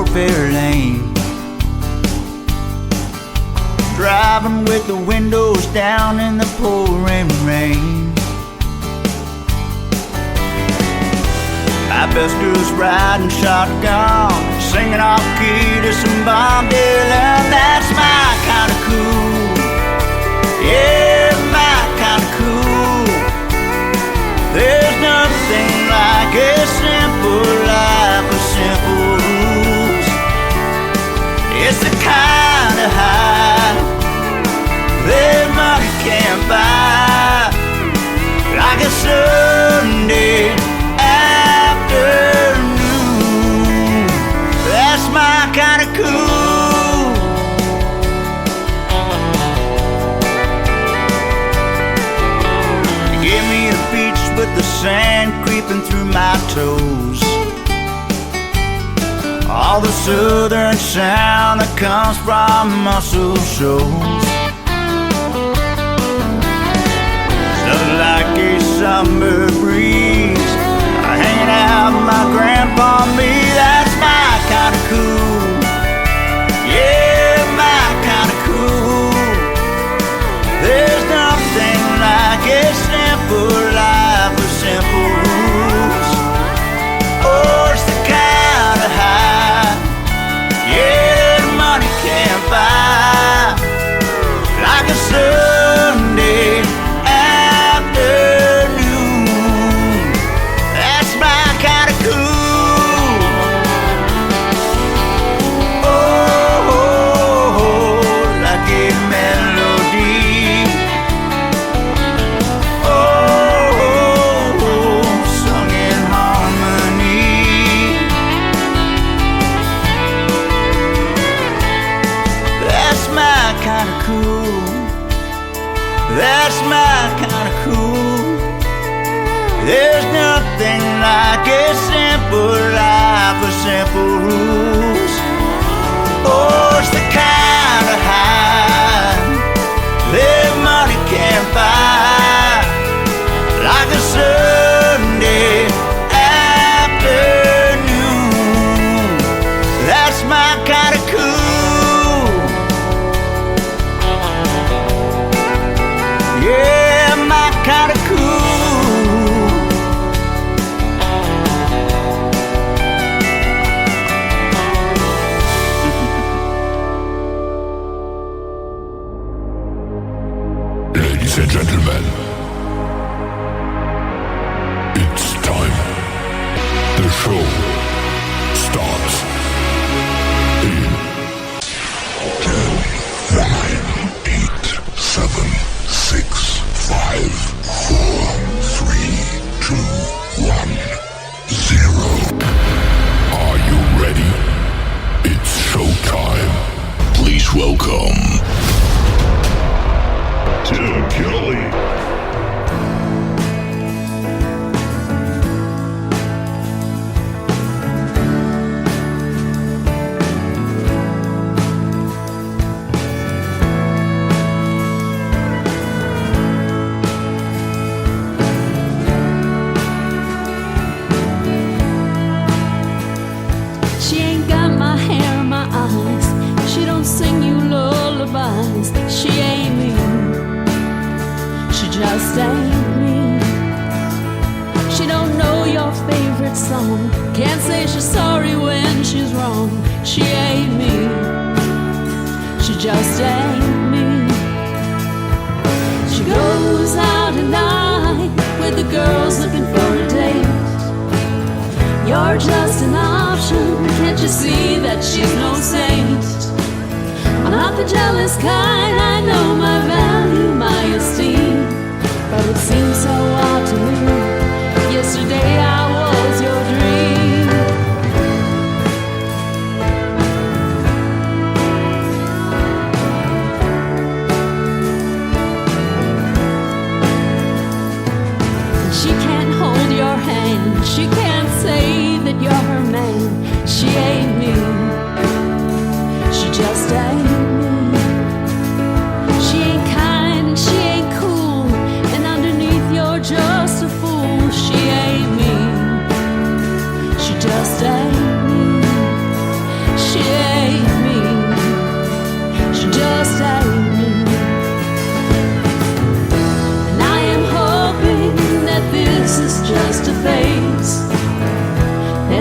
thoroughfare lane, driving with the windows down in the pouring rain. My best girl's riding shotgun, singing off key to some Bob Dylan. That's my kind of cool, yeah, my kind of cool. There's nothing like a simple life with simple rules. It's the kind of high that money can't buy, like a Sunday afternoon. That's my kind of cool. You give me the beach with the sand creeping through my toes, all the southern sound that comes from muscle shoals. Nothing like a summer breeze, hanging out with my grandpa and me. That's my kind of cool, yeah, my kind of cool. There's nothing like a simple life with simple rules. Oh, it's the kind of high, yeah, that money can't buy, like a Sunday afternoon. That's my kind of cool. Oh, like a melody. Oh, sung in harmony. That's my kind of cool. That's my kind of cool. There's nothing like a simple life with simple rules. Oh, it's the kind of high that money can't buy, like a Sunday afternoon. That's my kind of cool. Yeah, my kind of cool. Ladies and gentlemen, it's time. The show starts in 10, 9, 8, 7, 6, 5, 4, 3, 2, 1, 0. Are you ready? It's showtime. Please welcome Tim Kelly. She ain't got my hair, my eyes. She don't sing you lullabies. She ain't me. She just ain't me. She don't know your favorite song. Can't say she's sorry when she's wrong. She ain't me. She just ain't me. She goes out at night with the girls looking for a date. You're just an option. Can't you see that she's no saint? I'm not the jealous kind. I know my value, my esteem, but it seems so odd to me. Yesterday I was your dream. She can't hold your hand. She can't say that you're her man. She ain't me. She just ain't me. She ain't kind and she ain't cool, and underneath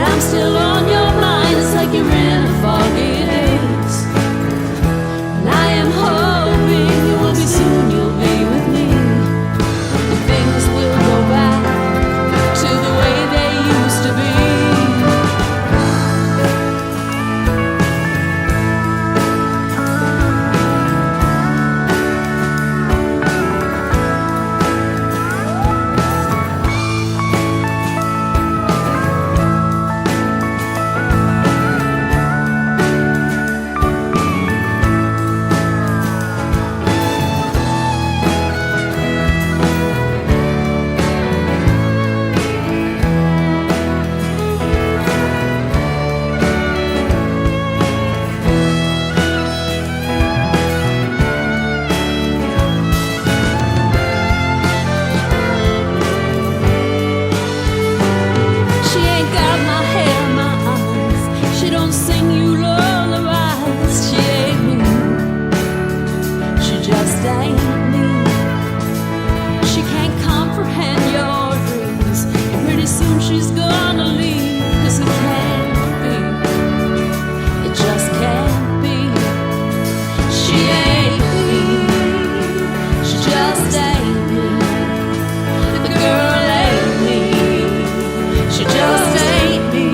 I'm still on your mind. It's like you're in a foggy daze. And I am hoping you will be soon, you'll be with me. And things will go back to the way they used to be. She ain't got my hair, my eyes. She don't sing you lullabies. She ain't me. She just ain't me. She can't comprehend your dreams. And pretty soon she's gonna leave. 'Cause it can't be. It just can't be. She ain't me. She just ain't me. The girl ain't me. She just ain't me.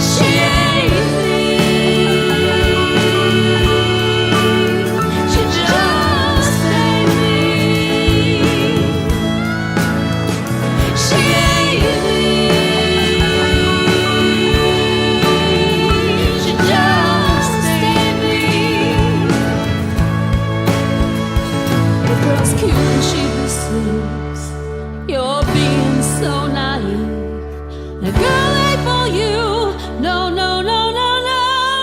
She ain't me. She just ain't me. She ain't me. She just ain't me. The girl's cute and she sleeps. You're being so naive. The girl ain't for you. No, no, no, no, no,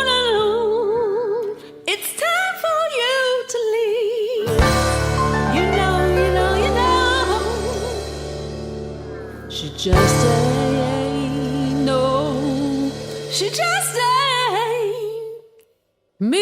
no, no. It's time for you to leave. You know, you know, you know. She just ain't, no. She just ain't me.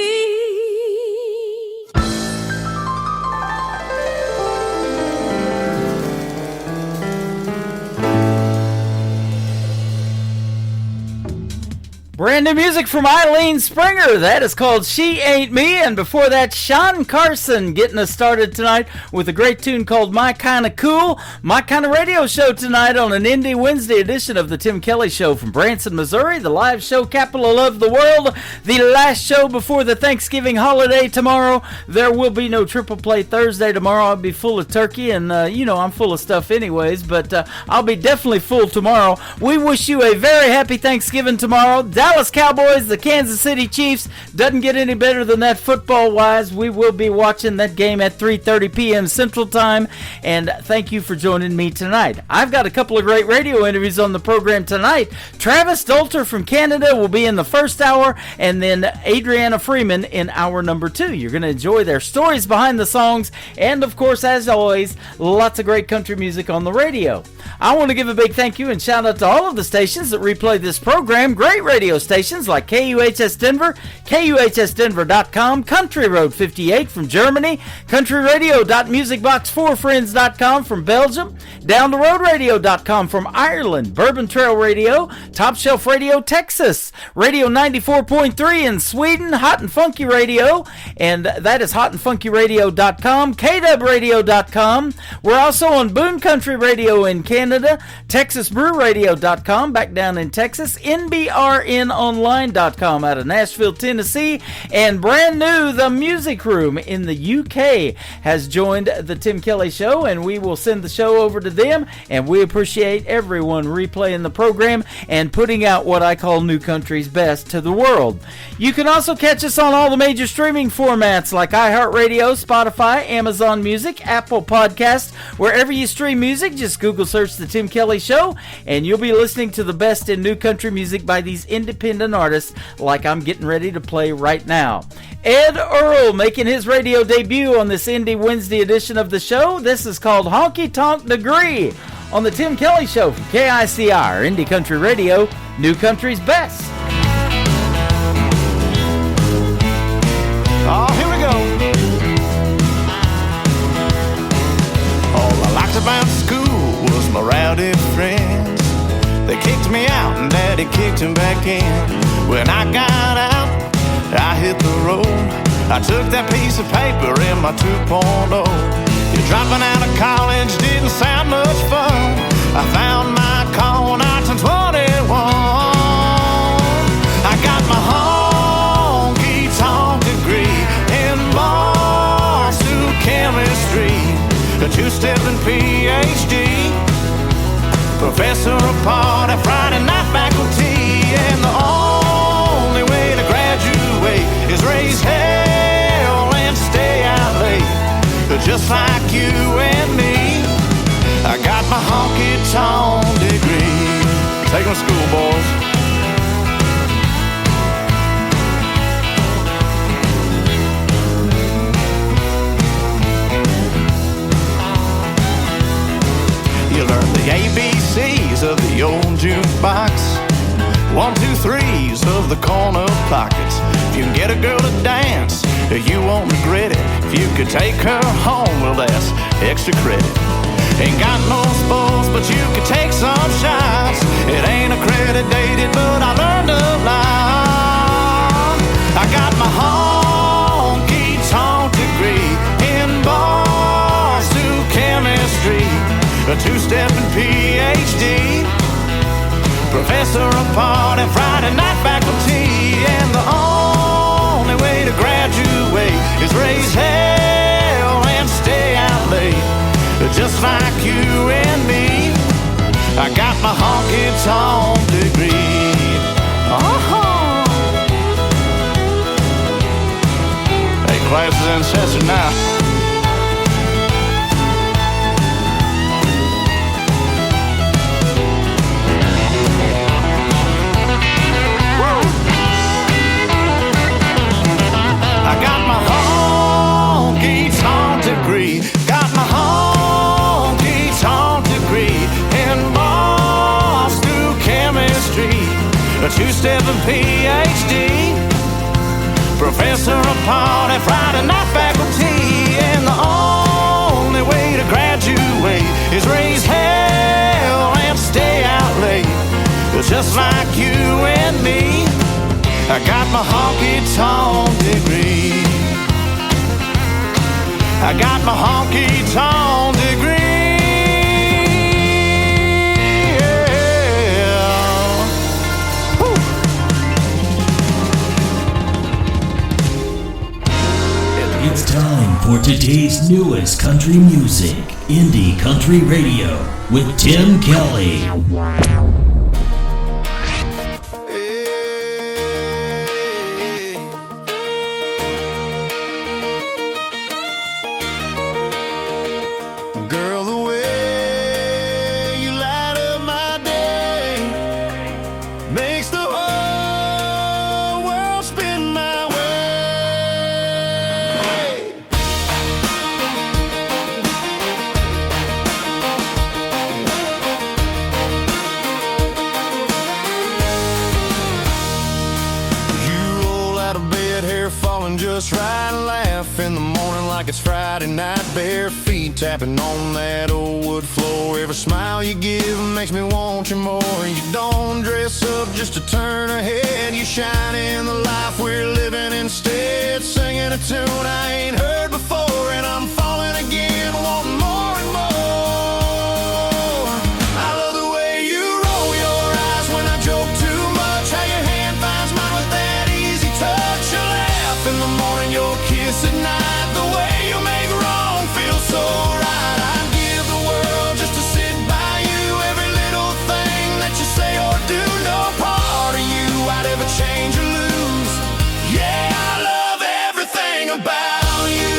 Brand new music from Eileen Springer. That is called She Ain't Me. And before that, Sean Carson getting us started tonight with a great tune called My Kinda Cool. My Kinda Radio Show tonight on an Indie Wednesday edition of the Tim Kelly Show from Branson, Missouri, the live show capital of the world. The last show before the Thanksgiving holiday tomorrow. There will be no Triple Play Thursday tomorrow. I'll be full of turkey, and you know I'm full of stuff anyways, but I'll be definitely full tomorrow. We wish you a very happy Thanksgiving tomorrow. Dallas Cowboys, the Kansas City Chiefs. Doesn't get any better than that football-wise. We will be watching that game at 3:30 p.m. Central Time, and thank you for joining me tonight. I've got a couple of great radio interviews on the program tonight. Travis Dolter from Canada will be in the first hour, and then Adriana Freeman in hour number 2. You're going to enjoy their stories behind the songs, and of course, as always, lots of great country music on the radio. I want to give a big thank you and shout out to all of the stations that replay this program. Great radio stations like KUHS Denver, KUHSdenver.com, Country Road 58 from Germany, countryradio.musicbox4friends.com from Belgium, downtheroadradio.com from Ireland, Bourbon Trail Radio, Top Shelf Radio Texas, Radio 94.3 in Sweden, Hot and Funky Radio, and that is hotandfunkyradio.com, KWradio.com. We're also on Boone Country Radio in Canada, TexasBrewRadio.com back down in Texas, NBRNonline.com out of Nashville, Tennessee, and brand new, The Music Room in the UK has joined the Tim Kelly Show, and we will send the show over to them, and we appreciate everyone replaying the program and putting out what I call New Country's best to the world. You can also catch us on all the major streaming formats like iHeartRadio, Spotify, Amazon Music, Apple Podcasts. Wherever you stream music, just Google search The Tim Kelly Show, and you'll be listening to the best in new country music by these independent artists like I'm getting ready to play right now. Ed Earl making his radio debut on this Indie Wednesday edition of the show. This is called Honky Tonk Degree on the Tim Kelly Show from KICR, Indie Country Radio, New Country's best. Oh, here we go. All I liked about school was my rowdy friends. They kicked me out and Daddy kicked him back in. When I got out, I hit the road. I took that piece of paper in my 2.0. Yeah, dropping out of college didn't sound much fun. I found my car on I-21. I got my honky-tonk degree in Boston chemistry, a two-stepping PhD, professor apart at Friday night faculty. And the only way to graduate is raise hell and stay out late, just like you and me. I got my honky-tonk degree. Take 'em to school, boys. You learn the ABCs of the old jukebox, 1, 2, 3s of the corner pockets. If you can get a girl to dance, you won't regret it. If you could take her home, well, that's extra credit. Ain't got no sports, but you could take some shots. It ain't accredited, but I learned a lot. I got my honky-tonk degree in Boston chemistry, a two-stepping PhD, professor apart at Friday night faculty. And the only way to graduate is raise hell and stay out late, just like you and me. I got my honky-tonk degree. Hey, class is in session now. I got my honky-tonk degree. Got my honky-tonk degree in Boston chemistry, a two-stepping PhD, professor apart at Friday night faculty. And the only way to graduate is raise hell and stay out late, just like you and me. I got my honky-tonk degree. I got my honky-tonk degree. Yeah. Woo. It's time for today's newest country music, Indie Country Radio, with Tim Kelly. Just right, laugh in the morning like it's Friday night, bare feet tapping on that old wood floor. Every smile you give makes me want you more. You don't dress up just to turn a head, you shine in the life we're living instead. Singing a tune I ain't heard before, and I'm falling again, wanting more and more. I love the way you roll your eyes when I joke too much, how your hand finds mine with that easy touch. You laugh in the morning, your kiss at night, the way you make wrong feel so right. I'd give the world just to sit by you. Every little thing that you say or do, no part of you I'd ever change or lose. Yeah, I love everything about you.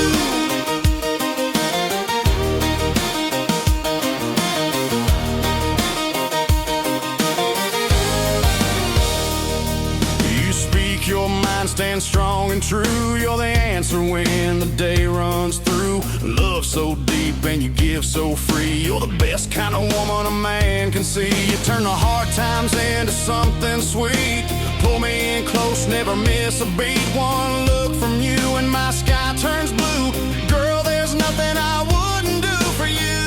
You speak your mind, stand strong and true. You're the answer when the day runs through. Love so deep and you give so free. You're the best kind of woman a man can see. You turn the hard times into something sweet. Pull me in close, never miss a beat. One look from you and my sky turns blue. Girl, there's nothing I wouldn't do for you.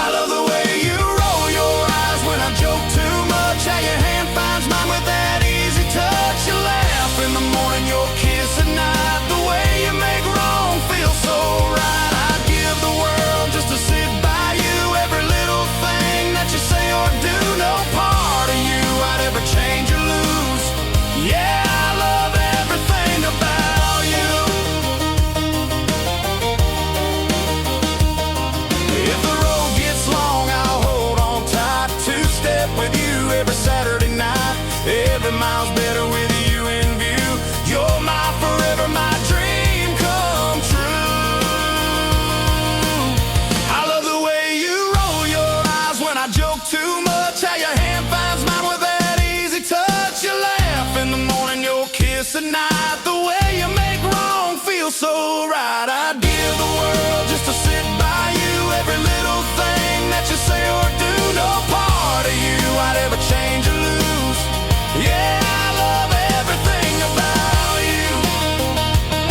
I love the way you roll your eyes when I ever change or lose. Yeah, I love everything about you. If the road gets long, I'll hold on tight. Two-step with you every Saturday night. Every mile's better with you in view. You're my forever, my dream come true. I love the way you roll your eyes when I joke too much. How your hand finds mine with that easy touch. You laugh in the morning, your kiss at night. The way you make wrong feel so right. I'd give the world just to sit by you. Every little thing that you say or do, no part of you I'd ever change or lose. Yeah, I love everything about you.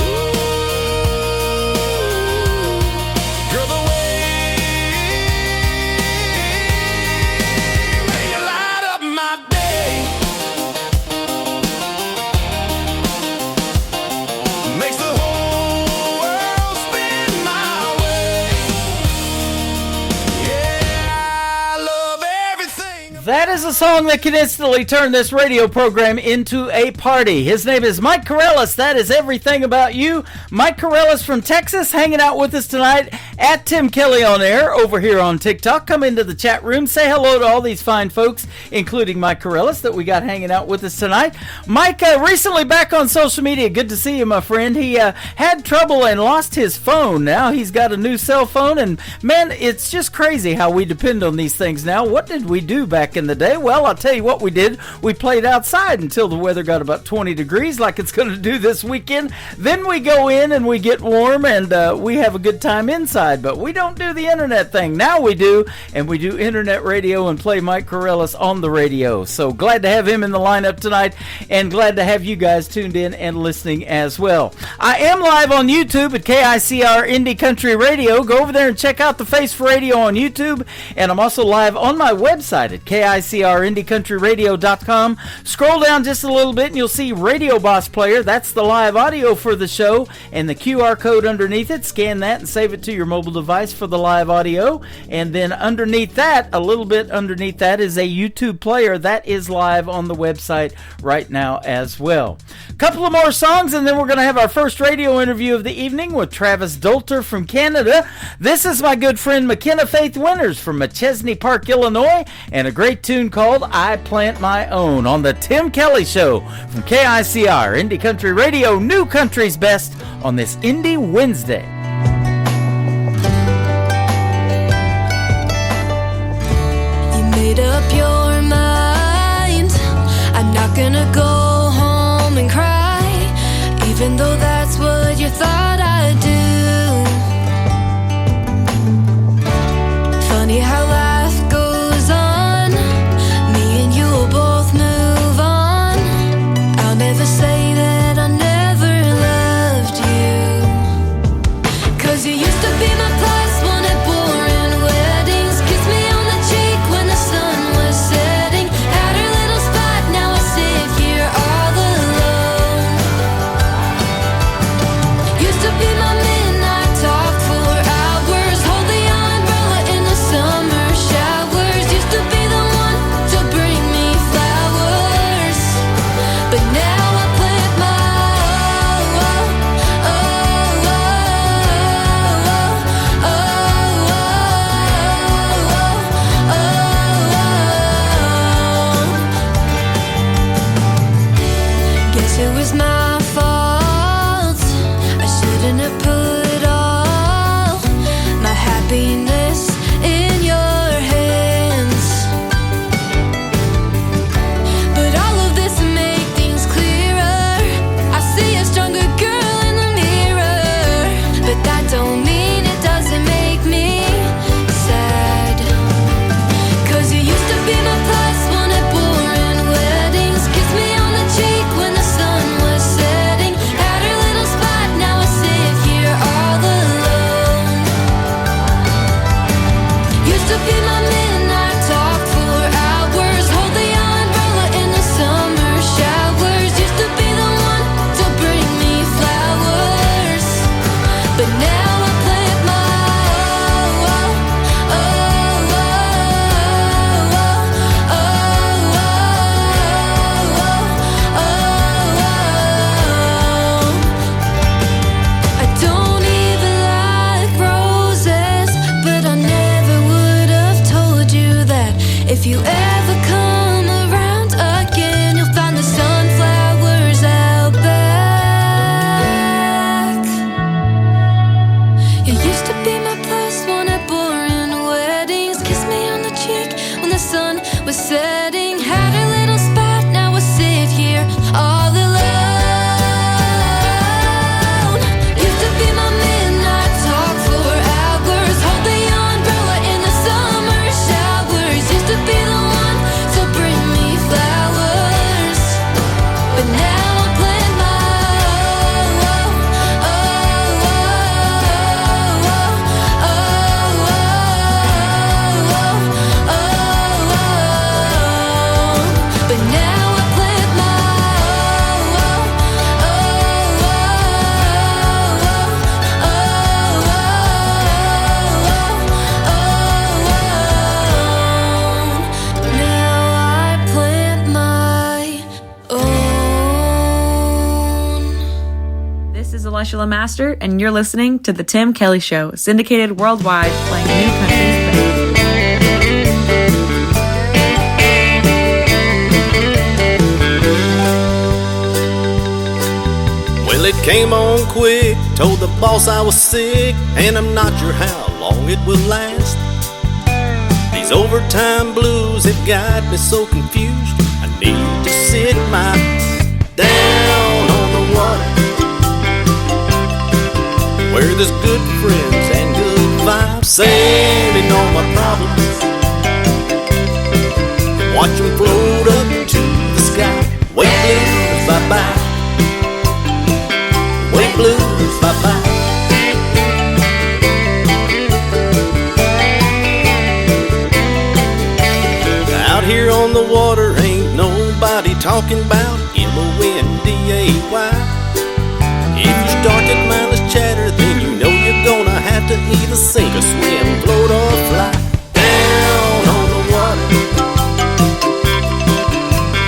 Ooh, girl, the way you light up my day makes the whole world spin my way. Yeah, I love everything. That is a song that can instantly turn this radio program into a party. His name is Mike Corellis. That is Everything About You. Mike Corellis from Texas hanging out with us tonight at Tim Kelly on Air over here on TikTok. Come into the chat room. Say hello to all these fine folks, including Mike Corellis, that we got hanging out with us tonight. Mike, recently back on social media. Good to see you, my friend. He had trouble and lost his phone. Now he's got a new cell phone. And, man, it's just crazy how we depend on these things now. What did we do back in the day? Well, I'll tell you what we did. We played outside until the weather got about 20 degrees like it's going to do this weekend. Then we go in and we get warm and we have a good time inside. But we don't do the internet thing. Now we do, and we do internet radio and play Mike Corellis on the radio. So glad to have him in the lineup tonight and glad to have you guys tuned in and listening as well. I am live on YouTube at KICR Indie Country Radio. Go over there and check out the Face for Radio on YouTube. And I'm also live on my website at KICRIndieCountryRadio.com. Scroll down just a little bit and you'll see Radio Boss Player. That's the live audio for the show and the QR code underneath it. Scan that and save it to your mobile device for the live audio. And then underneath that, a little bit underneath that, is a YouTube player that is live on the website right now as well. A couple of more songs and then we're going to have our first radio interview of the evening with Travis Dolter from Canada. This is my good friend McKenna Faith Winters from Machesney Park, Illinois, and a great tune called I Plant My Own on the Tim Kelly Show from KICR Indie Country Radio, New Country's Best on this Indie Wednesday. You made up your mind. I'm not gonna go home and cry, even though that's what you thought I'd do. Funny how life goes on. Me and you will both move on. I'll never say that I never loved you, 'cause you used to be my plus one at boring weddings. Kiss me on the cheek when the sun was setting. Had her little spot, now I sit here all alone. Used to be Celestial and Master, and you're listening to The Tim Kelly Show, syndicated worldwide, playing new country's best. Well, it came on quick, told the boss I was sick, and I'm not sure how long it will last. These overtime blues have got me so confused. I need to sit my down on the water, where there's good friends and good vibes, sailing all my problems, and watch them float up to the sky. Wait, blues, bye-bye. Wait, blues, bye-bye. Out here on the water ain't nobody talking about M-O-N-D-A-Y. If you start that mindless chatter, then you know you're gonna have to either sink or swim, float or fly. Down on the water,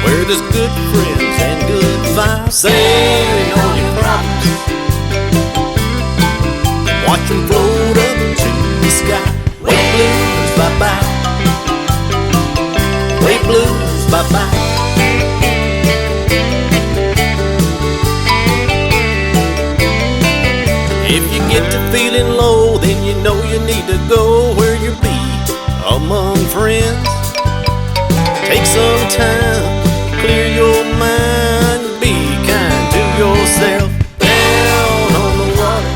where there's good friends and good vibes, sailing on your problems, watch them float up to the sky. Wait, blues, bye-bye. Wait, blues, bye-bye. If you get to feeling low, then you know you need to go where you be among friends. Take some time, clear your mind, be kind to yourself. Down on the water,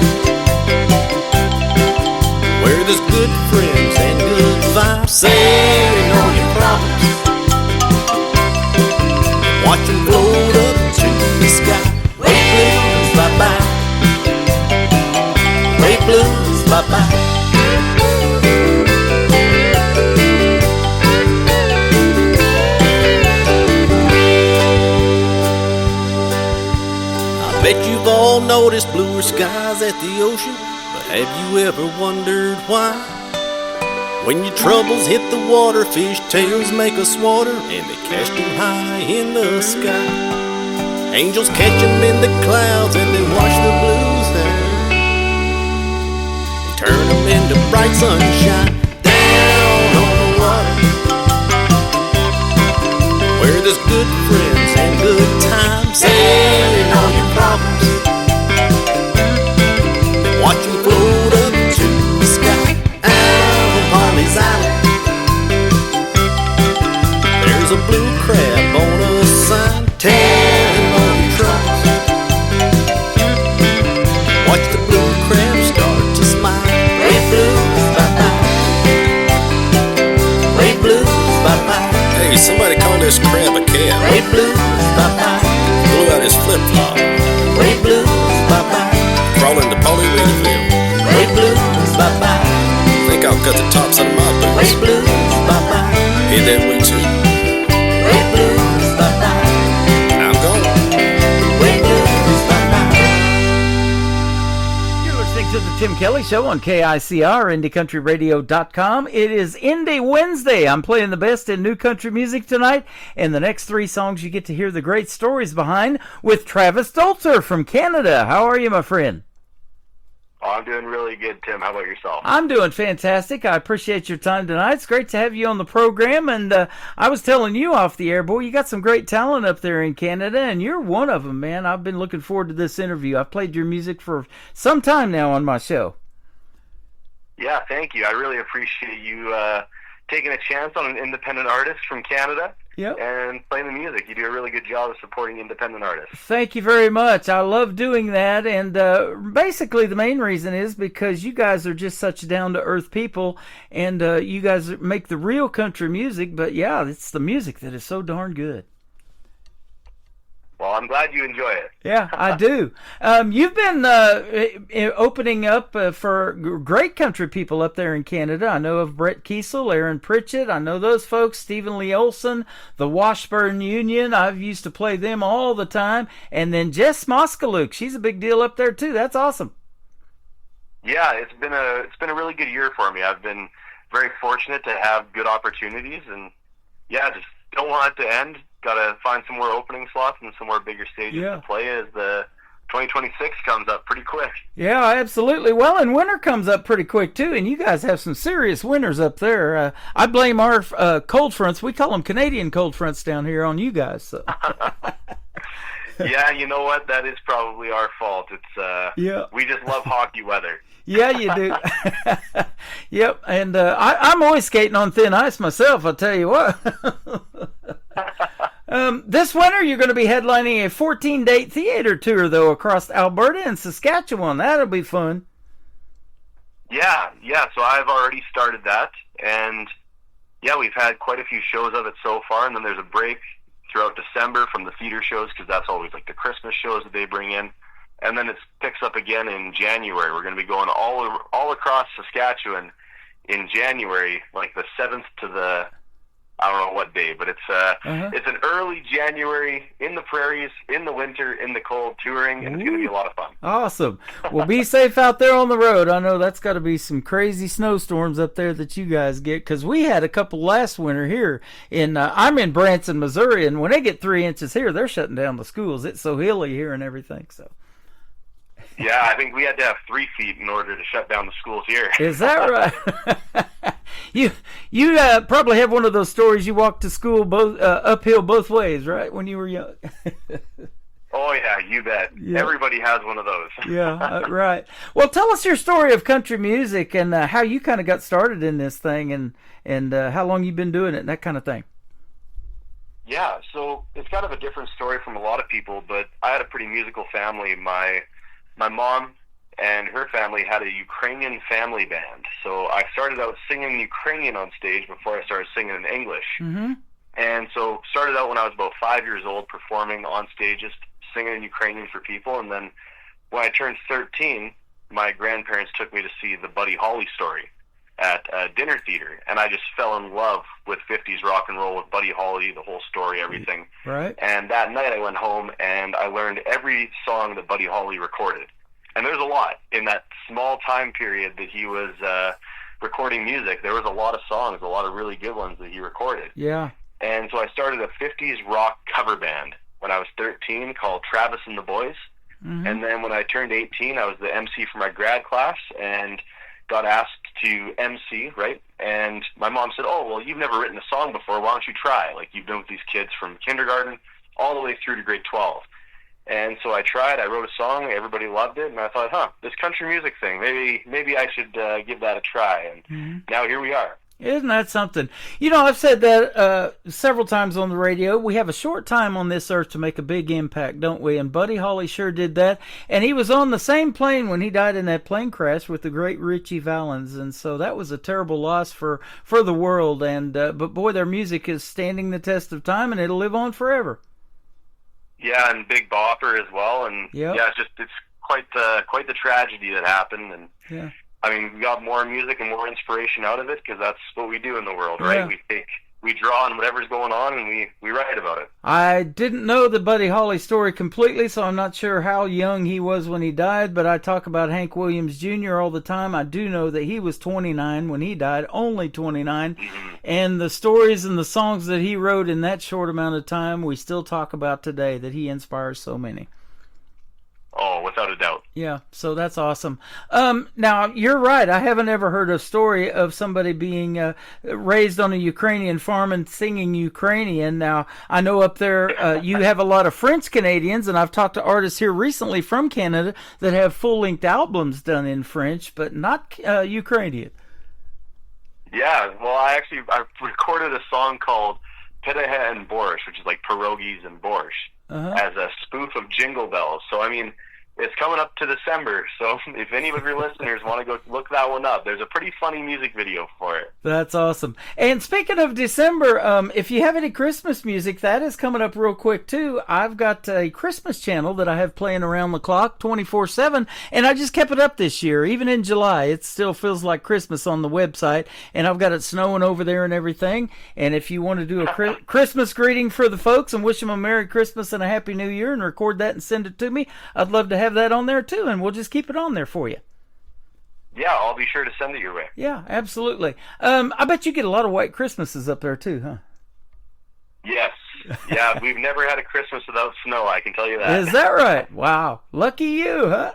where there's good friends and good vibes, sailing on your problems, watch them float up to the sky. Wait, blues, bye-bye. Wait, blues, bye-bye. I bet you've all noticed bluer skies at the ocean, but have you ever wondered why? When your troubles hit the water, fish tails make us water, and they cast them high in the sky. Angels catch them in the clouds and then wash the blues down, turn them into bright sunshine. Down on the water, where there's good friends and good times, sailing on your problems, watch them float up to the sky. Out on Harley's Island, there's a blue crab on a sign, telling all your troubles. Watch the blue crab start to smile. Wait, blues, bye-bye. Wait, blues, bye-bye. Hey, somebody call this crab a cat. Wait, blues, bye-bye. Blew out his flip-flop. Wait, blues, bye-bye. Crawling to Polly Wheatville. Wait, blues, bye-bye. Think I'll cut the tops out of my boots. Wait, blues, bye-bye. Hear that way too. Wait, blues, bye-bye. I'm gone. Wait, blues, bye-bye. You're listening to the Tim Kelly Show on KICR, IndieCountryRadio.com. It is Indie Wednesday. I'm playing the best in new country music tonight, and the next three songs you get to hear the great stories behind with Travis Dolter from Canada. How are you, my friend? Oh, I'm doing really good, Tim. How about yourself? I'm doing fantastic. I appreciate your time tonight. It's great to have you on the program. And I was telling you off the air, boy, you got some great talent up there in Canada, and you're one of them, man. I've been looking forward to this interview. I've played your music for some time now on my show. Yeah, thank you. I really appreciate you taking a chance on an independent artist from Canada. Yep. And playing the music. You do a really good job of supporting independent artists. Thank you very much. I love doing that, and basically the main reason is because you guys are just such down-to-earth people, and you guys make the real country music, but yeah, it's the music that is so darn good. Well, I'm glad you enjoy it. Yeah, I do. You've been opening up for great country people up there in Canada. I know of Brett Kiesel, Aaron Pritchett. I know those folks, Stephen Lee Olson, the Washburn Union. I've used to play them all the time. And then Jess Moskaluk. She's a big deal up there, too. That's awesome. Yeah, it's been a really good year for me. I've been very fortunate to have good opportunities, and yeah, just don't want it to end. Got to find some more opening slots and some more bigger stages to play as the 2026 comes up pretty quick. Yeah, absolutely. Well, and winter comes up pretty quick too, and you guys have some serious winters up there. I blame our cold fronts. We call them Canadian cold fronts down here on you guys. So. Yeah, you know what? That is probably our fault. It's we just love hockey weather. Yeah, you do. Yep, and I'm always skating on thin ice myself, I'll tell you what. This winter, you're going to be headlining a 14-date theater tour, though, across Alberta and Saskatchewan. That'll be fun. Yeah, so I've already started that, and yeah, we've had quite a few shows of it so far, and then there's a break throughout December from the theater shows, because that's always like the Christmas shows that they bring in. And then it picks up again in January. We're going to be going all across Saskatchewan in January, like the 7th to the, I don't know what day, but it's an early January in the prairies, in the winter, in the cold, touring, and it's going to be a lot of fun. Awesome. Well, be safe out there on the road. I know that's got to be some crazy snowstorms up there that you guys get, because we had a couple last winter here. I'm in Branson, Missouri, and when they get 3 inches here, they're shutting down the schools. It's so hilly here and everything, so. Yeah, I think we had to have 3 feet in order to shut down the schools here. Is that right? You probably have one of those stories. You walked to school both uphill both ways, right? When you were young. Oh yeah, you bet. Yeah. Everybody has one of those. Yeah, right. Well, tell us your story of country music and how you kind of got started in this thing, and how long you've been doing it, and that kind of thing. Yeah, so it's kind of a different story from a lot of people, but I had a pretty musical family. My mom and her family had a Ukrainian family band. So I started out singing Ukrainian on stage before I started singing in English. Mm-hmm. And so started out when I was about 5 years old, performing on stage, just singing in Ukrainian for people. And then when I turned 13, my grandparents took me to see the Buddy Holly story at a dinner theater. And I just fell in love with 50s rock and roll, with Buddy Holly, the whole story, everything. Right. And that night I went home and I learned every song that Buddy Holly recorded. And there's a lot in that small time period that he was recording music. There was a lot of songs, a lot of really good ones that he recorded. Yeah. And so I started a 50s rock cover band when I was 13 called Travis and the Boys. Mm-hmm. And then when I turned 18, I was the MC for my grad class and got asked to MC, right? And my mom said, oh, well, you've never written a song before. Why don't you try? Like, you've been with these kids from kindergarten all the way through to grade 12. And so I tried. I wrote a song. Everybody loved it. And I thought, this country music thing, maybe I should give that a try. And now here we are. Isn't that something? You know, I've said that several times on the radio. We have a short time on this earth to make a big impact, don't we? And Buddy Holly sure did that. And he was on the same plane when he died in that plane crash with the great Ritchie Valens. And so that was a terrible loss for the world. And but boy, their music is standing the test of time, and it'll live on forever. Yeah, and Big Bopper as well. And yeah, it's quite the tragedy that happened. And yeah. I mean, we got more music and more inspiration out of it because that's what we do in the world, right? Yeah. We draw on whatever's going on and we write about it. I didn't know the Buddy Holly story completely, so I'm not sure how young he was when he died, but I talk about Hank Williams Jr. all the time. I do know that he was 29 when he died, only 29, and the stories and the songs that he wrote in that short amount of time we still talk about today, that he inspires so many. Oh, without a doubt. Yeah, so that's awesome. Now, you're right. I haven't ever heard a story of somebody being raised on a Ukrainian farm and singing Ukrainian. Now, I know up there you have a lot of French Canadians, and I've talked to artists here recently from Canada that have full-length albums done in French, but not Ukrainian. Yeah, well, I recorded a song called Perehe and Borscht, which is like pierogies and borscht, as a spoof of Jingle Bells. So, I mean, it's coming up to December, so if any of your listeners want to go look that one up, there's a pretty funny music video for it. That's awesome. And speaking of December, if you have any Christmas music, that is coming up real quick, too. I've got a Christmas channel that I have playing around the clock 24/7, and I just kept it up this year. Even in July, it still feels like Christmas on the website, and I've got it snowing over there and everything. And if you want to do a Christmas greeting for the folks and wish them a Merry Christmas and a Happy New Year and record that and send it to me, I'd love to have that on there too, and we'll just keep it on there for you. Yeah, I'll be sure to send it your way. Yeah, absolutely. I bet you get a lot of white Christmases up there too, huh? Yes. Yeah, we've never had a Christmas without snow, I can tell you that. Is that right? Wow. Lucky you, huh?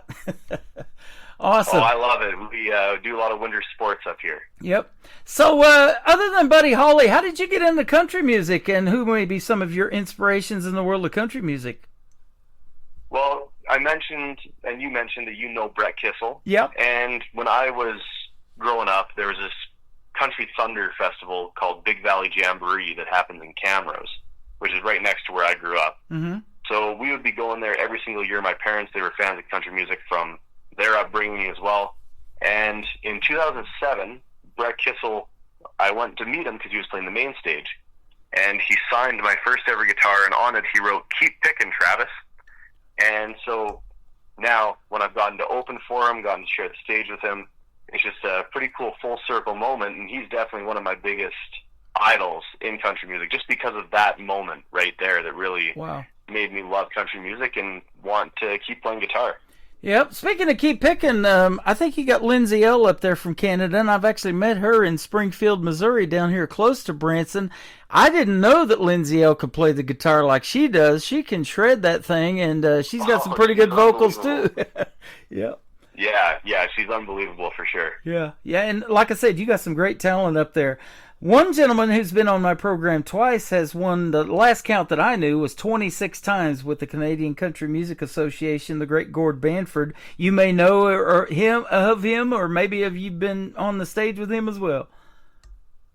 Awesome. Oh, I love it. We do a lot of winter sports up here. Yep. So, other than Buddy Holly, how did you get into country music, and who may be some of your inspirations in the world of country music? Well, I mentioned, and you mentioned, that you know Brett Kissel. Yep. And when I was growing up, there was this Country Thunder festival called Big Valley Jamboree that happens in Camrose, which is right next to where I grew up. Mm-hmm. So we would be going there every single year. My parents, they were fans of country music from their upbringing as well. And in 2007, Brett Kissel, I went to meet him because he was playing the main stage. And he signed my first ever guitar, and on it he wrote, "Keep Pickin', Travis." And so now, when I've gotten to open for him, gotten to share the stage with him, it's just a pretty cool full circle moment, and he's definitely one of my biggest idols in country music, just because of that moment right there that really made me love country music and want to keep playing guitar. Yep. Speaking of Keep Picking, I think you got Lindsay L up there from Canada, and I've actually met her in Springfield, Missouri, down here close to Branson. I didn't know that Lindsay L could play the guitar like she does. She can shred that thing, and she's got some pretty good vocals too. Yep. Yeah, she's unbelievable for sure. Yeah, and like I said, you got some great talent up there. One gentleman who's been on my program twice has won, the last count that I knew was 26 times with the Canadian Country Music Association, the great Gord Banford. You may know of him, or maybe have you been on the stage with him as well?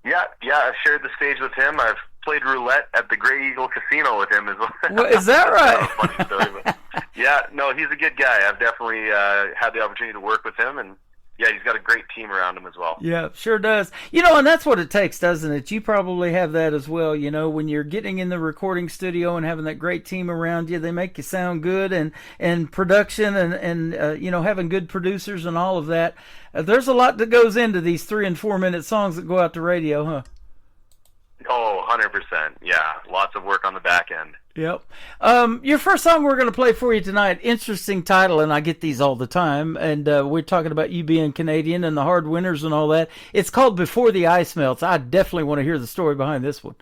Yeah, I've shared the stage with him. I've played roulette at the Grey Eagle Casino with him as well. Well, is that right? Funny story, but yeah, no, he's a good guy. I've definitely had the opportunity to work with him, and yeah, he's got a great team around him as well. Yeah, sure does. And that's what it takes, doesn't it? You probably have that as well. When you're getting in the recording studio and having that great team around you, they make you sound good, and production and having good producers and all of that. There's a lot that goes into these 3 and 4 minute songs that go out to radio, huh? Oh, 100%. Yeah, lots of work on the back end. Yep. Your first song we're going to play for you tonight, interesting title, and I get these all the time, and we're talking about you being Canadian and the hard winters and all that. It's called Before the Ice Melts. I definitely want to hear the story behind this one.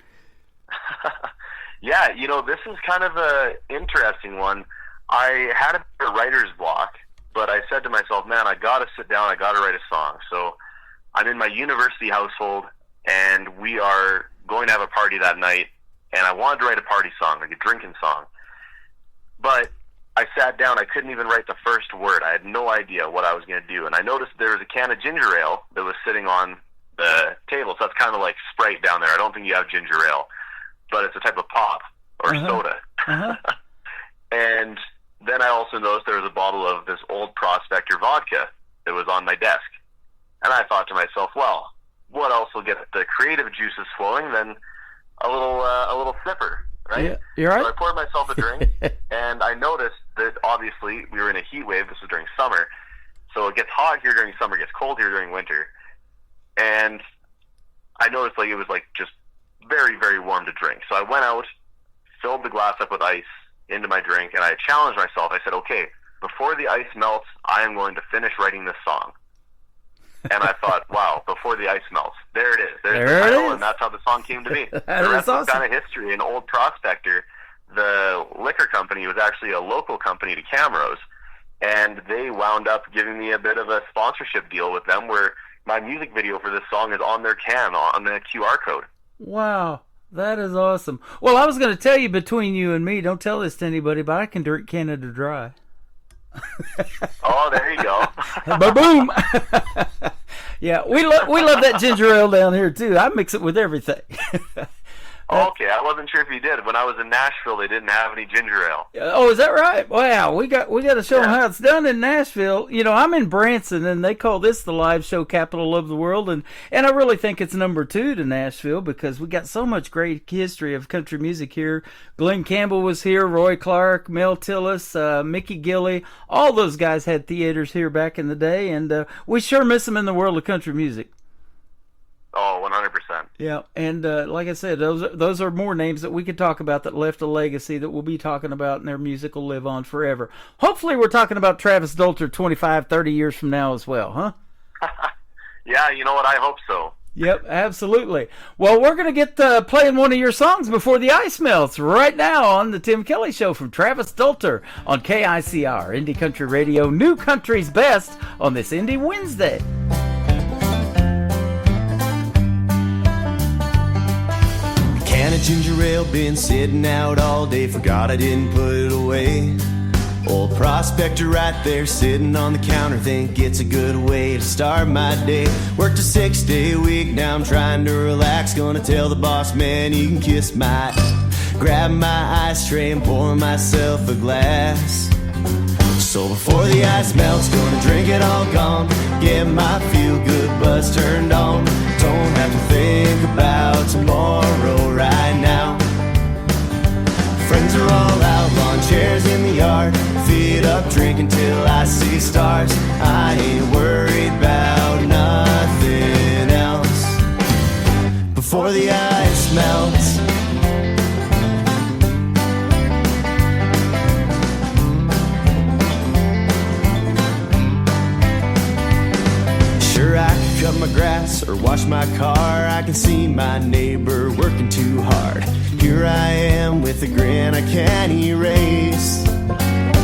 Yeah, this is kind of a interesting one. I had a writer's block, but I said to myself, man, I got to sit down, I got to write a song. So I'm in my university household, and we are going to have a party that night, and I wanted to write a party song, like a drinking song. But I sat down, I couldn't even write the first word. I had no idea what I was going to do. And I noticed there was a can of ginger ale that was sitting on the table. So that's kind of like Sprite down there. I don't think you have ginger ale, but it's a type of pop or soda. And then I also noticed there was a bottle of this Old Prospector vodka that was on my desk. And I thought to myself, well, what else will get the creative juices flowing than a little sipper, right? Yeah, you're right. So I poured myself a drink, and I noticed that obviously we were in a heat wave. This was during summer, so it gets hot here during summer, it gets cold here during winter, and I noticed it was just very, very warm to drink. So I went out, filled the glass up with ice into my drink, and I challenged myself. I said, okay, before the ice melts, I am going to finish writing this song. And I thought, wow, Before the Ice Melts. There it is. There's the title, and that's how the song came to be. The rest is kind of history. In Old Prospector, the liquor company was actually a local company to Camrose, and they wound up giving me a bit of a sponsorship deal with them where my music video for this song is on their can, on the QR code. Wow. That is awesome. Well, I was going to tell you, between you and me, don't tell this to anybody, but I can drink Canada Dry. Oh, there you go. Ba-boom. Yeah, we love that ginger ale down here too. I mix it with everything. Okay, I wasn't sure if you did. When I was in Nashville, they didn't have any ginger ale. Oh, is that right? Wow, we got to show them how it's done in Nashville. I'm in Branson, and they call this the live show capital of the world, and I really think it's number 2 to Nashville because we got so much great history of country music here. Glenn Campbell was here, Roy Clark, Mel Tillis, Mickey Gilley. All those guys had theaters here back in the day, and we sure miss them in the world of country music. Oh, 100%. Yeah, and like I said, those are more names that we could talk about that left a legacy that we'll be talking about, and their music will live on forever. Hopefully we're talking about Travis Dolter 25, 30 years from now as well, huh? Yeah, you know what? I hope so. Yep, absolutely. Well, we're going to get playing one of your songs before the ice melts right now on the Tim Kelly Show from Travis Stolter on KICR, Indie Country Radio, New Country's Best on this Indie Wednesday. Can of ginger ale been sitting out all day, forgot I didn't put it away. Old prospector right there sitting on the counter, think it's a good way to start my day. Worked a 6-day week, now I'm trying to relax, gonna tell the boss man you can kiss my grab my ice tray and pour myself a glass. So before the ice melts, gonna drink it all gone, get my feel-good buzz turned on. Don't have to think about tomorrow right now. Friends are all out, lawn chairs in the yard, feet up, drinking till I see stars. I ain't worried about nothing else. Before the ice melts, sure, I could cut my grass or wash my car. I can see my neighbor working too hard. Here I am with a grin I can't erase.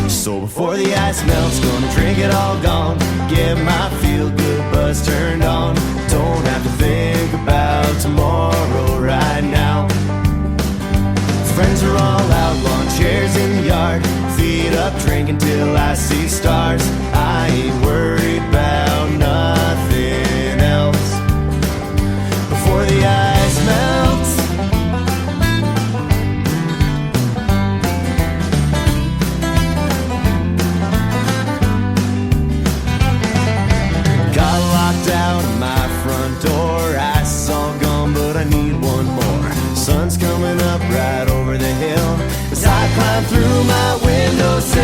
So before the ice melts, gonna drink it all gone, get my feel-good buzz turned on. Don't have to think about tomorrow right now. Friends are all out, lawn chairs in the yard, feet up, drinking till I see stars. I ain't worried about nothing else. Before the ice melts, got locked out of my front door, ice all gone, but I need one more. Sun's coming up right over the hill as I climb through my windowsill.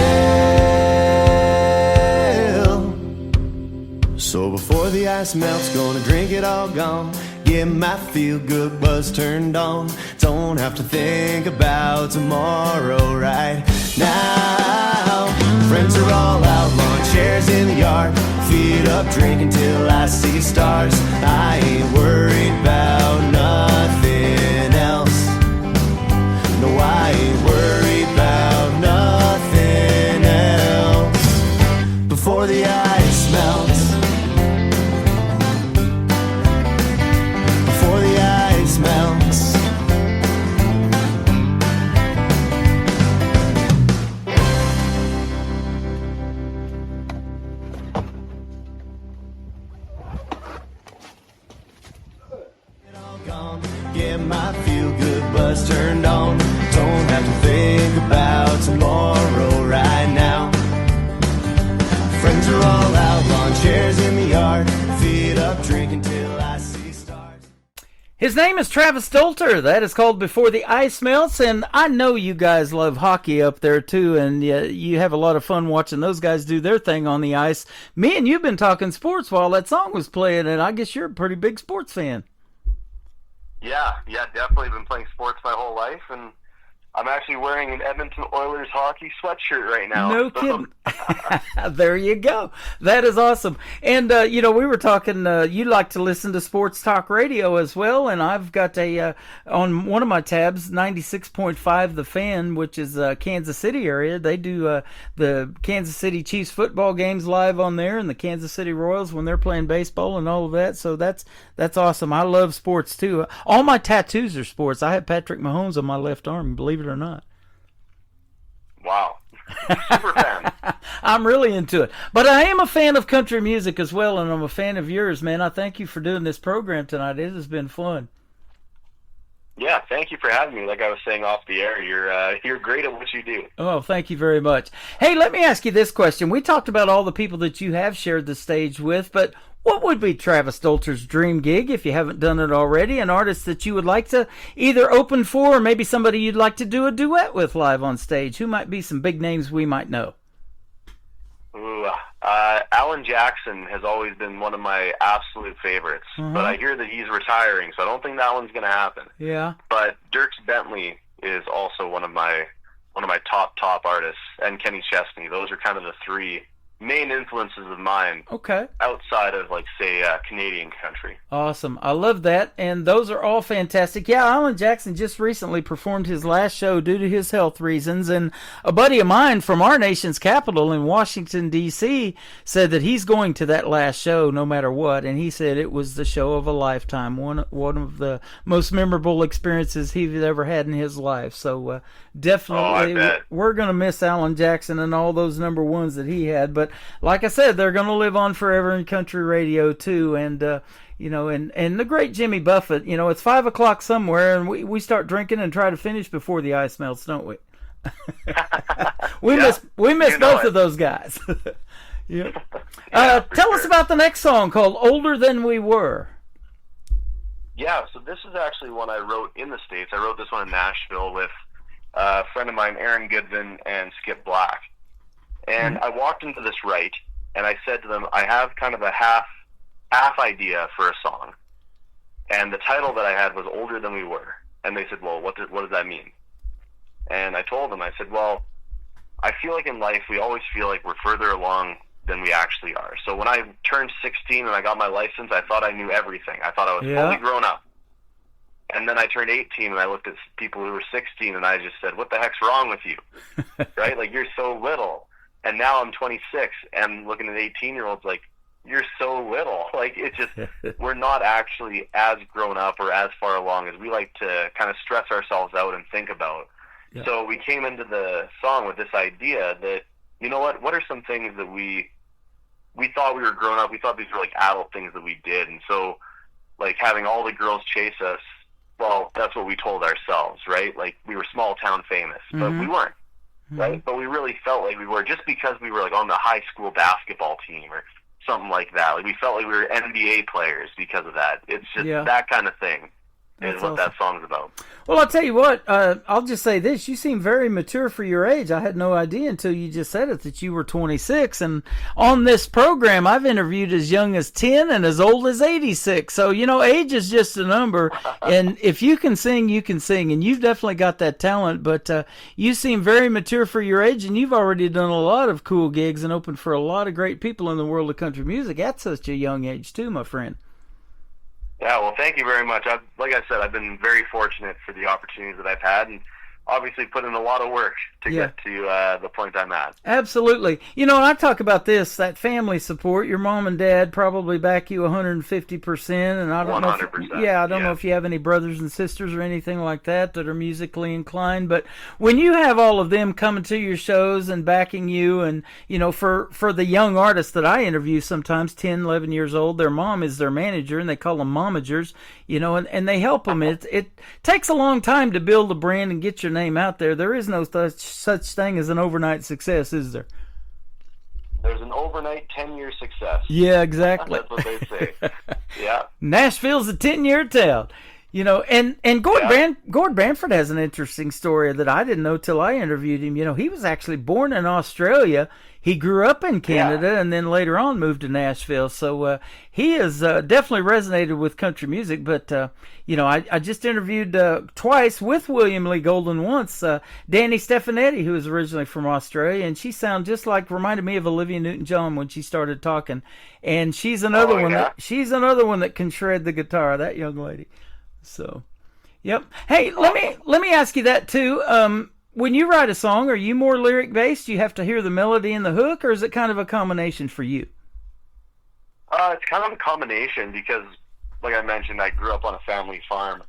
So before the ice melts, gonna drink it all gone, get my feel-good buzz turned on. Don't have to think about tomorrow right now. Friends are all out, lawn chairs in the yard, feet up, drinking till I see stars. I ain't worried about nothing else. No, I ain't worried about nothing else. Before the ice melts, before the ice melts. Get my feel-good buzz turned on. Don't have to think about tomorrow right now. Friends are all out, lawn chairs in the yard, feet up, drinking till I see stars. His name is Travis Stolter. That is called Before the Ice Melts, and I know you guys love hockey up there too, and you have a lot of fun watching those guys do their thing on the ice. Me and you've been talking sports while that song was playing, and I guess you're a pretty big sports fan. Yeah, definitely been playing sports my whole life, and I'm actually wearing an Edmonton Oilers hockey sweatshirt right now. No kidding. There you go. That is awesome. And, we were talking, you like to listen to sports talk radio as well, and I've got on one of my tabs, 96.5 The Fan, which is Kansas City area. They do the Kansas City Chiefs football games live on there, and the Kansas City Royals when they're playing baseball and all of that. So that's awesome. I love sports, too. All my tattoos are sports. I have Patrick Mahomes on my left arm, believe it or not. Wow. Super fan. I'm really into it. But I am a fan of country music as well, and I'm a fan of yours, man. I thank you for doing this program tonight. It has been fun. Yeah, thank you for having me. Like I was saying off the air, you're great at what you do. Oh, thank you very much. Hey, let me ask you this question. We talked about all the people that you have shared the stage with, but what would be Travis Stolter's dream gig, if you haven't done it already? An artist that you would like to either open for, or maybe somebody you'd like to do a duet with live on stage? Who might be some big names we might know? Ooh, Alan Jackson has always been one of my absolute favorites, but I hear that he's retiring, so I don't think that one's going to happen. Yeah. But Dierks Bentley is also one of my top artists, and Kenny Chesney. Those are kind of the three main influences of mine. Okay. Outside of, like, say, Canadian country. Awesome. I love that. And those are all fantastic. Yeah, Alan Jackson just recently performed his last show due to his health reasons. And a buddy of mine from our nation's capital in Washington, D.C. said that he's going to that last show no matter what. And he said it was the show of a lifetime, one of the most memorable experiences he's ever had in his life. So definitely we're going to miss Alan Jackson and all those number ones that he had. But like I said, they're going to live on forever in country radio too, and you know, and the great Jimmy Buffett. You know, it's 5 o'clock somewhere, and we start drinking and try to finish before the ice melts, don't we? we miss both of those guys. Yeah. Tell us about the next song called "Older Than We Were." Yeah, so this is actually one I wrote in the States. I wrote this one in Nashville with a friend of mine, Aaron Goodvin, and Skip Black. And I walked into this right, and I said to them, I have kind of a half idea for a song. And the title that I had was Older Than We Were. And they said, well, what does that mean? And I told them, I said, well, I feel like in life we always feel like we're further along than we actually are. So when I turned 16 and I got my license, I thought I knew everything. I thought I was fully grown up. And then I turned 18 and I looked at people who were 16 and I just said, what the heck's wrong with you? Right? Like, you're so little. And now I'm 26 and looking at 18-year-olds like, you're so little. Like, it's just, we're not actually as grown up or as far along as we like to kind of stress ourselves out and think about. Yeah. So we came into the song with this idea that, you know what are some things that we thought we were grown up, we thought these were like adult things that we did. And so, like, having all the girls chase us, well, that's what we told ourselves, right? Like, we were small town famous, but we weren't. Right? But we really felt like we were, just because we were like on the high school basketball team or something like that. Like, we felt like we were NBA players because of that. It's just that kind of thing. That's what that song's about. Well, I'll tell you what, I'll just say this. You seem very mature for your age. I had no idea until you just said it that you were 26. And on this program, I've interviewed as young as 10 and as old as 86. So, you know, age is just a number. And if you can sing, you can sing. And you've definitely got that talent. But you seem very mature for your age. And you've already done a lot of cool gigs and opened for a lot of great people in the world of country music at such a young age, too, my friend. Yeah, well, thank you very much. Like I said, I've been very fortunate for the opportunities that I've had, and obviously put in a lot of work to get to the point I'm at. Absolutely. You know, and I talk about this, that family support. Your mom and dad probably back you 150%, and I don't 100%. know. I don't know if you have any brothers and sisters or anything like that are musically inclined. But when you have all of them coming to your shows and backing you, and you know, for the young artists that I interview, sometimes 10, 11 years old, their mom is their manager, and they call them momagers. You know, and they help them. It takes a long time to build a brand and get your name out there. There is no such thing as an overnight success, is there? There's an overnight 10-year success. Yeah, exactly. That's what they say. Yeah. Nashville's a 10-year town. You know, and Gord Bamford has an interesting story that I didn't know till I interviewed him. You know, he was actually born in Australia. He grew up in Canada and then later on moved to Nashville. So he has definitely resonated with country music. But, you know, I just interviewed twice with William Lee Golden once, Danny Stefanetti, who was originally from Australia. And she reminded me of Olivia Newton-John when she started talking. And she's another one that can shred the guitar, that young lady. So, yep. Hey, let me ask you that too. When you write a song, are you more lyric based? You have to hear the melody and the hook, or is it kind of a combination for you? It's kind of a combination because, like I mentioned, I grew up on a family farm,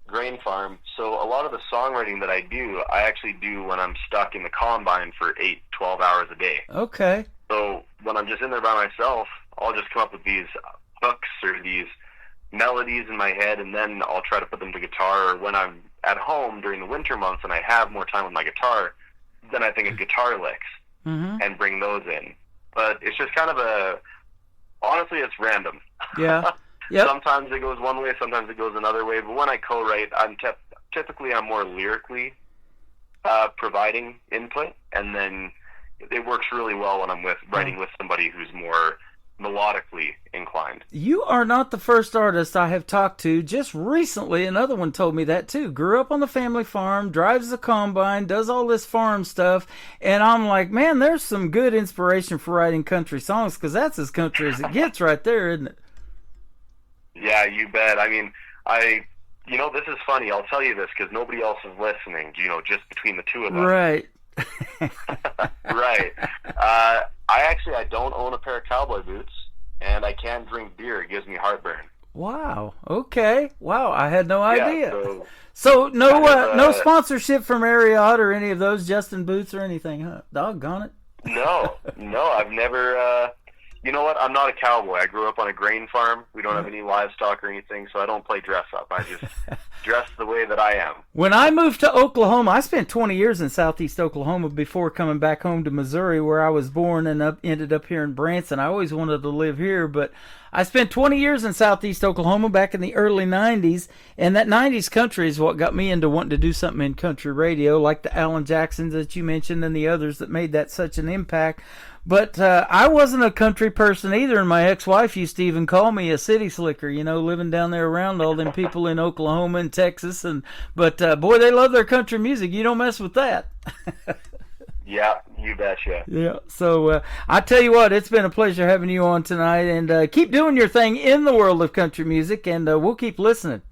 grain farm. So a lot of the songwriting that I do, I actually do when I'm stuck in the combine for 8-12 hours a day. Okay. So when I'm just in there by myself, I'll just come up with these hooks or these melodies in my head, and then I'll try to put them to guitar. Or when I'm at home during the winter months and I have more time with my guitar, then I think of guitar licks and bring those in. But it's just kind of honestly, it's random. Yeah. Yep. Sometimes it goes one way, sometimes it goes another way. But when I co-write, I'm more lyrically providing input, and then it works really well when I'm writing with somebody who's more melodically inclined. You are not the first artist I have talked to. Just recently, another one told me that too. Grew up on the family farm, drives the combine, does all this farm stuff, and I'm like, man, there's some good inspiration for writing country songs, because that's as country as it gets right there, isn't it? Yeah, you bet. I mean, this is funny. I'll tell you this because nobody else is listening, just between the two of us. Right. Right. I don't own a pair of cowboy boots, and I can't drink beer. It gives me heartburn. Wow. Okay. Wow. I had no idea. Yeah, so no sponsorship from Ariat or any of those Justin Boots or anything, huh? Doggone it. No, I've never. You know what? I'm not a cowboy. I grew up on a grain farm. We don't have any livestock or anything, so I don't play dress up. I just dress the way that I am. When I moved to Oklahoma, I spent 20 years in southeast Oklahoma before coming back home to Missouri, where I was born and ended up here in Branson. I always wanted to live here, but I spent 20 years in southeast Oklahoma back in the early 90s, and that 90s country is what got me into wanting to do something in country radio, like the Alan Jacksons that you mentioned and the others that made that such an impact. But I wasn't a country person either, and my ex-wife used to even call me a city slicker, living down there around all them people in Oklahoma and Texas. But boy, they love their country music. You don't mess with that. Yeah, you betcha. Yeah, so I tell you what, it's been a pleasure having you on tonight, and keep doing your thing in the world of country music, and we'll keep listening.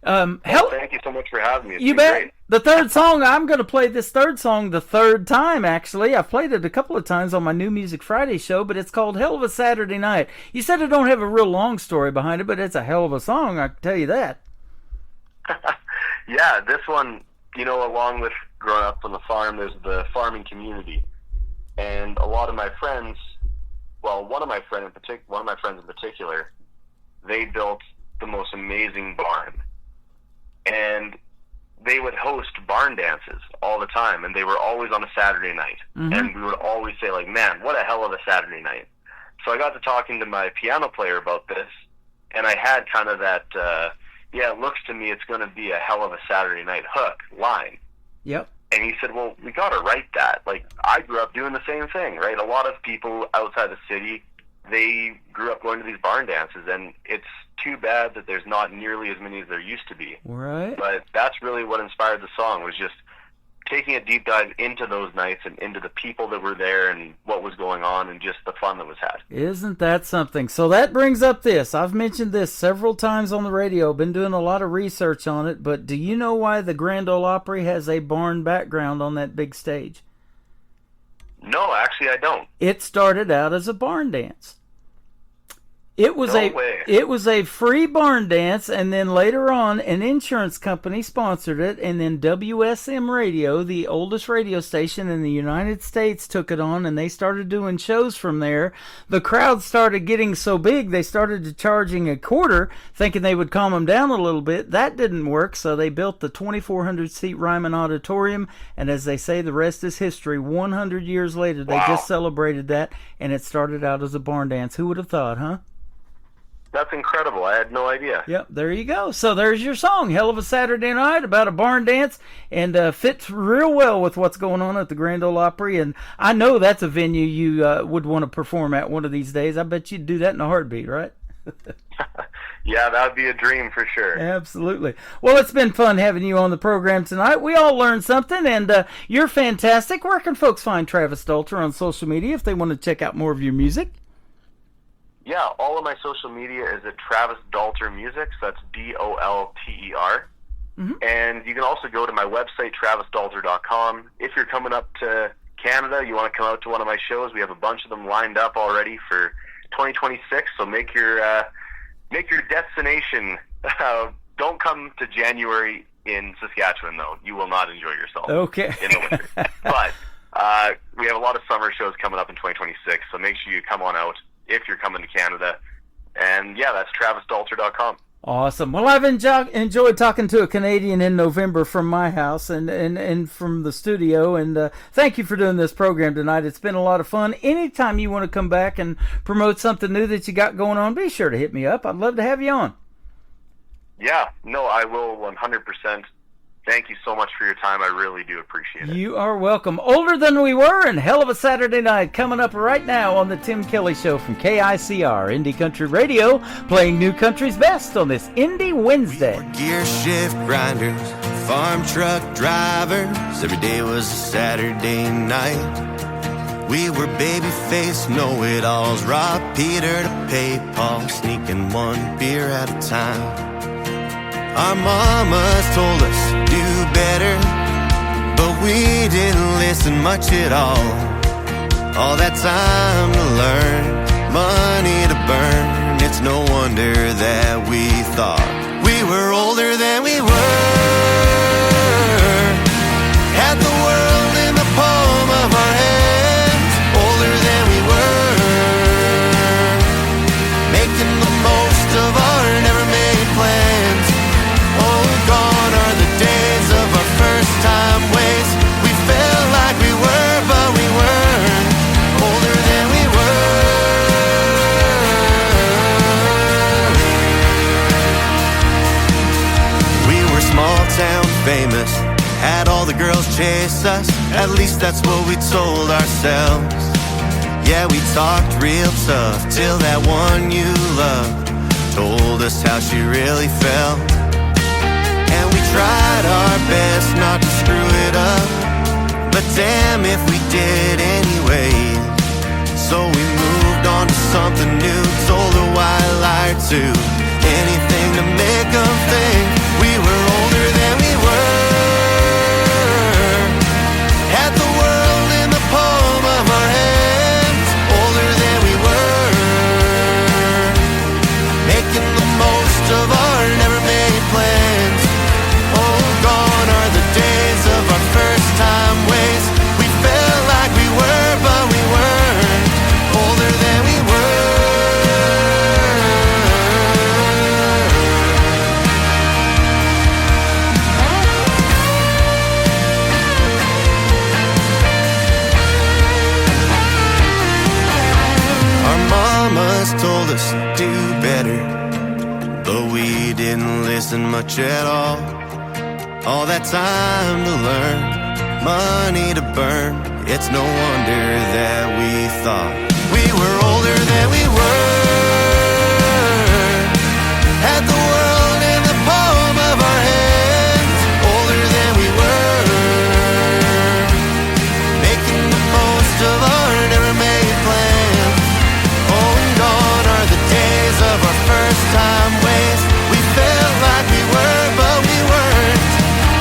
Thank you so much for having me. It's you been bet. Great. The third song, I'm going to play this third song the third time, actually. I've played it a couple of times on my New Music Friday show, but it's called Hell of a Saturday Night. You said it don't have a real long story behind it, but it's a hell of a song, I can tell you that. Yeah, this one, along with growing up on the farm, there's the farming community. And a lot of my friends, one of my friends in particular, they built the most amazing barn. And they would host barn dances all the time, and they were always on a Saturday night. Mm-hmm. And we would always say, like, man, what a hell of a Saturday night. So I got to talking to my piano player about this, and I had kind of that, it looks to me it's going to be a hell of a Saturday night hook line. Yep. And he said, well, we got to write that. Like, I grew up doing the same thing, right? A lot of people outside the city, they grew up going to these barn dances, and it's too bad that there's not nearly as many as there used to be. Right. But that's really what inspired the song, was just taking a deep dive into those nights and into the people that were there and what was going on and just the fun that was had. Isn't that something? So that brings up this. I've mentioned this several times on the radio. Been doing a lot of research on it, but do you know why the Grand Ole Opry has a barn background on that big stage? No, actually I don't. It started out as a barn dance. It was a free barn dance, and then later on an insurance company sponsored it, and then WSM Radio, the oldest radio station in the United States, took it on, and they started doing shows from there. The crowd started getting so big, they started charging a quarter, thinking they would calm them down a little bit. That didn't work, so they built the 2,400-seat Ryman Auditorium, and as they say, the rest is history. 100 years later, they just celebrated that, and it started out as a barn dance. Who would have thought, huh? That's incredible. I had no idea. Yep, there you go. So there's your song, Hell of a Saturday Night, about a barn dance, and fits real well with what's going on at the Grand Ole Opry. And I know that's a venue you would want to perform at one of these days. I bet you'd do that in a heartbeat, right? Yeah, that would be a dream for sure. Absolutely. Well, it's been fun having you on the program tonight. We all learned something, and you're fantastic. Where can folks find Travis Dalter on social media if they want to check out more of your music? Yeah, all of my social media is at Travis Dalter Music, so that's DOLTER. Mm-hmm. And you can also go to my website, travisdalter.com. If you're coming up to Canada, you want to come out to one of my shows, we have a bunch of them lined up already for 2026, so make your destination. Don't come to January in Saskatchewan, though. You will not enjoy yourself in the winter. But we have a lot of summer shows coming up in 2026, so make sure you come on out if you're coming to Canada. And yeah, that's travisdalter.com. Awesome. Well, I've enjoyed talking to a Canadian in November from my house and from the studio, and thank you for doing this program tonight. It's been a lot of fun. Anytime you want to come back and promote something new that you got going on, be sure to hit me up. I'd love to have you on. Yeah, no, I will 100% Thank you so much for your time. I really do appreciate it. You are welcome. Older Than We Were and Hell of a Saturday Night coming up right now on the Tim Kelly Show from KICR, Indie Country Radio, playing New Country's best on this Indie Wednesday. Gear shift grinders, farm truck drivers, every day was a Saturday night. We were baby-faced know-it-alls, rob Peter to pay Paul, sneaking one beer at a time. Our mamas told us do better, but we didn't listen much at all. All that time to learn, money to burn, it's no wonder that we thought we were older than we were. Had the world in the palm of our hands, older than we were. Making the most of our never-made plans. Oh, gone are the days of our first-time ways. We felt like we were, but we weren't. Older than we were. We were small-town famous, had all the girls chase us. At least that's what we told ourselves. Yeah, we talked real tough till that one you loved told us how she really felt. And we tried our best not to screw it up, but damn if we did anyway. So we moved on to something new, told her why I lied to anything to make them think we were older than we were. Had the world in the palm of our hands, older than we were. Making the most of our never-made plans. Oh, gone are the days of our first-time ways. We felt like we were, but we weren't. Older than we Our mamas told us to do better, but we didn't listen much at all. All that time to learn, money to burn, it's no wonder that we thought we were older than we were. Had the world in the palm of our hands, older than we were. Making the most of our never-made plans. Oh, and gone are the days of our first-time ways. We felt like we were, but we weren't.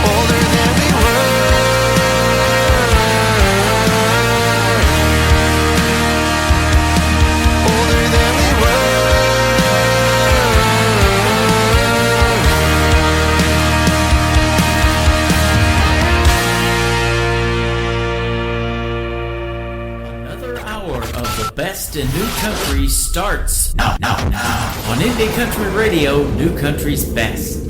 Older than we were. Older than we Another hour of the best in New Country starts now on Indie Country Radio, New Country's best.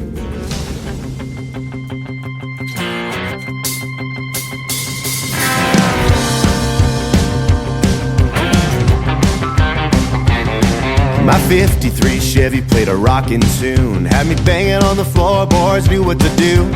My 53 Chevy played a rockin' tune, had me banging on the floorboards, knew what to do.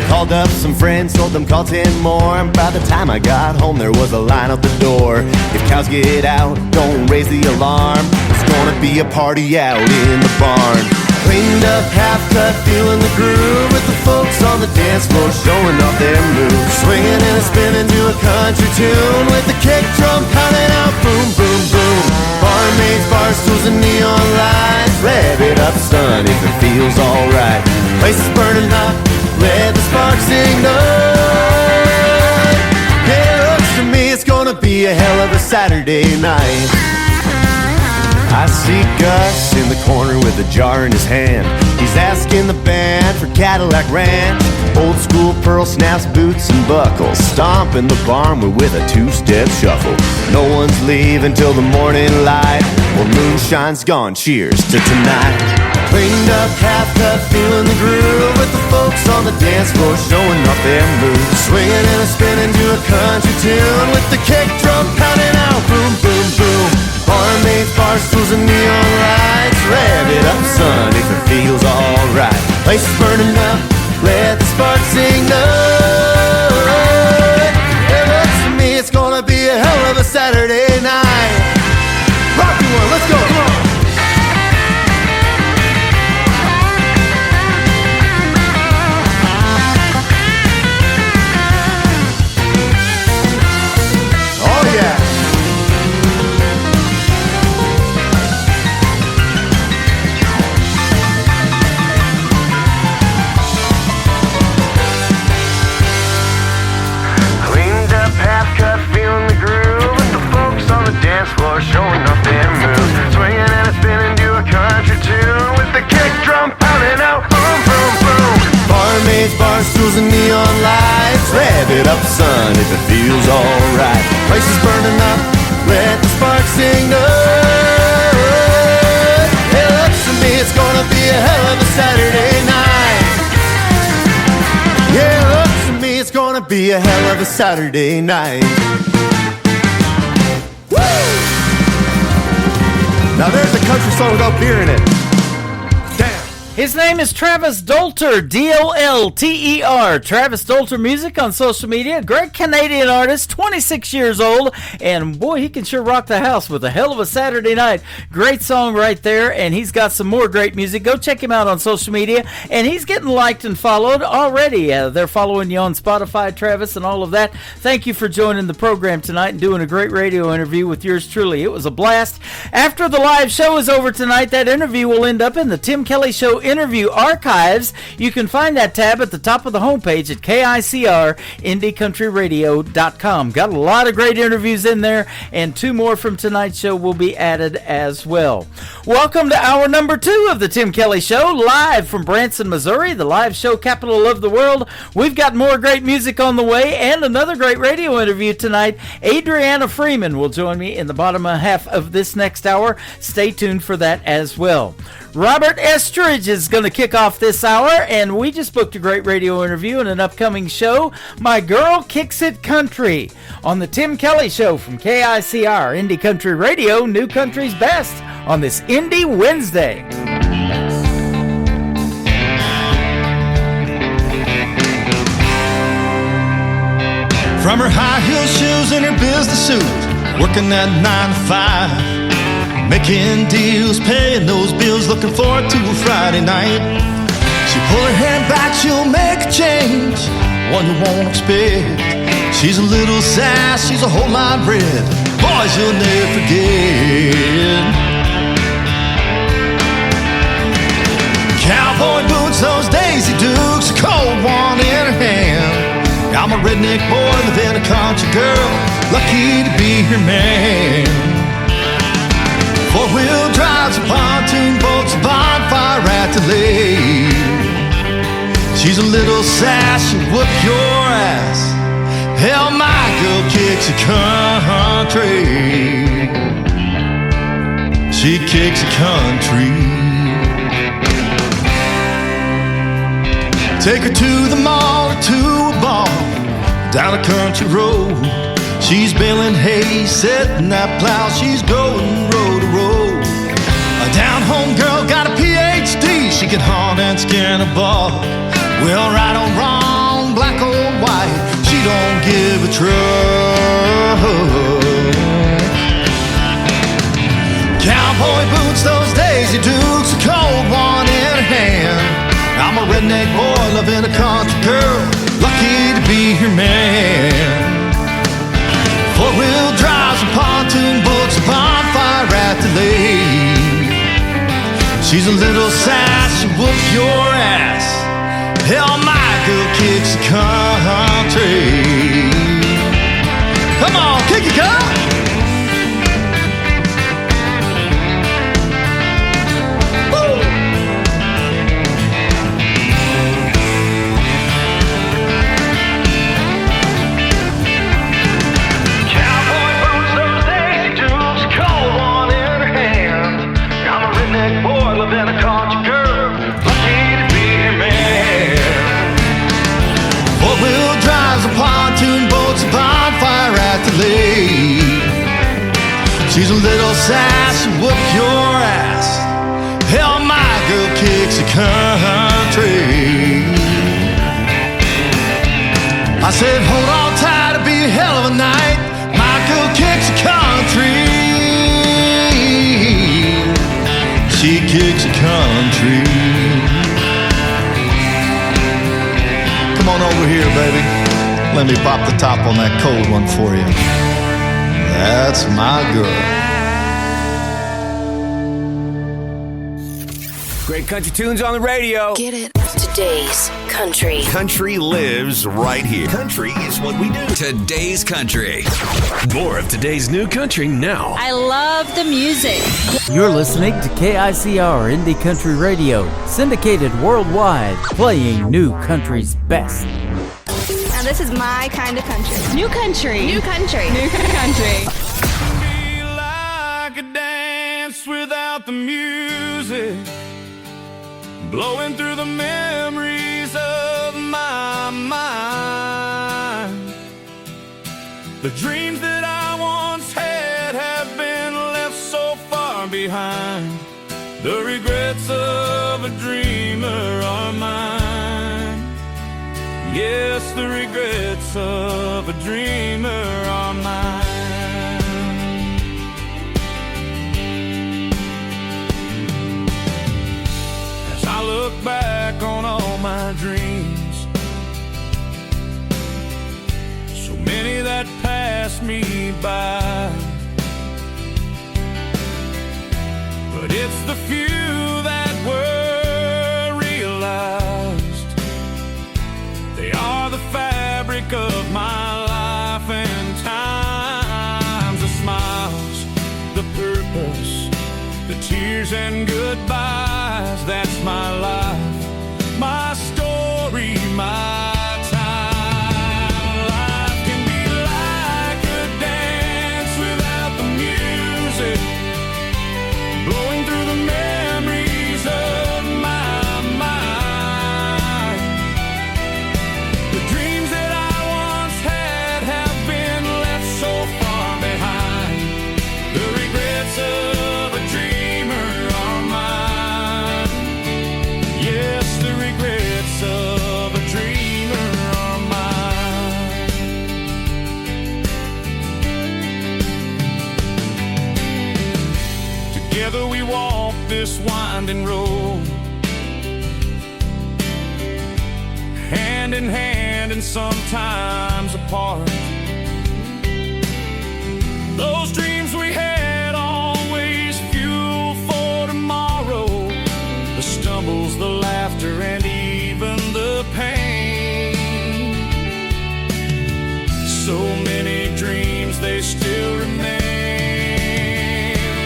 Called up some friends, told them call 10 more, and by the time I got home there was a line out the door. If cows get out, don't raise the alarm, it's gonna be a party out in the barn. Cleaned up, half-cut, feeling the groove, with the folks on the dance floor showing off their moves. Swinging and spinning to a country tune, with the kick drum pounding out, boom, boom, boom. Barmaids, bar stools, and neon lights, rev it up, son, if it feels alright. Place is burning hot, let the sparks ignite. It looks to me it's gonna be a hell of a Saturday night. I see Gus in the corner with a jar in his hand. He's asking the band for Cadillac Ranch. Old school pearl snaps, boots and buckles, stomping the barn with a two-step shuffle. No one's leaving till the morning light. Well, moonshine's gone, cheers to tonight. Cleaned up, half-cut, feeling the groove, with the folks on the dance floor showing off their moves. Swinging and spinning to a country tune, with the kick drum pounding out, boom, boom, boom. Barmaids, bar stools, and neon lights, rev it up, son, if it feels alright. Place is burning up, let the sparks ignite. it up, son, if it feels alright. Place is burning up, let the sparks ignite. It looks to me it's gonna be a hell of a Saturday night. Yeah, it looks to me it's gonna be a hell of a Saturday night. Woo! Now there's a country song without beer in it. His name is Travis Dolter, D-O-L-T-E-R. Travis Dolter Music on social media. Great Canadian artist, 26 years old. And boy, he can sure rock the house with a hell of a Saturday night. Great song right there. And he's got some more great music. Go check him out on social media. And he's getting liked and followed already. They're following you on Spotify, Travis, and all of that. Thank you for joining the program tonight and doing a great radio interview with yours truly. It was a blast. After the live show is over tonight, that interview will end up in the Tim Kelly Show interview archives. You can find that tab at the top of the homepage at KICR-IndieCountryRadio.com. Got a lot of great interviews in there, and 2 more from tonight's show will be added as well. Welcome to hour number 2 of the Tim Kelly Show, live from Branson, Missouri, the live show capital of the world. We've got more great music on the way and another great radio interview tonight. Adriana Freeman will join me in the bottom half of this next hour. Stay tuned for that as well. Robert Estridge is going to kick off this hour, and we just booked a great radio interview in an upcoming show, My Girl Kicks It Country, on the Tim Kelly Show from KICR, Indie Country Radio, New Country's Best, on this Indie Wednesday. From her high heel shoes and her business suit, working that 9 to 5, making deals, paying those bills, looking forward to a Friday night. She pull her hand back, she'll make a change, one you won't expect. She's a little sass, she's a whole lot red, boys you'll never forget. Cowboy boots, those Daisy Dukes, a cold one in her hand. I'm a redneck boy living a country girl, lucky to be her man. 4-wheel drives, a pontoon boats, a bonfire at the lake. She's a little sass, she'll whoop your ass. Hell, my girl kicks a country. She kicks a country. Take her to the mall or to a bar, down a country road. She's baling hay, setting that plow, she's going road to road. A down-home girl got a PhD, she can hunt and skin a buck. Well, right or wrong, black or white, she don't give a truck. Cowboy boots, those Daisy Dukes, a cold one in her hand. I'm a redneck boy loving a country girl, lucky to be her man. 4-wheel drives, a pontoon boats, a bonfire at the lake. She's a little sass, she'll whoop your ass. Hell, my girl kicks the country. Come on, kick it, girl. She's a little sass, she'll whoop your ass. Hell, my girl kicks the country. I said, hold on tight, it'll be a hell of a night. My girl kicks the country. She kicks the country. Come on over here, baby. Let me pop the top on that cold one for you. That's my girl. Great country tunes on the radio. Get it? Today's country. Country lives right here. Country is what we do. Today's country. More of today's new country now. I love the music. You're listening to KICR Indie Country Radio, syndicated worldwide, playing new country's best. And This is my kind of country. New country. New country. New country. Be like a dance without the music, blowing through the memories of my mind. The dreams that I once had have been left so far behind. The regrets of a dreamer are mine. Yes, the regrets of a dreamer are mine. As I look back on all my dreams, so many that passed me by, but it's the few that were realized. They are the fabric of my life and times. The smiles, the purpose, the tears and goodbyes. That's my life, my story, my time. Life can be like a dance without the music, blowing through the memories of my mind. The dreams that I once had have been left so far behind. The regrets of a dreamer are mine. Yes, the regrets of a dreamer are mine. Together we walk this winding road, hand in hand and sometimes apart. Those dreams we had always fuel for tomorrow. The stumbles, the laughter, and even the pain. So many dreams, they still remain.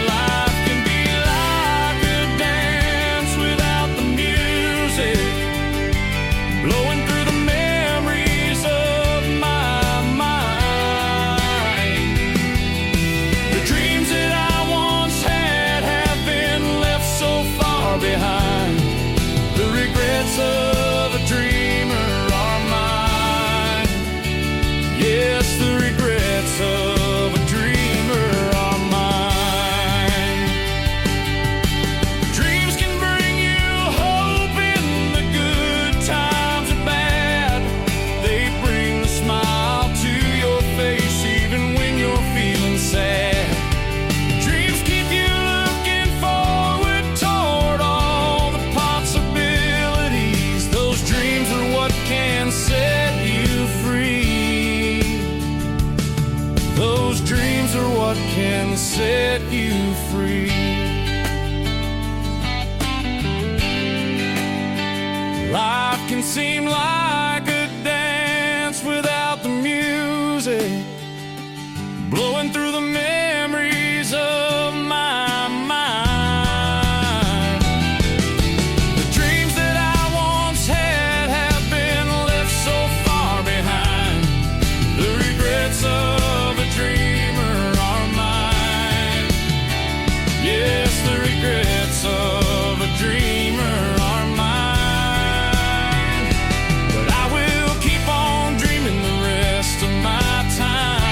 Life can be like a dance without the music, blowing through the memories of my mind. The dreams that I once had have been left so far behind. The regrets of a dreamer are mine. Yes, the regrets of a dreamer are mine. Dreams can bring you hope in the good times and bad. They bring a smile to your face even when you're feeling sad. Dreams keep you looking forward toward all the possibilities. Those dreams are what can set you free. Those dreams are what can set you free. Life can seem like a dance without the music, blowing through the memories of my mind. The dreams that I once had have been left so far behind. The regrets of a dreamer are mine. Yes, the regrets of a dreamer are mine. But I will keep on dreaming the rest of my time.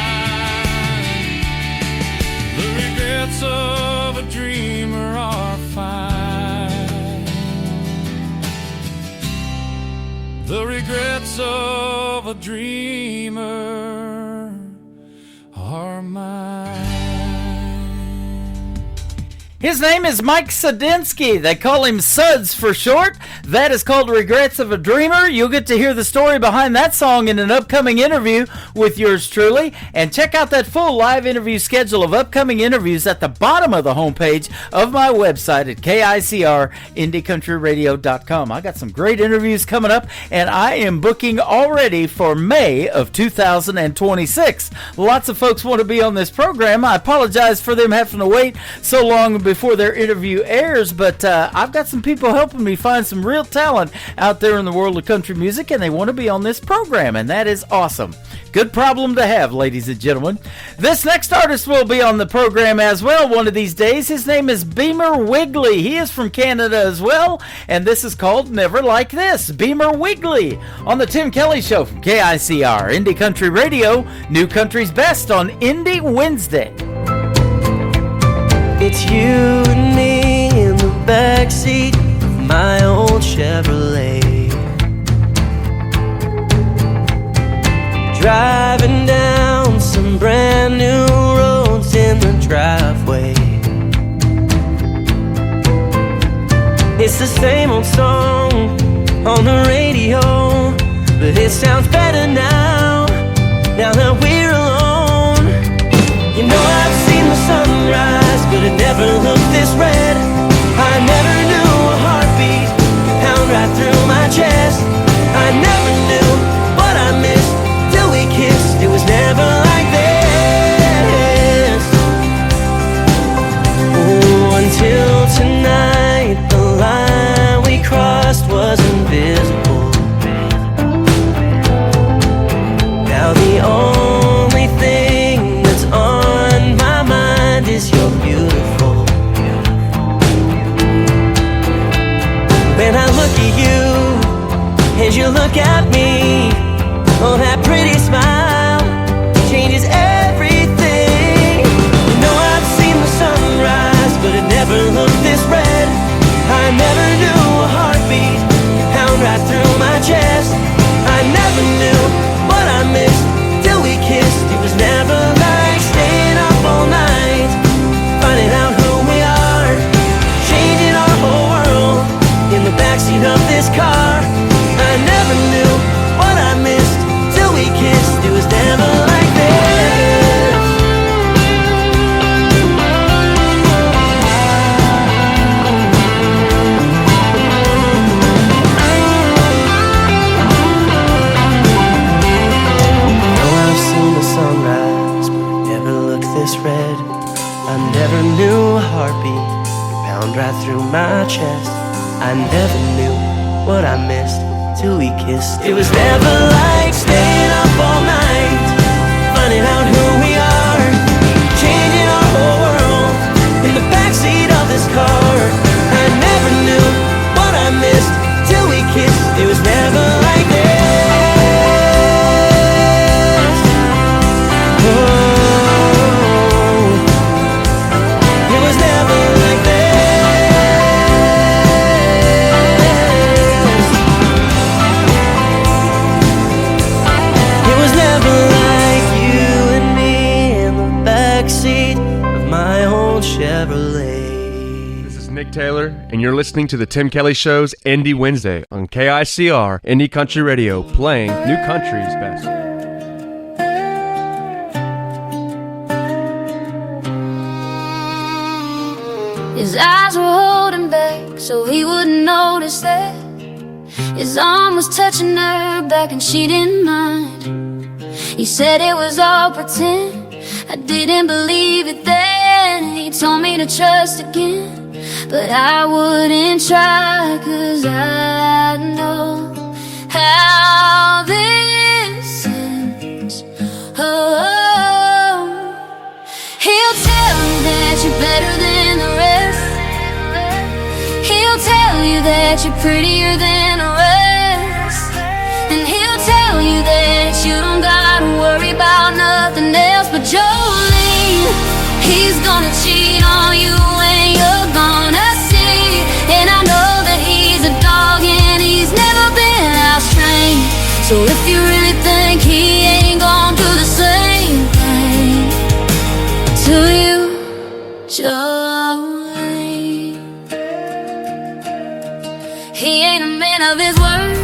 The regrets of a dreamer are fine. The regrets of a dreamer are mine. His name is Mike Sadinsky. They call him Suds for short. That is called Regrets of a Dreamer. You'll get to hear the story behind that song in an upcoming interview with yours truly. And check out that full live interview schedule of upcoming interviews at the bottom of the homepage of my website at KICRIndieCountryRadio.com. I got some great interviews coming up, and I am booking already for May of 2026. Lots of folks want to be on this program. I apologize for them having to wait so long before their interview airs, but I've got some people helping me find some real talent out there in the world of country music, and they want to be on this program, and that is awesome. Good problem to have, ladies and gentlemen. This next artist will be on the program as well one of these days. His name is Beamer Wigley. He is from Canada as well, and this is called Never Like This. Beamer Wigley on the Tim Kelly Show from KICR, Indie Country Radio, New Country's Best on Indie Wednesday. It's you and me in the backseat of my old Chevrolet, driving down some brand new roads in the driveway. It's the same old song on the radio, but it sounds better now that we're alone. You know I've seen the sunrise, but it never looked this red. I never knew a heartbeat pound right through my chest. I never knew what I missed till we kissed. It was never like this. Oh, until tonight, the line we crossed was invisible. Now the only thing that's on my mind is you're beautiful. When I look at you and you look at me, oh, that pretty smile changes everything. You know I've seen the sunrise, but it never looked this red. I never knew a heartbeat pound right through my chest. I never knew what I missed till we kissed. It was never like staying up all night, finding out who we are, changing our whole world in the backseat of this car. I never knew what I missed till we kissed. It was never like this. Sunrise, but it never looked this red. I never knew a heartbeat pound right through my chest. I never knew what I missed till we kissed. It was never like staying up all night, finding out who we are, changing our whole world in the backseat of this car. I never knew what I missed till we kissed. It was never like this. This is Nick Taylor, and you're listening to the Tim Kelly Show's Indie Wednesday on KICR, Indie Country Radio, playing New Country's Best. His eyes were holding back so he wouldn't notice that his arm was touching her back and she didn't mind. He said it was all pretend, I didn't believe it then. He told me to trust again, but I wouldn't try, 'cause I know how this ends. Oh, he'll tell you that you're better than the rest. He'll tell you that you're prettier than the rest. And he'll tell you that you don't gotta worry about nothing else but Jolene. He's gonna cheat on you when you're gonna see. And I know that he's a dog and he's never been out-trained. So if you really think he ain't gonna do the same thing to you, Jolene. He ain't a man of his word,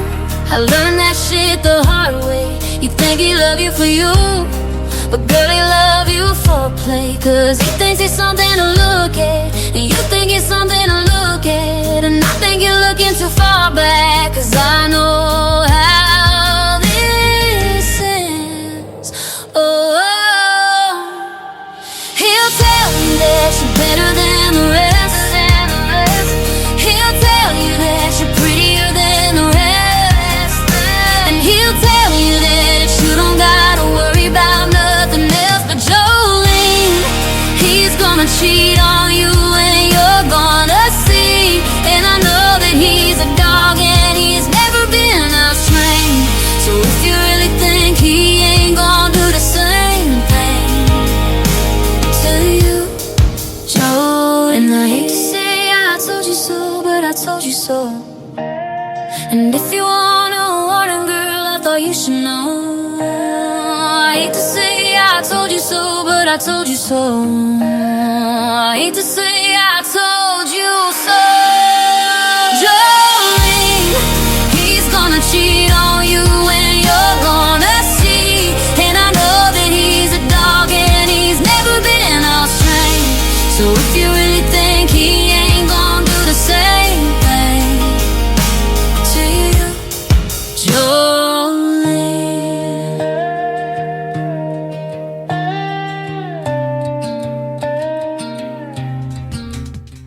I learned that shit the hard way. You think he love you for you, but girl, he love you for play. 'Cause he thinks he's something to look at, and you think it's something to look at. And I think you're looking too far back, 'cause I know how this ends. Oh, he'll tell you that you're better than the rest. so, but I told you so. I hate to say I told you so. Jolene, he's gonna cheat on you and you're gonna see. And I know that he's a dog and he's never been off train. So if you really think he ain't gonna do the same thing to you, Jolene.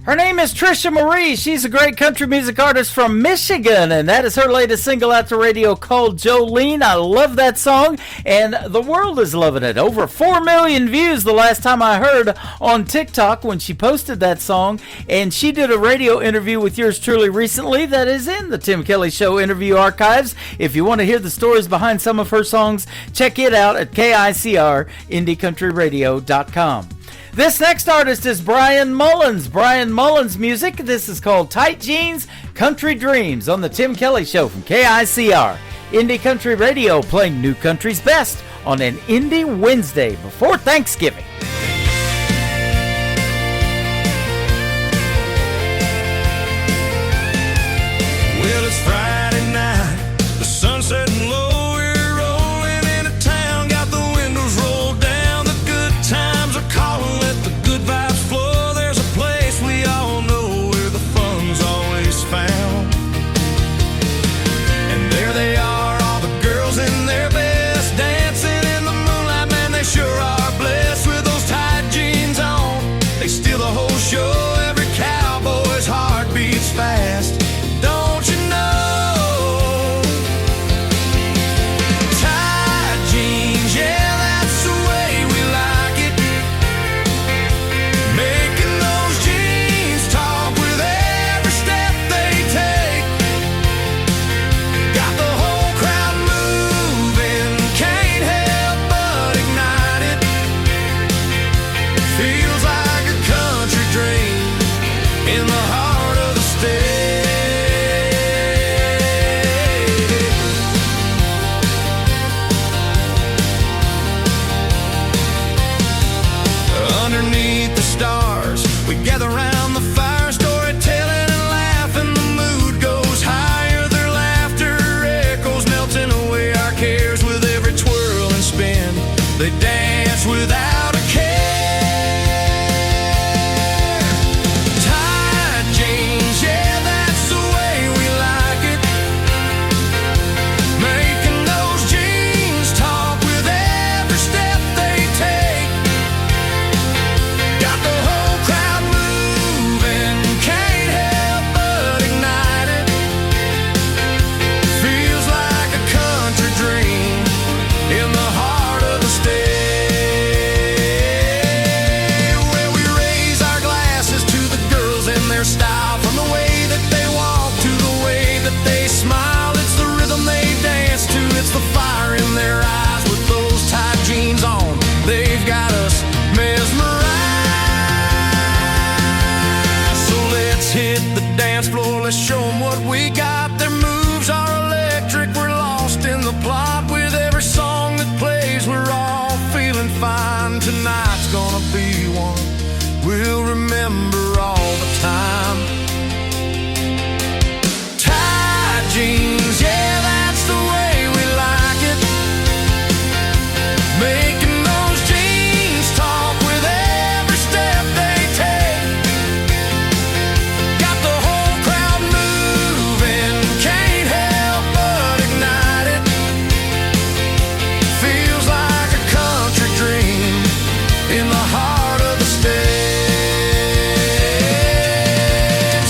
Her name is Trisha Marie. She's a great country music artist from Michigan, and that is her latest single out to radio called Jolene. I love that song, and the world is loving it. Over 4 million views the last time I heard on TikTok when she posted that song, and she did a radio interview with yours truly recently that is in the Tim Kelly Show interview archives. If you want to hear the stories behind some of her songs, check it out at KICR, IndieCountryRadio.com. This next artist is Brian Mullins. Brian Mullins' music. This is called Tight Jeans, Country Dreams on the Tim Kelly Show from KICR. Indie Country Radio playing New Country's best on an Indie Wednesday before Thanksgiving. Well, it's Friday night, the sun's setting low, we're rolling into town, got the windows rolled down, the good times are calling, let the good vibes flow, there's a place we all know where the fun's always found. And there they are, all the girls in their best, dancing in the moonlight, man, they sure are blessed with those tight jeans on, they steal the whole show, every cowboy's heart beats fast. Don't you know? Tight jeans, yeah, that's the way we like it. Making those jeans talk with every step they take. Got the whole crowd moving, can't help but ignite it. Feels like a country dream in the heart of the state. Underneath the stars, we gather round the fire, storytelling and laughing. The mood goes higher, their laughter echoes, melting away our cares with every twirl and spin. They dance without a care. Tight jeans, yeah, that's the way we like it. Making those jeans talk with every step they take. Got the whole crowd moving, can't help but ignite it. Feels like a country dream in the heart of the state. Where we raise our glasses to the girls in their style, from the way that they walk to the way that they smile. It's the rhythm they dance to, it's the fire in their eyes with those tight jeans on. They've got us mesmerized. So let's hit the dance floor, let's show them what we got. Their moves are electric, we're lost in the plot. With every song that plays, we're all feeling fine. Tonight's gonna be one we'll remember all the time. Tight jeans, yeah, that's the way we like it. Making those jeans talk with every step they take. Got the whole crowd moving, can't help but ignite it. Feels like a country dream in the heart of the state.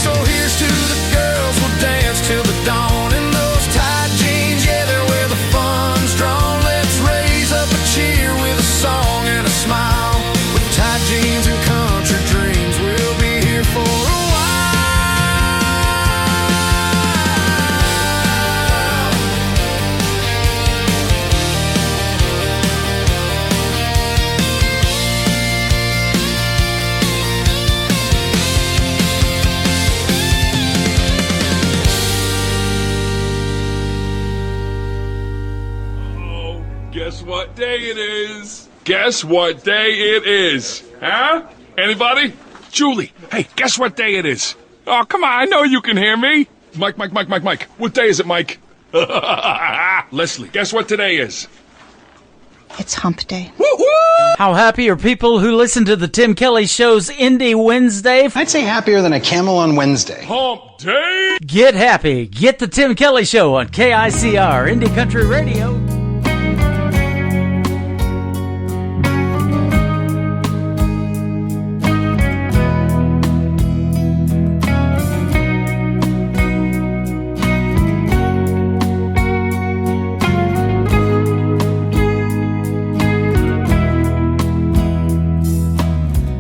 So here's to the girls, we'll dance till the dawn in those tight jeans. Yeah, they're where the fun's drawn. Let's raise up a cheer with a song and a smile. With tight jeans and country dreams, we'll be here for a Guess what day it is? Guess what day it is? Huh? Anybody? Julie, hey, guess what day it is? Oh, come on, I know you can hear me. Mike. What day is it, Mike? Leslie, guess what today is? It's hump day. How happy are people who listen to the Tim Kelly Show's Indie Wednesday? I'd say happier than a camel on Wednesday. Hump day! Get happy. Get the Tim Kelly Show on KICR, Indie Country Radio.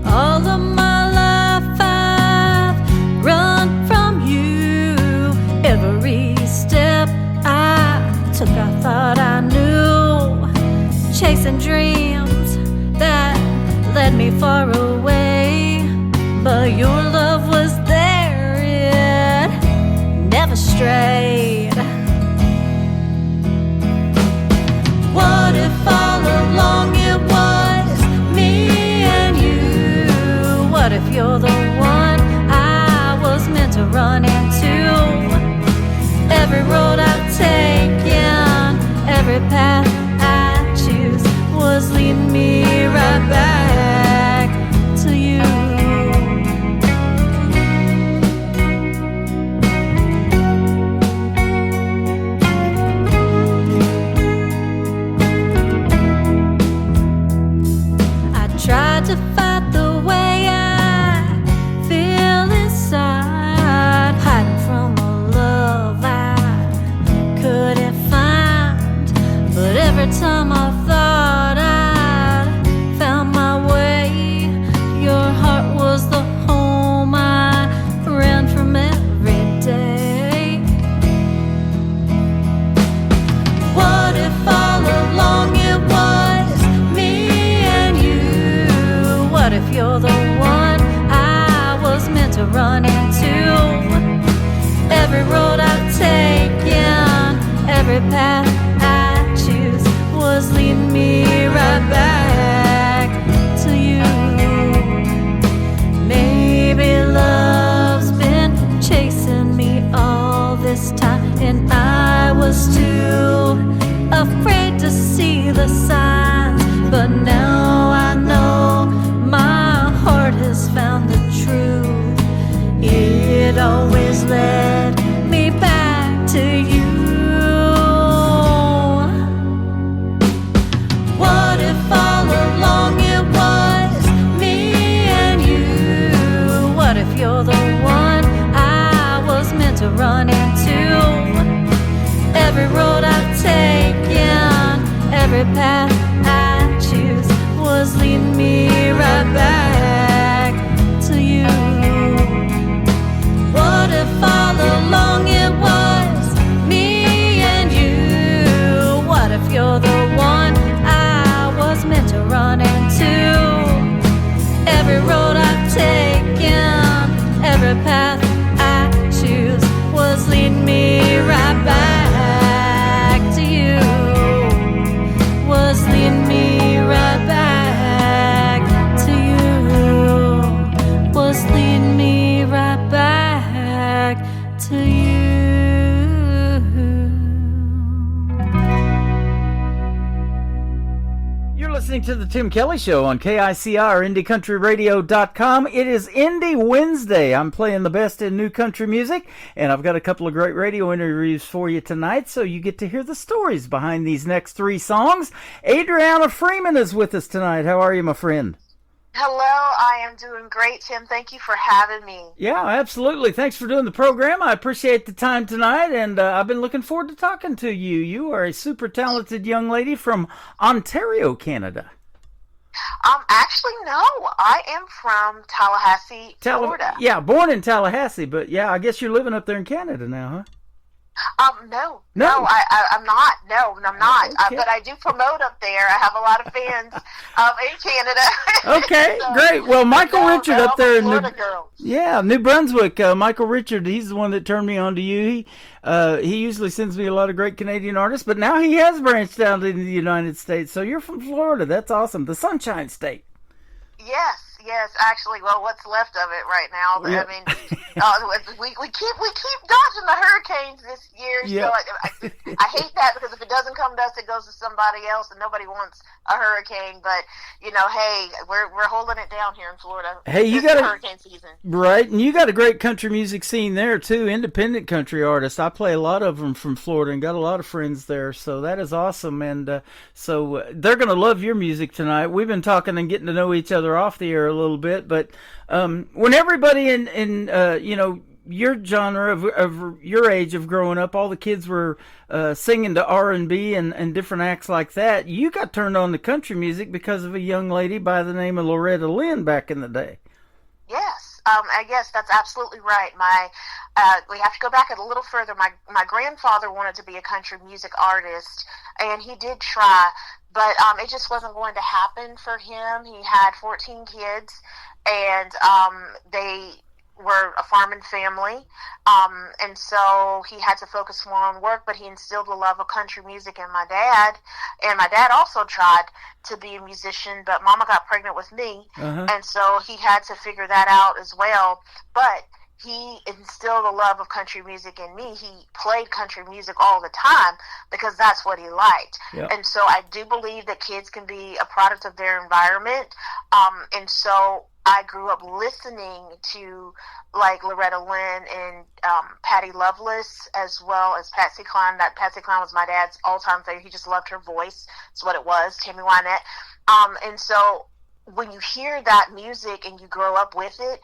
All of my life I've run from you. Every step I took I thought I knew. Chasing dreams that led me far away. But your love was there, it never strayed. What if all along it was me and you? What if you're the one I was meant to run into? Every road I've taken, every path I choose was leading me right back to you. I tried to fight the way I feel inside, hiding from a love I couldn't find. But every time I thought I'd found my way, your heart was the home I ran from every day. What if all along it was me and you? What if you're the one I was meant to run into? Every road I've taken, every path I choose was leading me right back to you. Maybe love's been chasing me all this time, and I was too afraid to see the signs. But now I know my heart has found the truth. It always led me back to you. What if all along it was me and you? What if you're the one I was meant to run into? Every road I've taken, every path I choose was leading me right back to you. What if all along it was me and you? What if you're the one I was meant to run into? Every road I've taken, every path I choose was leading me right back to you. Was leading me right back to you. Was leading me right back to you. You're listening to the Tim Kelly Show on KICR, IndieCountryRadio.com. It is Indie Wednesday. I'm playing the best in new country music, and I've got a couple of great radio interviews for you tonight, so you get to hear the stories behind these next three songs. Adriana Freeman is with us tonight. How are you, my friend? Hello, I am doing great, Tim. Thank you for having me. Yeah, absolutely. Thanks for doing the program. I appreciate the time tonight, and I've been looking forward to talking to you. You are a super talented young lady from Ontario, Canada. Actually, no. I am from Tallahassee, Florida. Yeah, born in Tallahassee, but yeah, I guess you're living up there in Canada now, huh? No, I'm not. No, I'm not. Okay. But I do promote up there. I have a lot of fans in Canada. Okay, So, great. Well, Michael Richard up there in New Brunswick. Michael Richard, he's the one that turned me on to you. He usually sends me a lot of great Canadian artists, but now he has branched out into the United States. So you're from Florida. That's awesome. The Sunshine State. Yes, actually, well, what's left of it right now. But, Yeah. I mean, we keep dodging the hurricanes this year. Yeah. So I hate that, because if it doesn't come to us, it goes to somebody else, and nobody wants a hurricane. But hey, we're holding it down here in Florida. Hey, you This got hurricane season. Right, and you got a great country music scene there too. Independent country artists. I play a lot of them from Florida and got a lot of friends there. So that is awesome, and so they're going to love your music tonight. We've been talking and getting to know each other off the air a little bit, but when everybody in your genre of your age of growing up, all the kids were singing to R&B and different acts like that. You got turned on to country music because of a young lady by the name of Loretta Lynn back in the day. Yes, I guess that's absolutely right. We have to go back a little further. My grandfather wanted to be a country music artist, and he did try, but it just wasn't going to happen for him. He had 14 kids, and they were a farming family, and so he had to focus more on work, but he instilled the love of country music in my dad, and my dad also tried to be a musician, but Mama got pregnant with me, and so he had to figure that out as well, but he instilled the love of country music in me. He played country music all the time because that's what he liked. Yep. And so I do believe that kids can be a product of their environment, and so I grew up listening to like Loretta Lynn and Patty Loveless, as well as Patsy Cline. That Patsy Cline was my dad's all-time favorite. He just loved her voice. That's what it was. Tammy Wynette. And so when you hear that music and you grow up with it,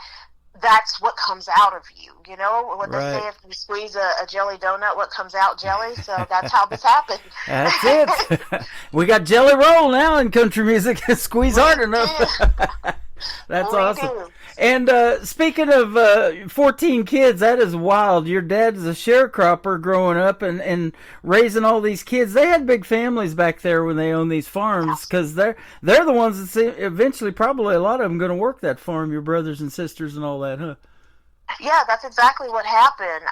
that's what comes out of you. You know what they say, if you squeeze a jelly donut, what comes out jelly? So that's how this happened. That's it. We got Jelly Roll now in country music. Squeeze hard enough. That's awesome. do. And speaking of 14 kids, that is wild. Your dad is a sharecropper growing up and raising all these kids. They had big families back there when they owned these farms, because they're the ones that eventually, probably a lot of them, going to work that farm, your brothers and sisters and all that, huh? Yeah, that's exactly what happened.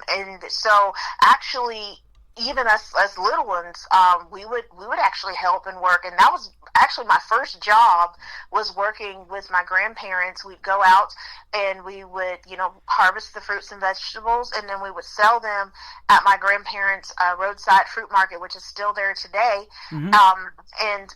And so actually, even us little ones, we would actually help and work, and that was actually my first job, was working with my grandparents. We'd go out and we would, harvest the fruits and vegetables, and then we would sell them at my grandparents' roadside fruit market, which is still there today. Mm-hmm. And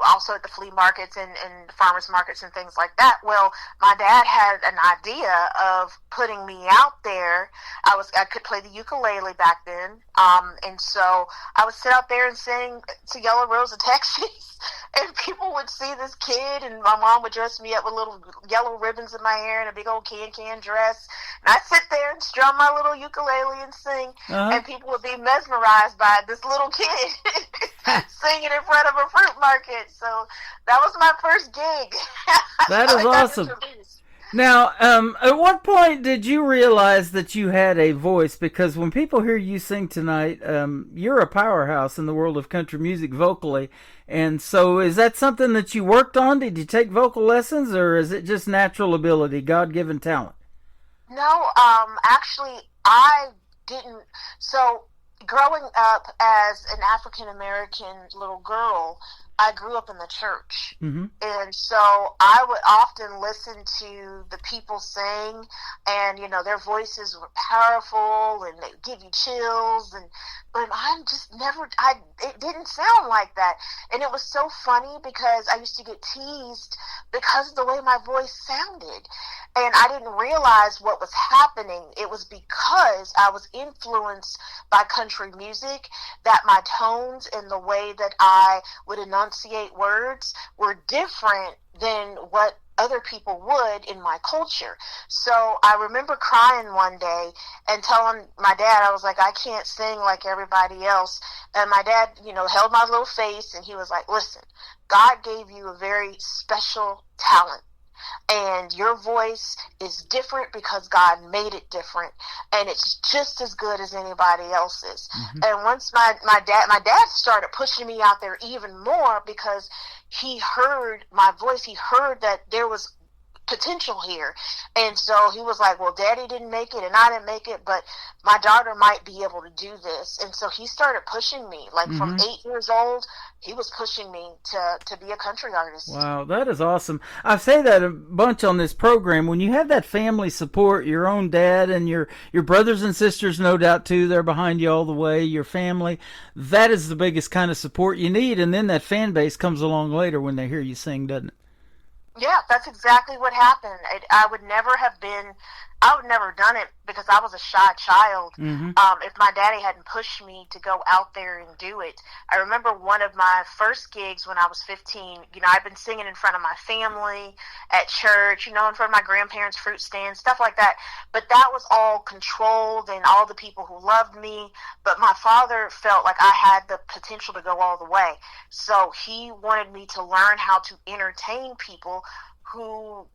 also at the flea markets and farmers markets and things like that. Well, my dad had an idea of putting me out there. I could play the ukulele back then, and so I would sit out there and sing to Yellow Rose of Texas, and people would see this kid, and my mom would dress me up with little yellow ribbons in my hair and a big old can dress, and I'd sit there and strum my little ukulele and sing, and people would be mesmerized by this little kid singing in front of a fruit market. So that was my first gig. That is awesome. Now, at what point did you realize that you had a voice? Because when people hear you sing tonight, you're a powerhouse in the world of country music vocally. And so is that something that you worked on? Did you take vocal lessons, or is it just natural ability, God-given talent? No, actually, I didn't. So growing up as an African-American little girl, I grew up in the church, and so I would often listen to the people sing, and their voices were powerful and they give you chills, but I'm just it didn't sound like that, and it was so funny because I used to get teased because of the way my voice sounded, and I didn't realize what was happening. It was because I was influenced by country music, that my tones and the way that I would enunciate words were different than what other people would in my culture. So I remember crying one day and telling my dad, I was like, I can't sing like everybody else. And my dad, held my little face, and he was like, listen, God gave you a very special talent. and your voice is different because God made it different, and it's just as good as anybody else's. And once my dad started pushing me out there even more because he heard my voice. He heard that there was potential here, and so he was like, well, Daddy didn't make it and I didn't make it, but my daughter might be able to do this. And so he started pushing me, like from 8 years old, he was pushing me to be a country artist. Wow, that is awesome. I say that a bunch on this program. When you have that family support, your own dad and your brothers and sisters, no doubt too, they're behind you all the way, your family, that is the biggest kind of support you need. And then that fan base comes along later when they hear you sing, doesn't it? Yeah, that's exactly what happened. I would never have done it because I was a shy child. If my daddy hadn't pushed me to go out there and do it. I remember one of my first gigs when I was 15, I'd been singing in front of my family, at church, in front of my grandparents' fruit stand, stuff like that. But that was all controlled and all the people who loved me. But my father felt like I had the potential to go all the way. So he wanted me to learn how to entertain people who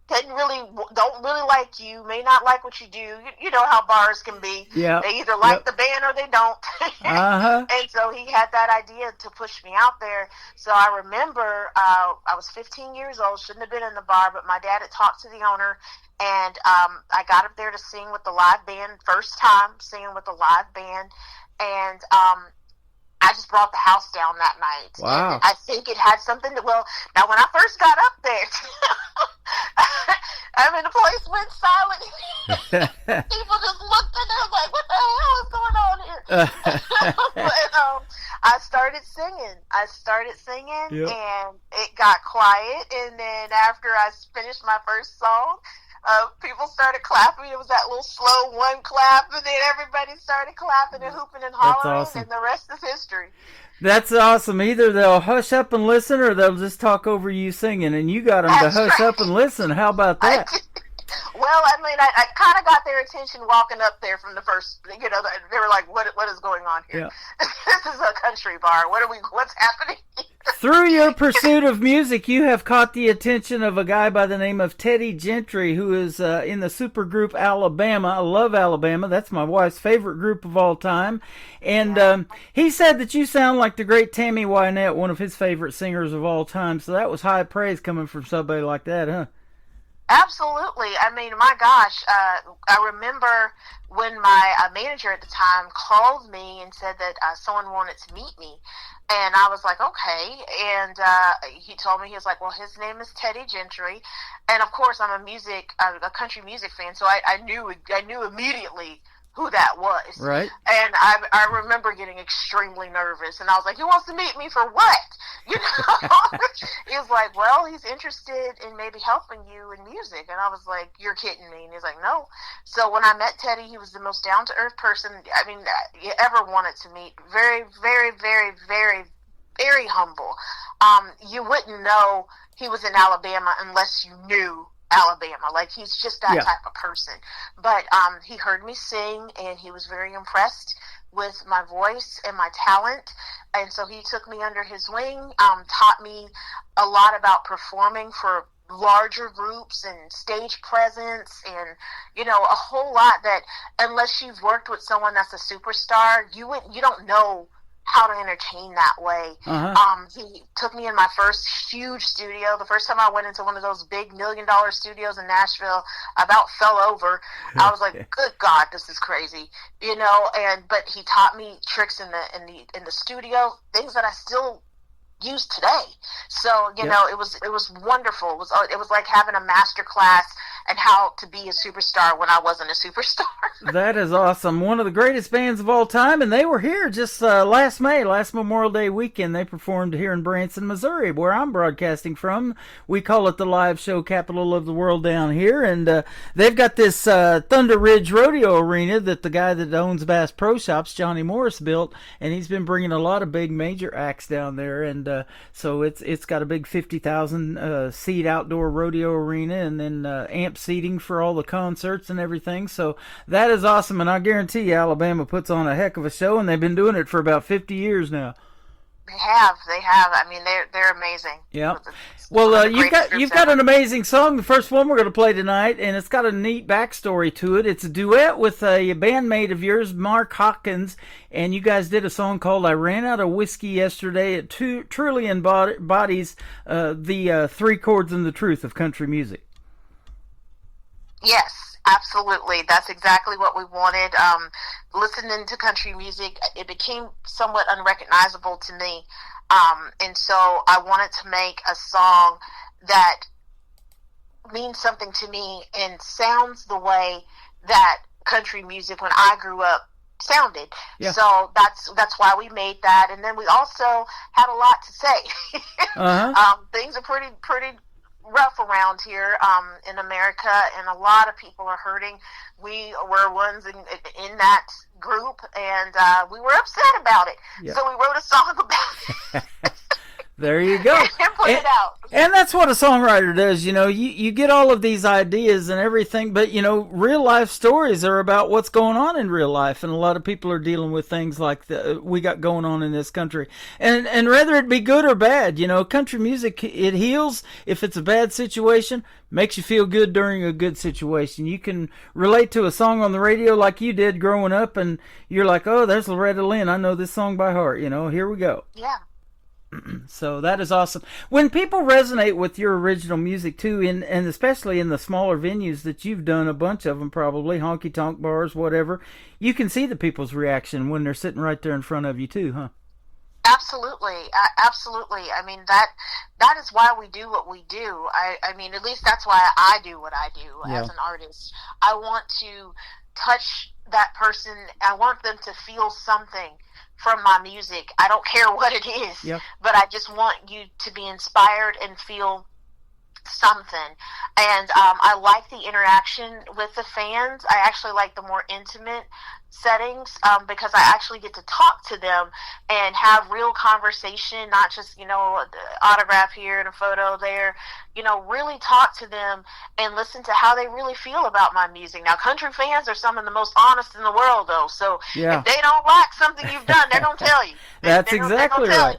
don't really like you, may not like what you do. You know how bars can be. Yeah. They either like the band or they don't. And so he had that idea to push me out there. So I remember I was 15 years old, shouldn't have been in the bar, but my dad had talked to the owner, and I got up there to sing with the live band, first time singing with the live band, and I just brought the house down that night. Wow. And I think it had something to, now when I first got up there, the place went silent. People just looked and they were like, what the hell is going on here? But I started singing. Yep. And it got quiet. And then after I finished my first song, people started clapping. It was that little slow one clap, and then everybody started clapping and hooping and hollering, awesome. and the rest is history. That's awesome. Either they'll hush up and listen, or they'll just talk over you singing, and you got them to hush up and listen. How about that? Well, I kind of got their attention walking up there from the first, they were like, what is going on here? Yeah. This is a country bar. What's happening here? Through your pursuit of music, you have caught the attention of a guy by the name of Teddy Gentry, who is in the supergroup Alabama. I love Alabama. That's my wife's favorite group of all time. And he said that you sound like the great Tammy Wynette, one of his favorite singers of all time. So that was high praise coming from somebody like that, huh? Absolutely. My gosh, I remember when my manager at the time called me and said that someone wanted to meet me. And I was like, okay. And he told me, he was like, well, his name is Teddy Gentry. And of course, I'm a country music fan, so I knew immediately who that was. Right. And I remember getting extremely nervous, and I was like, he wants to meet me for what? He was like, well, he's interested in maybe helping you in music. And I was like, you're kidding me. And he's like, no. So when I met Teddy, he was the most down-to-earth person you ever wanted to meet. Very, very, very, very, very humble. You wouldn't know he was in Alabama unless you knew Alabama. Like, he's just that type of person. But he heard me sing, and he was very impressed with my voice and my talent, and so he took me under his wing, taught me a lot about performing for larger groups and stage presence, and a whole lot that unless you've worked with someone that's a superstar, you don't know how to entertain that way. He took me in my first huge studio. The first time I went into one of those big $1 million studios in Nashville, I about fell over. I was like, good God, this is crazy, but he taught me tricks in the studio, things that I still use today. So, it was wonderful. It was like having a master class and how to be a superstar when I wasn't a superstar. That is awesome. One of the greatest bands of all time, and they were here just last Memorial Day weekend. They performed here in Branson, Missouri, where I'm broadcasting from. We call it the live show capital of the world down here, and they've got this Thunder Ridge Rodeo Arena that the guy that owns Bass Pro Shops, Johnny Morris, built, and he's been bringing a lot of big major acts down there, and so it's got a big 50,000 seat outdoor rodeo arena, and then amp seating for all the concerts and everything. So that is awesome, and I guarantee you Alabama puts on a heck of a show, and they've been doing it for about 50 years now. They have. I mean, they're amazing. Yeah. Well, you've got an amazing song. The first one we're going to play tonight, and it's got a neat backstory to it. It's a duet with a bandmate of yours, Mark Hawkins, and you guys did a song called "I Ran Out of Whiskey Yesterday." It truly embodies the three chords and the truth of country music. Yes. Absolutely. That's exactly what we wanted. Listening to country music, it became somewhat unrecognizable to me. And so I wanted to make a song that means something to me and sounds the way that country music when I grew up sounded. Yeah. So that's why we made that. And then we also had a lot to say. Things are pretty rough around here in America, and a lot of people are hurting. We were ones in that group, and we were upset about it. Yeah. So we wrote a song about it. There you go. And put it out. And that's what a songwriter does. You know, you get all of these ideas and everything, but, you know, real life stories are about what's going on in real life. And a lot of people are dealing with things like we got going on in this country. And whether it be good or bad, you know, country music, it heals if it's a bad situation, makes you feel good during a good situation. You can relate to a song on the radio like you did growing up, and you're like, oh, there's Loretta Lynn. I know this song by heart. You know, here we go. Yeah. So that is awesome. When people resonate with your original music too, and especially in the smaller venues that you've done a bunch of them, probably honky tonk bars, whatever, you can see the people's reaction when they're sitting right there in front of you too, huh? Absolutely, absolutely. I mean, that is why we do what we do. I mean, at least that's why I do what I do as an artist. I want to touch that person. I want them to feel something from my music. I don't care what it is, but I just want you to be inspired and feel something. And I like the interaction with the fans. I actually like the more intimate settings because I actually get to talk to them and have real conversation, not just, you know, autograph here and a photo there. You know, really talk to them and listen to how they really feel about my music. Now, country fans are some of the most honest in the world, though. So if they don't like something you've done, they're going to tell you. That's exactly right.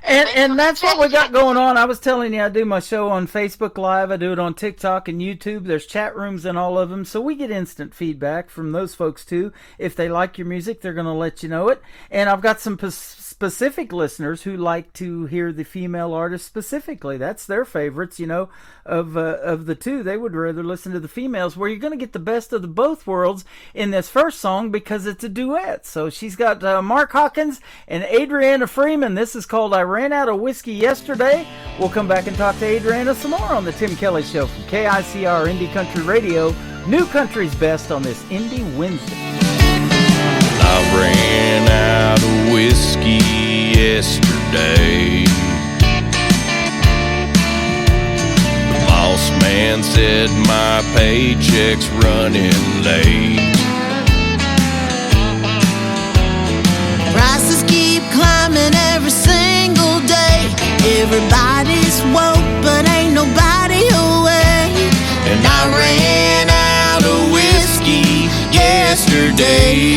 And that's what we got going on. I was telling you, I do my show on Facebook Live. I do it on TikTok and YouTube. There's chat rooms in all of them. So we get instant feedback from those folks, too. If they like your music, they're going to let you know it. And I've got some specific listeners who like to hear the female artist specifically. That's their favorites, you know, of the two. They would rather listen to the females, where you're going to get the best of the both worlds in this first song because it's a duet. So she's got Mark Hawkins and Adriana Freeman. This is called I Ran Out of Whiskey Yesterday. We'll come back and talk to Adriana some more on the Tim Kelly Show from KICR Indie Country Radio. New Country's best on this Indie Wednesday. I ran out of whiskey yesterday. The boss man said my paycheck's running late. Prices keep climbing every single day. Everybody's woke, but ain't nobody awake. And I ran out of whiskey yesterday.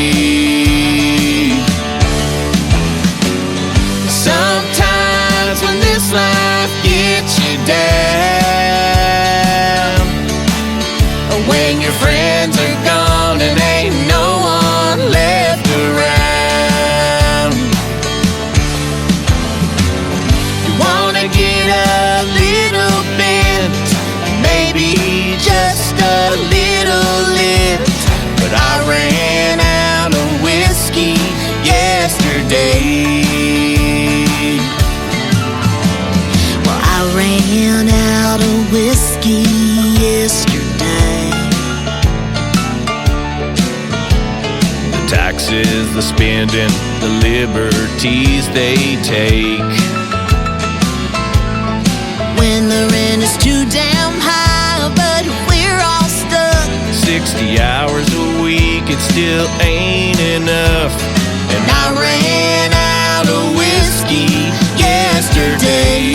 Sometimes when this life gets you down, when your friends are gone and ain't no one left around, you wanna get a little bent, maybe just a little lit. But I ran out of whiskey yesterday. Well, I ran out of whiskey yesterday. The taxes, the spending, the liberties they take. When the rent is too damn high, but we're all stuck. 60 hours a week, it still ain't enough. And I ran out of whiskey yesterday.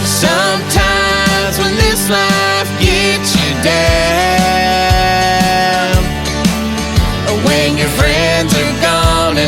Sometimes when this life gets you down, when your friends are gone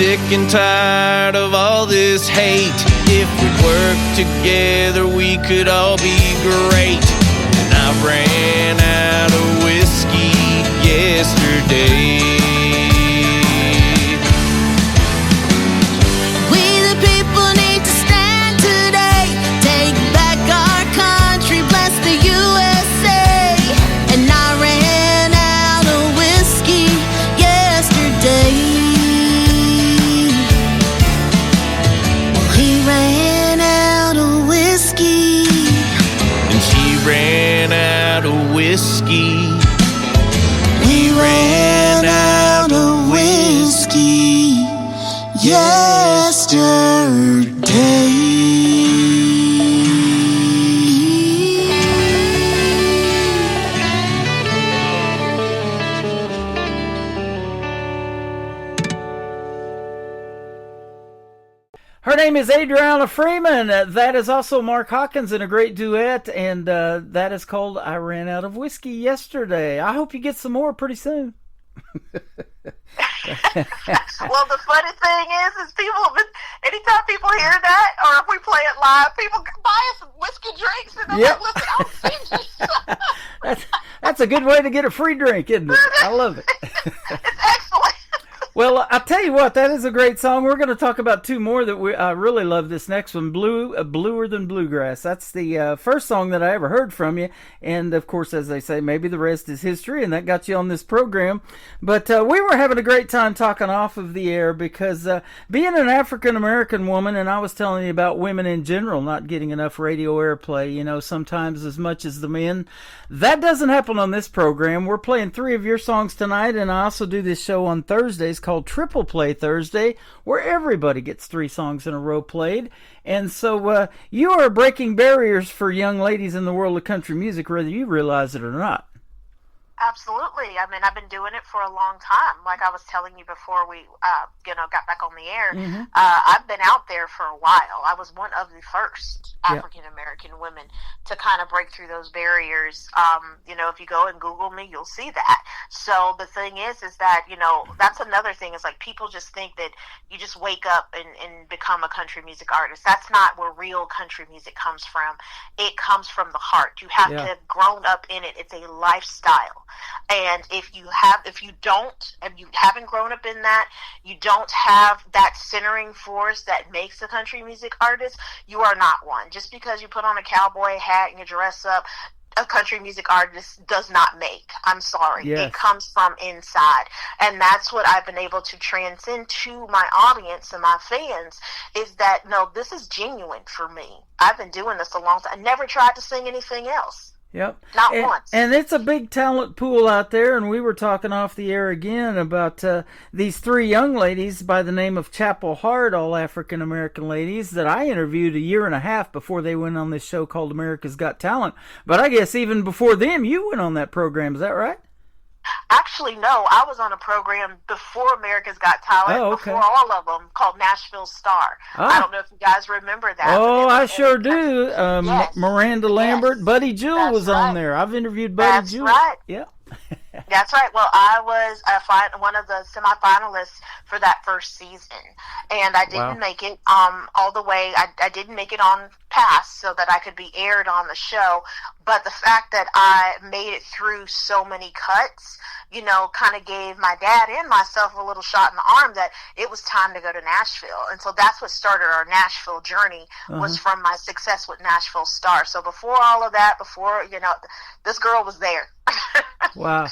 sick and tired of all this hate. If we worked together, we could all be great. And I ran out of whiskey yesterday. We the people need to stand today. Take back our country, bless the USA. And I ran out of whiskey yesterday. He ran out of whiskey. And she ran out of whiskey. We ran out of whiskey Her name is Adriana Freeman. That is also Mark Hawkins in a great duet, and that is called I Ran Out of Whiskey Yesterday. I hope you get some more pretty soon. Well, the funny thing is people, anytime people hear that, or if we play it live, people buy us whiskey drinks, and they're Yep. like, listen, I'll sing this. That's a good way to get a free drink, isn't it? I love it. It's excellent. Well, I'll tell you what, that is a great song. We're going to talk about two more that I really love. This next one, Bluer Than Bluegrass. That's the first song that I ever heard from you. And, of course, as they say, maybe the rest is history, and that got you on this program. But we were having a great time talking off of the air because being an African-American woman, and I was telling you about women in general not getting enough radio airplay, you know, sometimes as much as the men. That doesn't happen on this program. We're playing 3 of your songs tonight, and I also do this show on Thursdays called Triple Play Thursday, where everybody gets 3 songs in a row played. And so you are breaking barriers for young ladies in the world of country music, whether you realize it or not. Absolutely. I mean, I've been doing it for a long time. Like I was telling you before we, got back on the air. Mm-hmm. I've been out there for a while. I was one of the first African American women to kind of break through those barriers. If you go and Google me, you'll see that. So the thing is that, that's another thing is like people just think that you just wake up and become a country music artist. That's not where real country music comes from. It comes from the heart. You have to have grown up in it. It's a lifestyle. And if you haven't grown up in that, you don't have that centering force that makes a country music artist, you are not one. Just because you put on a cowboy hat and you dress up, a country music artist does not make. I'm sorry. Yes. It comes from inside. And that's what I've been able to transcend to my audience and my fans is that, no, this is genuine for me. I've been doing this a long time. I never tried to sing anything else. Yep. Not once. And it's a big talent pool out there, and we were talking off the air again about these 3 young ladies by the name of Chapel Hart, all African-American ladies, that I interviewed a year and a half before they went on this show called America's Got Talent. But I guess even before them, you went on that program. Is that right? Actually, no. I was on a program before America's Got Talent, before all of them, called Nashville Star. I don't know if you guys remember that. Oh, I sure do. Yes. Miranda Lambert, Buddy Jewell was on there. I've interviewed Buddy Jewell. That's right. Yeah. That's right. Well, I was one of the semifinalists for that first season, and I didn't make it all the way. I didn't make it on past so that I could be aired on the show. But the fact that I made it through so many cuts, kind of gave my dad and myself a little shot in the arm that it was time to go to Nashville. And so that's what started our Nashville journey, was from my success with Nashville Star. So before all of that, this girl was there. Wow.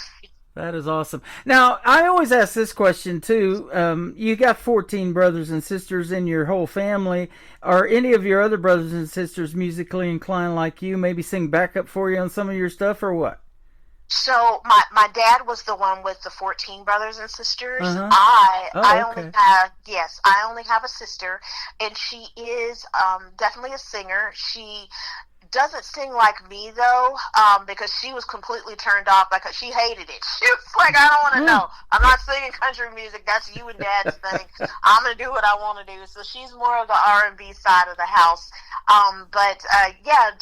That is awesome. Now, I always ask this question, too. You got 14 brothers and sisters in your whole family. Are any of your other brothers and sisters musically inclined like you? Maybe sing backup for you on some of your stuff, or what? So my dad was the one with the 14 brothers and sisters. I only have a sister, and she is definitely a singer. She doesn't sing like me though, because she was completely turned off. Like, she hated it. She was like, I don't want to know. I'm not singing country music. That's you and Dad's thing. I'm gonna do what I want to do. So she's more of the R&B side of the house. But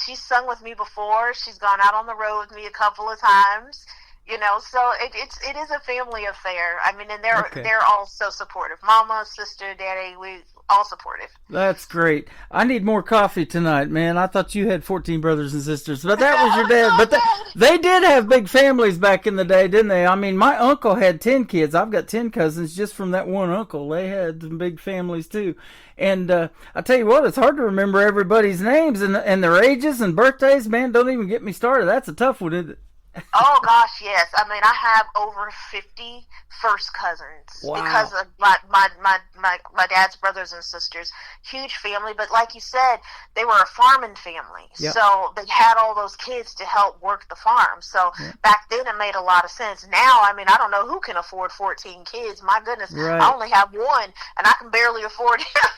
she's sung with me before. She's gone out on the road with me a couple of times. You know, so it is a family affair. I mean, and they're Okay. they're all so supportive. Mama, sister, daddy, we all supportive. That's great. I need more coffee tonight, man. I thought you had 14 brothers and sisters, but that was your dad. But they did have big families back in the day, didn't they? I mean, my uncle had 10 kids. I've got 10 cousins just from that one uncle. They had some big families too. And I tell you what, it's hard to remember everybody's names and their ages and birthdays. Man, don't even get me started. That's a tough one, isn't it? Oh gosh, yes. I mean, I have over 50 first cousins because of my dad's brothers and sisters. Huge family, but like you said, they were a farming family, Yep. so they had all those kids to help work the farm. So back then, it made a lot of sense. Now, I mean, I don't know who can afford 14 kids. My goodness, Right. I only have one, and I can barely afford him.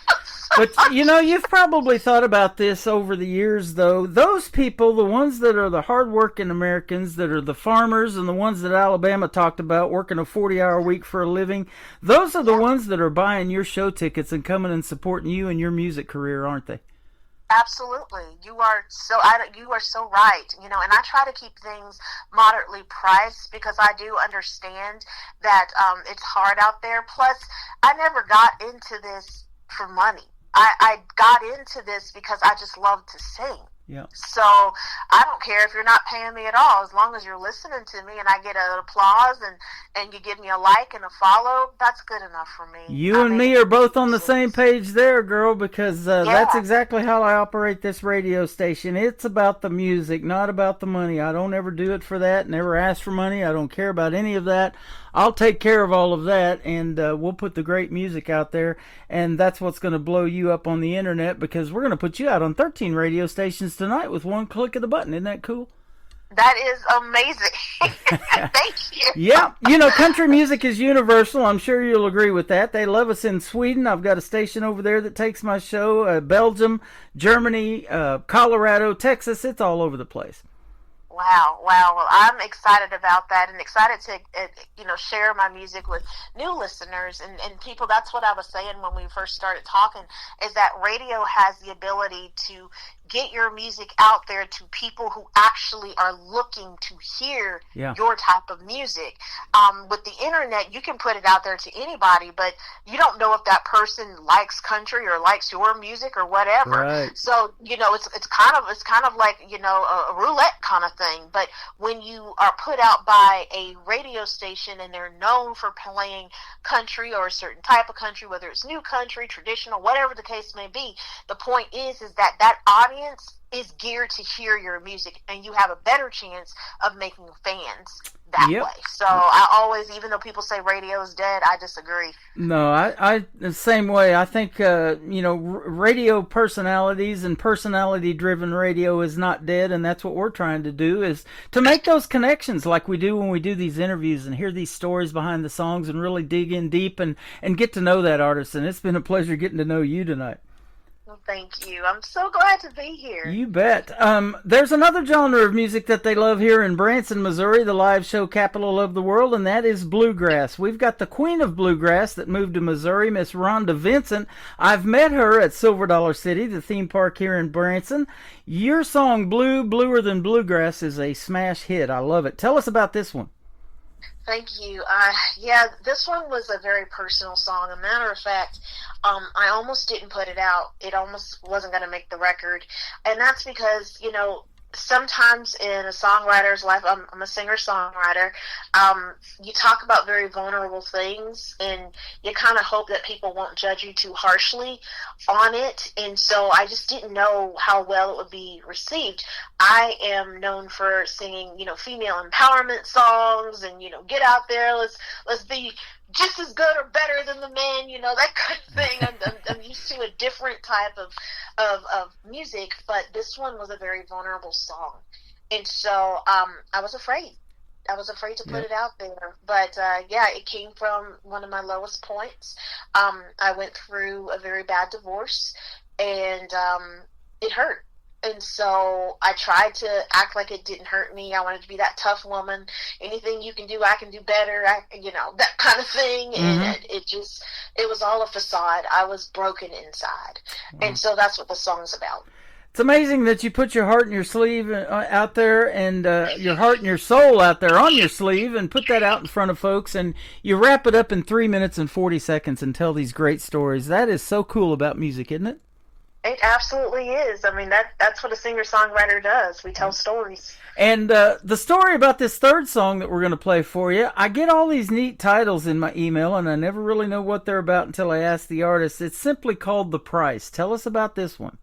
But, you know, you've probably thought about this over the years, though. Those people, the ones that are the hardworking Americans, that are the farmers, and the ones that Alabama talked about working a 40-hour week for a living, those are the ones that are buying your show tickets and coming and supporting you in your music career, aren't they? Absolutely, you are so right. You know, and I try to keep things moderately priced because I do understand that it's hard out there. Plus, I never got into this for money. I got into this because I just love to sing. Yeah. So I don't care if you're not paying me at all, as long as you're listening to me and I get an applause and you give me a like and a follow. That's good enough for me. You and me are both on the same page there, girl, because that's exactly how I operate this radio station. It's about the music, not about the money. I don't ever do it for that, never ask for money. I don't care about any of that. I'll take care of all of that, and we'll put the great music out there, and that's what's going to blow you up on the internet, because we're going to put you out on 13 radio stations tonight with one click of the button. Isn't that cool? That is amazing. Thank you. Yeah, you know, country music is universal. I'm sure you'll agree with that. They love us in Sweden. I've got a station over there that takes my show. Belgium, Germany, Colorado, Texas. It's all over the place. Wow. Well, I'm excited about that and excited to, share my music with new listeners and people. That's what I was saying when we first started talking, is that radio has the ability to get your music out there to people who actually are looking to hear your type of music. With the internet, you can put it out there to anybody, but you don't know if that person likes country or likes your music or whatever. Right. So, it's kind of like, a roulette kind of thing. But when you are put out by a radio station and they're known for playing country or a certain type of country, whether it's new country, traditional, whatever the case may be, the point is that audience is geared to hear your music, and you have a better chance of making fans that way. So I always, even though people say radio is dead, I disagree. No, I the same way. I think radio personalities and personality-driven radio is not dead, and that's what we're trying to do, is to make those connections like we do when we do these interviews and hear these stories behind the songs and really dig in deep and get to know that artist. And it's been a pleasure getting to know you tonight. Well, thank you. I'm so glad to be here. You bet. There's another genre of music that they love here in Branson, Missouri, the live show capital of the world, and that is bluegrass. We've got the queen of bluegrass that moved to Missouri, Miss Rhonda Vincent. I've met her at Silver Dollar City, the theme park here in Branson. Your song, Bluer Than Bluegrass, is a smash hit. I love it. Tell us about this one. Thank you. This one was a very personal song. As a matter of fact, I almost didn't put it out. It almost wasn't going to make the record. And that's because, sometimes in a songwriter's life, I'm a singer-songwriter, you talk about very vulnerable things, and you kind of hope that people won't judge you too harshly on it. And so I just didn't know how well it would be received. I am known for singing, female empowerment songs and, get out there, let's be just as good or better than the men, that kind of thing. I'm used to a different type of music, but this one was a very vulnerable song. And so I was afraid. I was afraid to put it out there. But, it came from one of my lowest points. I went through a very bad divorce, and it hurt. And so I tried to act like it didn't hurt me. I wanted to be that tough woman. Anything you can do, I can do better. That kind of thing. Mm-hmm. And it was all a facade. I was broken inside. And so that's what the song's about. It's amazing that you put your heart and your sleeve out there, and your heart and your soul out there on your sleeve, and put that out in front of folks, and you wrap it up in 3 minutes and 40 seconds and tell these great stories. That is so cool about music, isn't it? It absolutely is. I mean, that's what a singer-songwriter does. We tell stories. And the story about this third song that we're going to play for you, I get all these neat titles in my email, and I never really know what they're about until I ask the artist. It's simply called The Price. Tell us about this one.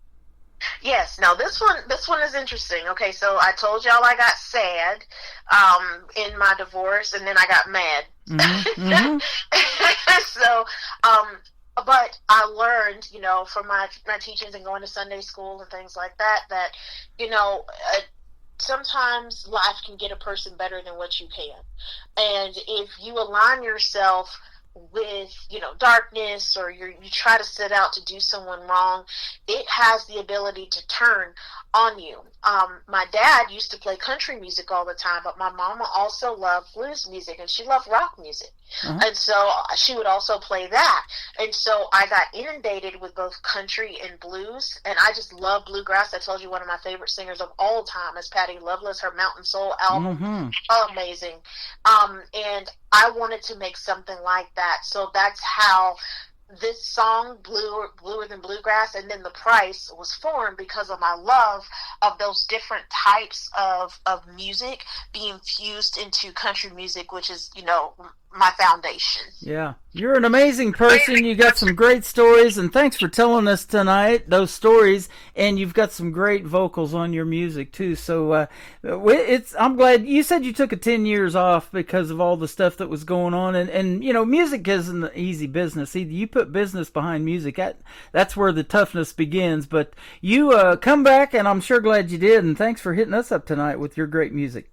Yes. Now this one is interesting. Okay, so I told y'all I got sad in my divorce, and then I got mad. Mm-hmm. So, but I learned, from my teachings and going to Sunday school and things like that, sometimes life can get a person better than what you can, and if you align yourself with darkness, or you try to set out to do someone wrong, it has the ability to turn on you. My dad used to play country music all the time, but my mama also loved blues music, and she loved rock music. And so she would also play that. And so I got inundated with both country and blues, and I just love bluegrass. I told you one of my favorite singers of all time is Patty Loveless. Her Mountain Soul album, amazing. And I wanted to make something like that. So that's how this song, Bluer Than Bluegrass, and then The Price, was formed because of my love of those different types of music being fused into country music, which is, my foundation. Yeah. You're an amazing person. You got some great stories, and thanks for telling us tonight those stories, and you've got some great vocals on your music too. So I'm glad you said you took 10 years off because of all the stuff that was going on, and music isn't an easy business either. You put business behind music, that's where the toughness begins, but you come back, and I'm sure glad you did, and thanks for hitting us up tonight with your great music.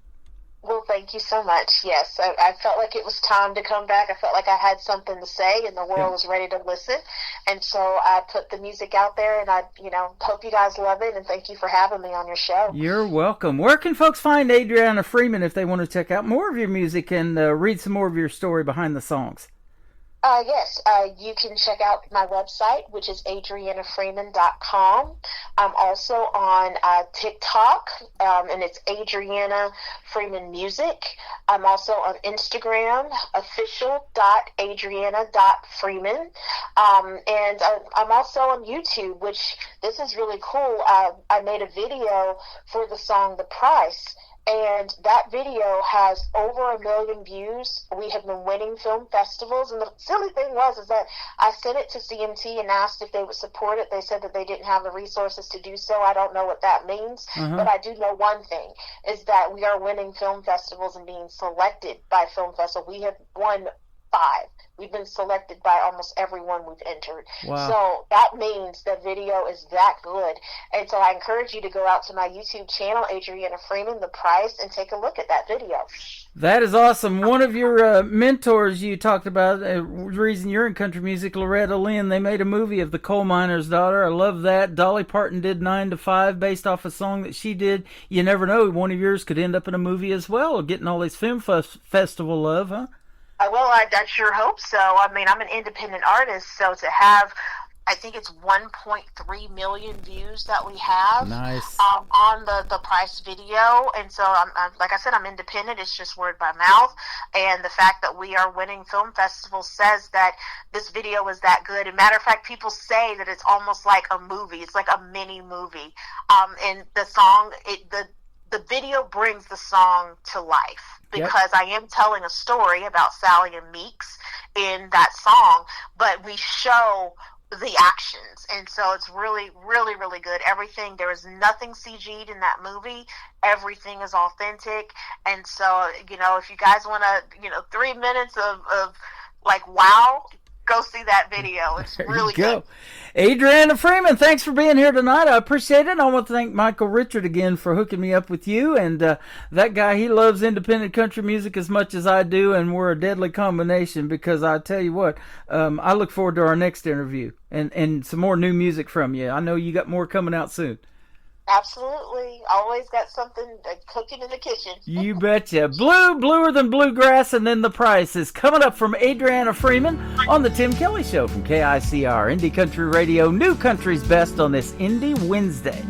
Well, thank you so much. Yes, I felt like it was time to come back. I felt like I had something to say, and the world was ready to listen. And so I put the music out there, and I, hope you guys love it, and thank you for having me on your show. You're welcome. Where can folks find Adriana Freeman if they want to check out more of your music and read some more of your story behind the songs? Yes, you can check out my website, which is adrianafreeman.com. I'm also on TikTok, and it's Adriana Freeman Music. I'm also on Instagram, official.adriana.freeman. And I'm also on YouTube, which this is really cool. I made a video for the song The Price, and that video has over 1 million views. We have been winning film festivals, and the silly thing is that I sent it to CMT and asked if they would support it. They said that they didn't have the resources to do so. I don't know what that means, but I do know one thing, is that we are winning film festivals and being selected by film festivals. We have won 5. We've been selected by almost everyone we've entered. Wow. So that means the video is that good. And so I encourage you to go out to my YouTube channel, Adriana Freeman, The Price, and take a look at that video. That is awesome. One of your mentors you talked about, the reason you're in country music, Loretta Lynn, they made a movie of the coal miner's daughter. I love that. Dolly Parton did 9 to 5 based off a song that she did. You never know, one of yours could end up in a movie as well, getting all this film festival love, huh? Well, I sure hope so. I mean, I'm an independent artist, so to have, I think it's 1.3 million views that we have on the Price video. And so, I'm like I said, I'm independent. It's just word by mouth. And the fact that we are winning film festivals says that this video is that good. And matter of fact, people say that it's almost like a movie. It's like a mini movie. And the song, the video brings the song to life. Because I am telling a story about Sally and Meeks in that song, but we show the actions. And so it's really, really, really good. Everything, there is nothing CG'd in that movie. Everything is authentic. And so, if you guys want to, 3 minutes of like, wow, go see that video. It's really good. Adriana Freeman, thanks for being here tonight. I appreciate it. I want to thank Michael Richard again for hooking me up with you. And that guy, he loves independent country music as much as I do, and we're a deadly combination because I tell you what, I look forward to our next interview and some more new music from you. I know you got more coming out soon. Absolutely. Always got something cooking in the kitchen. You betcha. Bluer Than Bluegrass, and then The Price is coming up from Adriana Freeman on the Tim Kelly Show from KICR, Indie Country Radio, New Country's Best on this Indie Wednesday.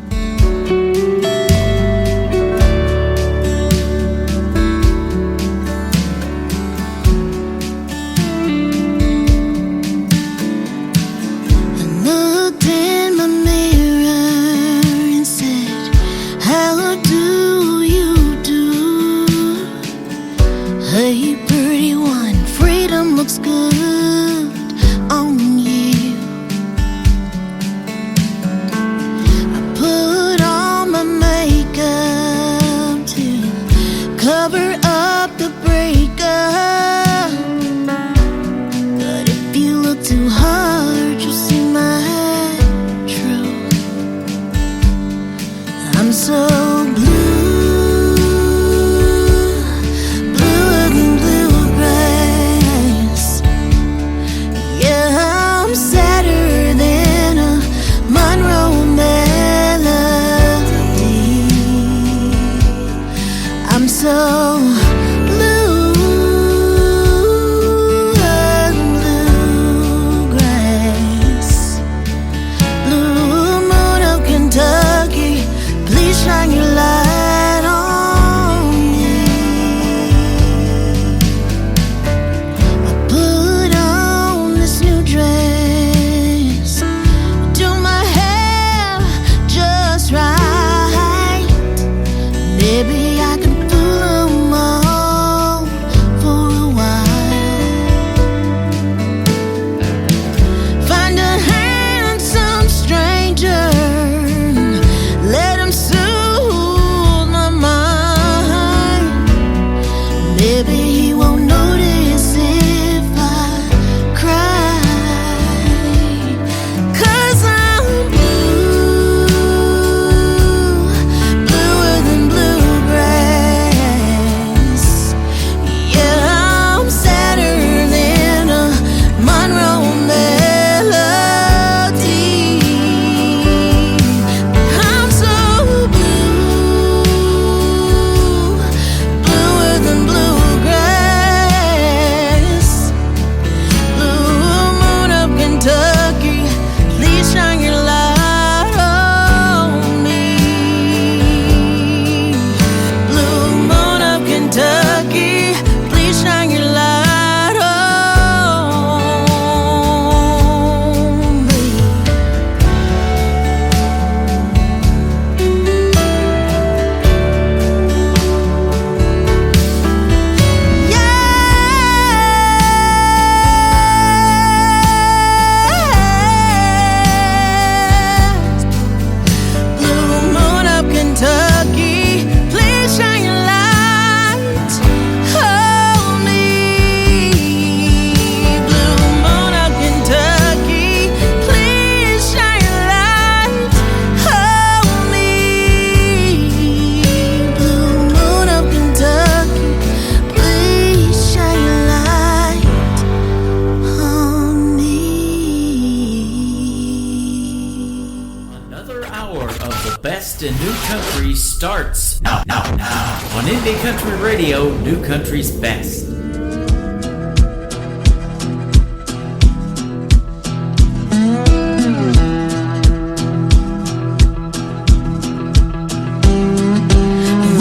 hour of the best in new country starts now on Indie Country Radio, New Country's Best.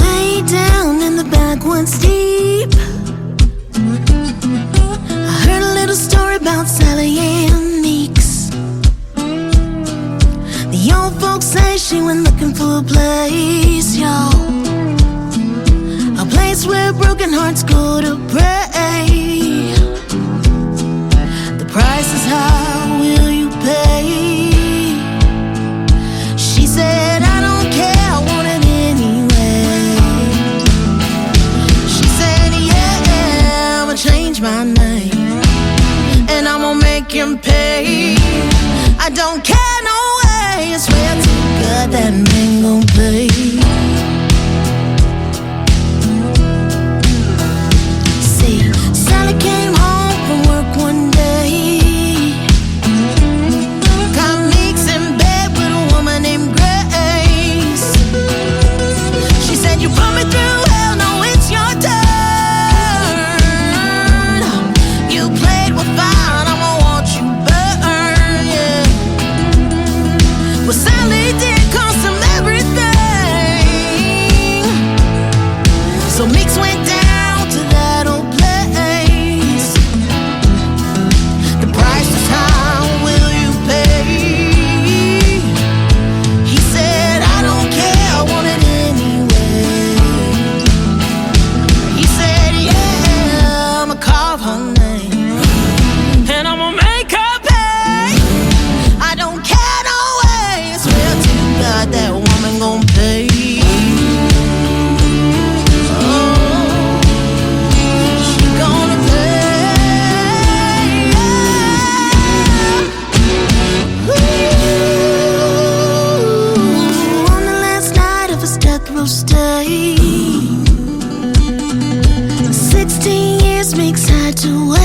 Way down in the backwoods deep, I heard a little story about Sally Ann Meeks. The old folks say she went looking for a place, y'all, a place where broken hearts go to pray. The price is high, will you pay? She said, I don't care, I want it anyway. She said, yeah, I'ma change my name, and I'm gonna make him pay. I don't care, no way, I swear to God that man gon' pay. See, Sally came home from work one day, got Meeks in bed with a woman named Grace. She said, you put me through hell, now it's your turn. You played with fire and I'ma watch you burn, yeah. Well, Sally did cost him everything, so Meeks went down to that old place. The price is high, will you pay? He said, I don't care, I want it anyway. He said, yeah, I'ma carve her name, and I'ma make her pay. I don't care, no way, I swear to God that woman gon' pay. Oh, she gonna pay. Ooh, on the last night of his death row stay, 16 years Meeks had to wait.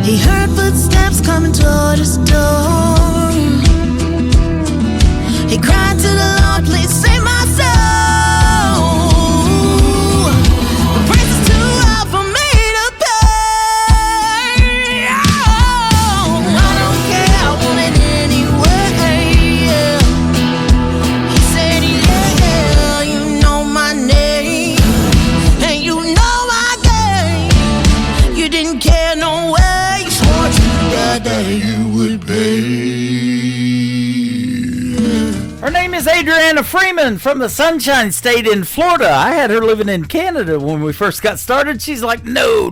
He heard footsteps coming toward his door. He cried to the Lord, please save my soul. The price is too high for me to pay. Oh, I don't care, I want it anyway, yeah. He said, yeah, you know my name, and you know my game. You didn't care, no way, you swore to God that you would pay. Her name is Adriana Freeman from the Sunshine State in Florida. I had her living in Canada when we first got started. She's like, no,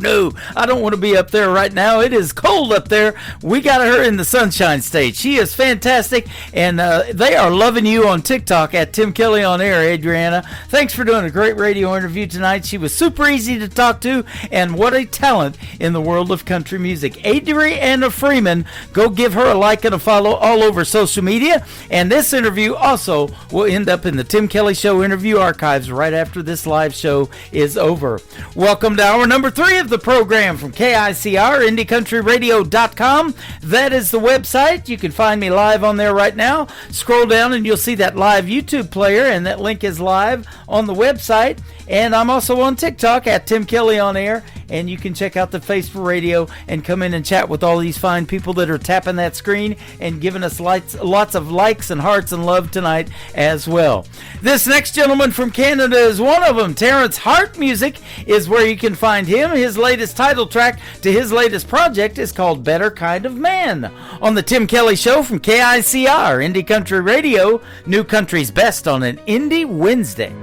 I don't want to be up there right now. It is cold up there. We got her in the Sunshine State. She is fantastic, and they are loving you on TikTok at Tim Kelly on Air, Adriana. Thanks for doing a great radio interview tonight. She was super easy to talk to, and what a talent in the world of country music. Adriana Freeman, go give her a like and a follow all over social media, and this interview also will end up in the Tim Kelly Show interview archives right after this live show is over. Welcome to hour number 3 of the program from KICR, IndieCountryRadio.com. That is the website. You can find me live on there right now. Scroll down and you'll see that live YouTube player, and that link is live on the website. And I'm also on TikTok at Tim Kelly on Air, and you can check out the Face for Radio and come in and chat with all these fine people that are tapping that screen and giving us lots of likes and hearts and love tonight as well. This next gentleman from Canada is one of them. Terrence Hart Music is where you can find him. His latest title track to his latest project is called Better Kind of Man. On the Tim Kelly Show from KICR, Indie Country Radio, New Country's Best on an Indie Wednesday.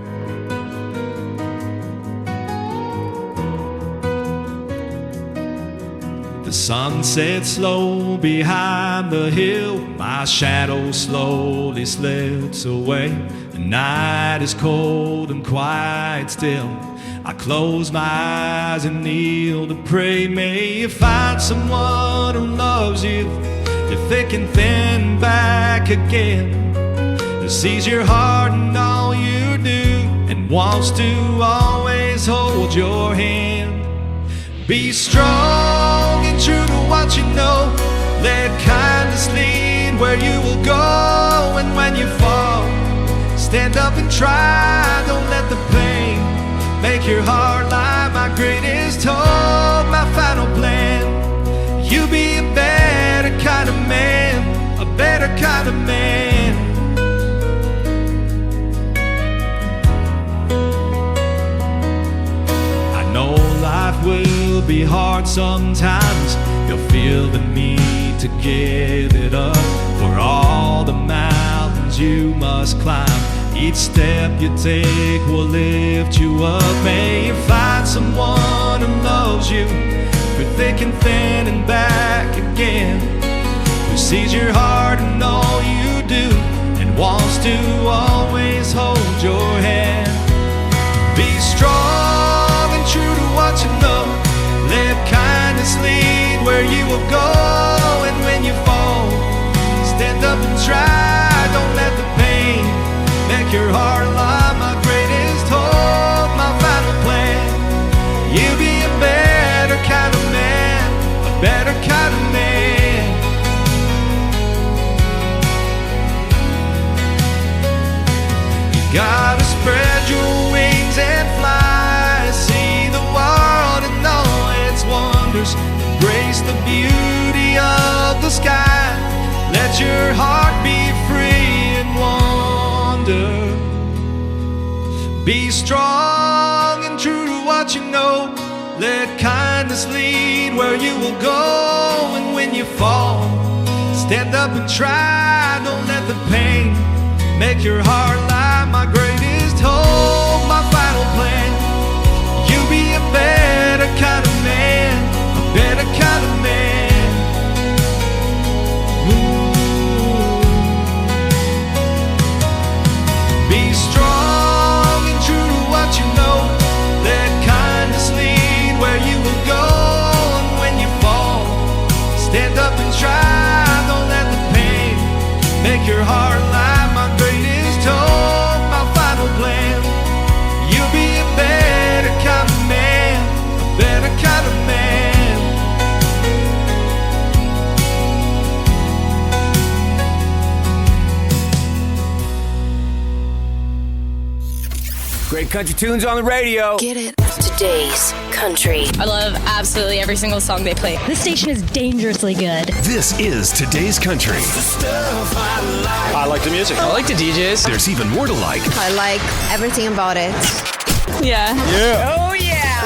The sun sets slow behind the hill, my shadow slowly slips away. The night is cold and quiet still. I close my eyes and kneel to pray. May you find someone who loves you, you're thick and thin back again, who sees your heart and all you do, and wants to always hold your hand. Be strong and true to what you know. Let kindness lead where you will go, and when you fall, stand up and try. Don't let the pain make your heart lie. My greatest hope, my final plan. You be a better kind of man, a better kind of man. I know life will be hard sometimes. You'll feel the need to give it up for all the mountains you must climb. Each step you take will lift you up. May you find someone who loves you through thick and thin and back again, who sees your heart and all you do and wants to always hold your hand. Be strong and true to what you know. Let kindness lead where you will go, and when you fall, stand up and try. Don't let the pain make your heart lie. My greatest hope, my final plan. You be a better kind of man, a better kind of man. You gotta spread your wings and fly. See the world and all its wonders. Embrace the beauty of the sky. Let your heart be free and wander. Be strong and true to what you know. Let kindness lead where you will go, and when you fall, stand up and try. Don't let the pain make your heart lie. My greatest hope, my final plan. You be a better kind of man, a better kind of man. Be strong and true to what you know. Let kindness lead where you will go, and when you fall, stand up and try. Don't let the pain make your heart lie. My greatest hope, my final plan. You'll be a better kind of man, a better kind of man. Great country tunes on the radio. Get it. Today's country. I love absolutely every single song they play. This station is dangerously good. This is Today's Country. I like the music. I like the DJs. There's even more to like. I like everything about it. Yeah. Yeah. Oh, yeah.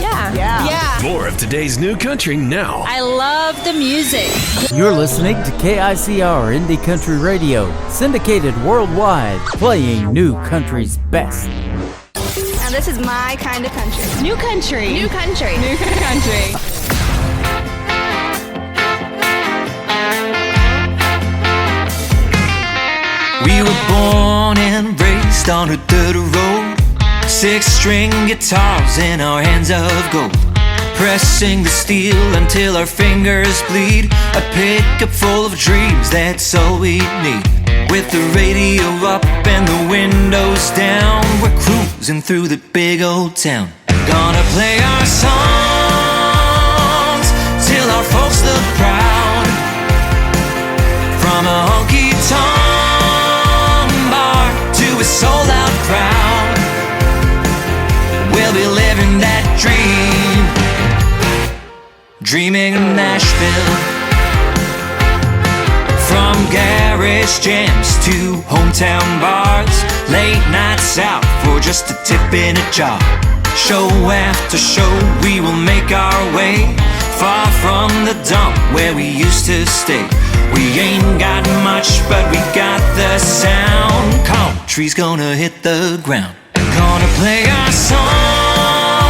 Yeah. Yeah. More of today's new country now. I love the music. You're listening to KICR Indie Country Radio, syndicated worldwide, playing new country's best. Now this is my kind of country. New country. New country. New country. We were born and raised on a dirt road, 6-string guitars in our hands of gold, pressing the steel until our fingers bleed. A pickup full of dreams, that's all we need. With the radio up and the windows down, we're cruising through the big old town. Gonna play our songs till our folks look proud. From a honky-tonk bar to a sold-out crowd, we'll be living that dream, dreaming of Nashville. From garage jams to hometown bars, late nights out for just a tip in a jar. Show after show we will make our way, far from the dump where we used to stay. We ain't got much but we got the sound. Country's gonna hit the ground. Gonna play our songs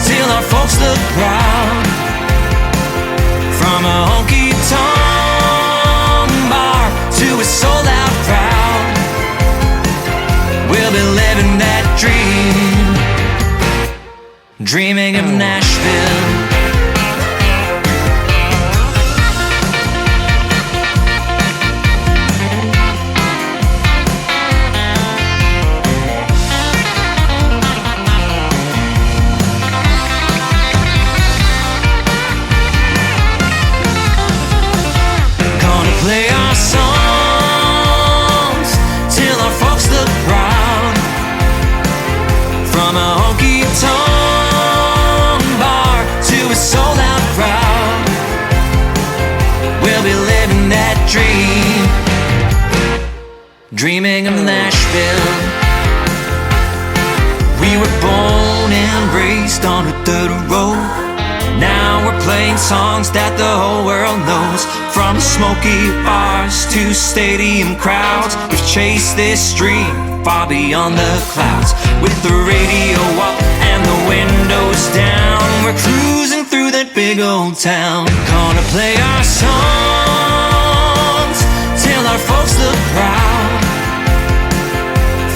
till our folks look proud. From a honky-tonk bar to a sold-out crowd, we'll be living that dream, dreaming of Nashville. we'll be living that dream. Dreaming of Nashville. We were born and raised on a dirt road. Now we're playing songs that the whole world knows. From smoky bars to stadium crowds, we've chased this dream far beyond the clouds. With the radio up and the windows down, we're cruising through that big old town. Gonna play our songs till our folks look proud.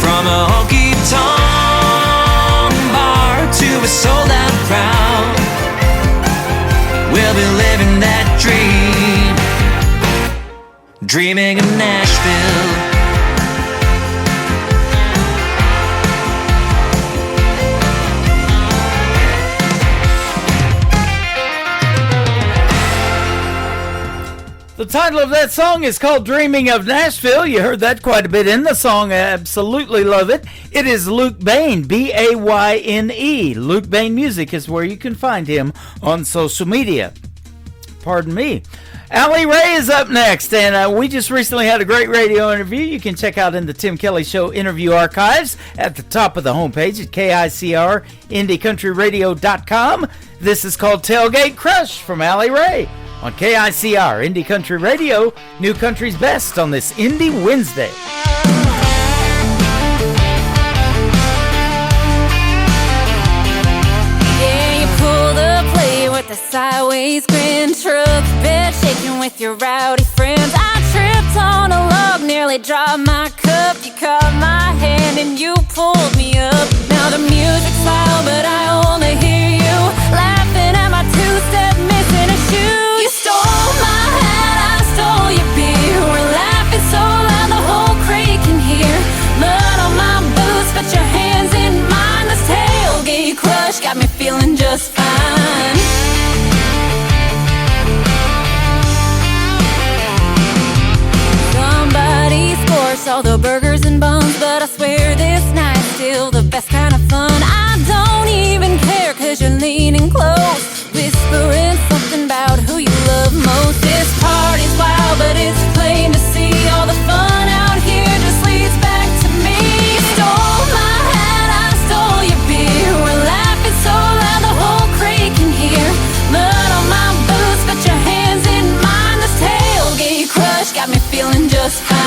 From a honky-tonk bar to a sold-out crowd, we'll be living that dream. Dreaming of Nashville. The title of that song is called Dreaming of Nashville. You heard that quite a bit in the song. I absolutely love it. It is Luke Bain, B-A-Y-N-E. Luke Bain Music is where you can find him on social media. Pardon me. Allie Ray is up next, and we just recently had a great radio interview. You can check out in the Tim Kelly Show interview archives at the top of the homepage at KICR-IndieCountryRadio.com. This is called Tailgate Crush from Allie Ray on KICR Indie Country Radio, New Country's Best on this Indie Wednesday. Yeah, you pulled up late with a sideways grin, truck bed shaking with your rowdy friends. I tripped on a log, nearly dropped my cup. You caught my hand and you pulled me up. Now the music's loud, but I only hear you laughing at my two-step missing a shoe. You stole my hat, I stole your beer. We're laughing so loud the whole crate can hear. Mud on my boots, but your hands in mine. This tailgate crush got me feeling just fine. Somebody scores all the burgers and buns, but I swear this night's still the best kind of fun. I don't even care, cause you're leaning close, whispering something about who you love most. This party's wild, but it's plain to see all the fun out here just leads back to me. You stole my hat, I stole your beer. We're laughing so loud the whole crate can hear. Mud on my boots, but your hands in mine. This tailgate crush got me feeling just fine.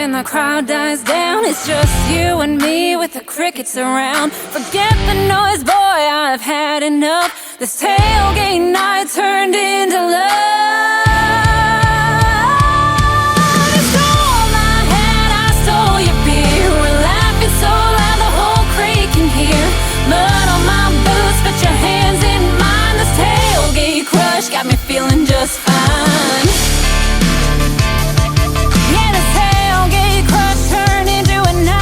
The crowd dies down, it's just you and me with the crickets around. Forget the noise, boy, I've had enough. This tailgate night turned into love. You stole my hat, I stole your beer. We're laughing so loud the whole crate can hear. Mud on my boots, but your hands in mine. This tailgate crush got me feeling just fine. Yeah, this tailgate crush turned into a night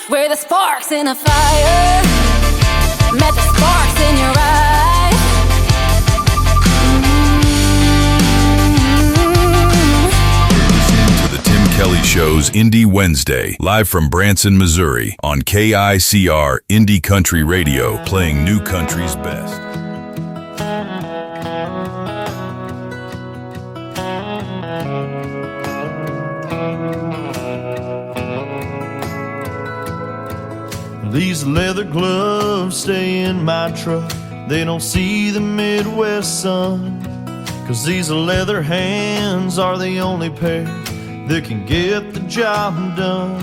where the sparks in a fire met the sparks in your eye. Listening to the Tim Kelly Show's Indie Wednesday, live from Branson, Missouri, on KICR Indie Country Radio, playing New Country's best. These leather gloves stay in my truck. They don't see the Midwest sun. 'Cause these leather hands are the only pair that can get the job done.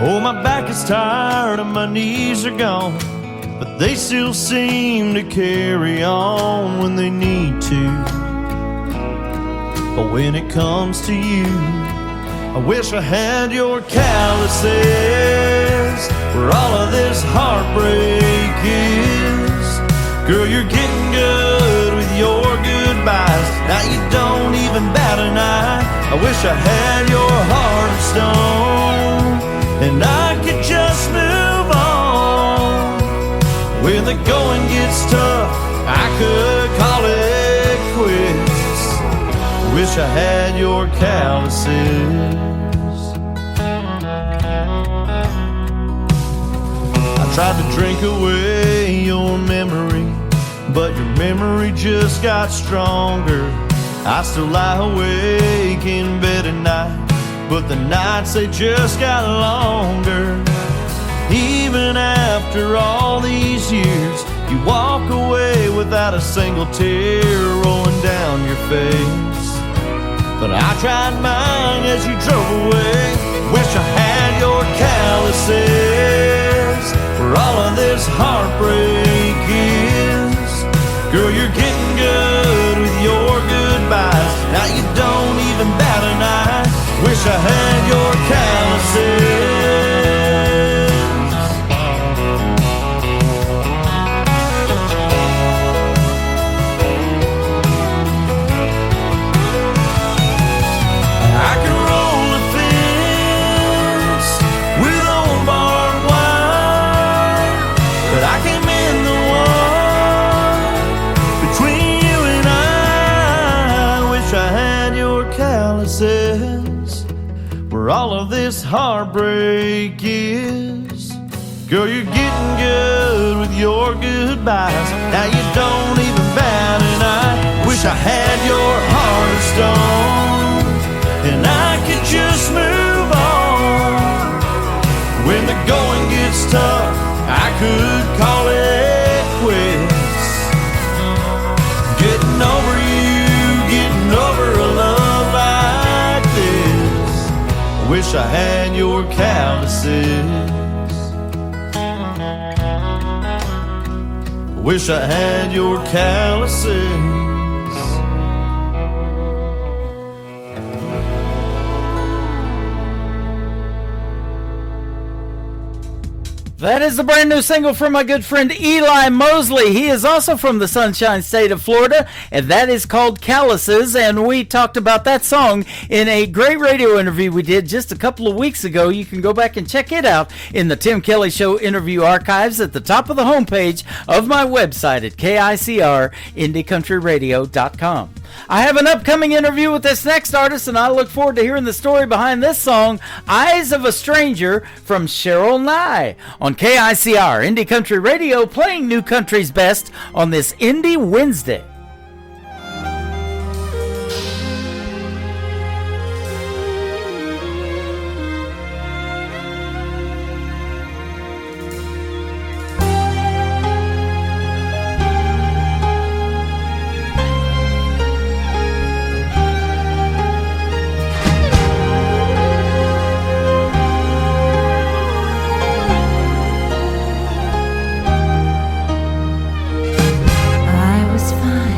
Oh, my back is tired and my knees are gone, but they still seem to carry on when they need to. But when it comes to you, I wish I had your calluses where all of this heartbreak is. Girl, you're getting good with your goodbyes. Now you don't even bat an eye. I wish I had your heart of stone and I could just move on. When the going gets tough, I Wish I had your calluses. I tried to drink away your memory, but your memory just got stronger. I still lie awake in bed at night, but the nights they just got longer. Even after all these years, you walk away without a single tear rolling down your face. But I tried mine as you drove away. Wish I had your calluses for all of this heartbreak is. Girl, you're getting good with your goodbyes. Now you don't even bat an eye. Wish I had your calluses. I can roll a fence with old barbed wire, but I can't mend the one between you and I. Wish I had your calluses where all of this heartbreak is. Girl, you're getting good with your goodbyes. Now you don't even bat an eye. Wish I had your heart of stone and I could just move on. When the going gets tough, I could call it quits. Getting over you, getting over a love like this. Wish I had your calluses. Wish I had your calluses. That is the brand new single from my good friend Eli Mosley. He is also from the Sunshine State of Florida, and that is called Calluses, and we talked about that song in a great radio interview we did just a couple of weeks ago. You can go back and check it out in the Tim Kelly Show interview archives at the top of the homepage of my website at KICRIndieCountryRadio.com. I have an upcoming interview with this next artist, and I look forward to hearing the story behind this song, Eyes of a Stranger, from Cheryl Nye, on KICR Indie Country Radio, playing New Country's best on this Indie Wednesday. I was fine.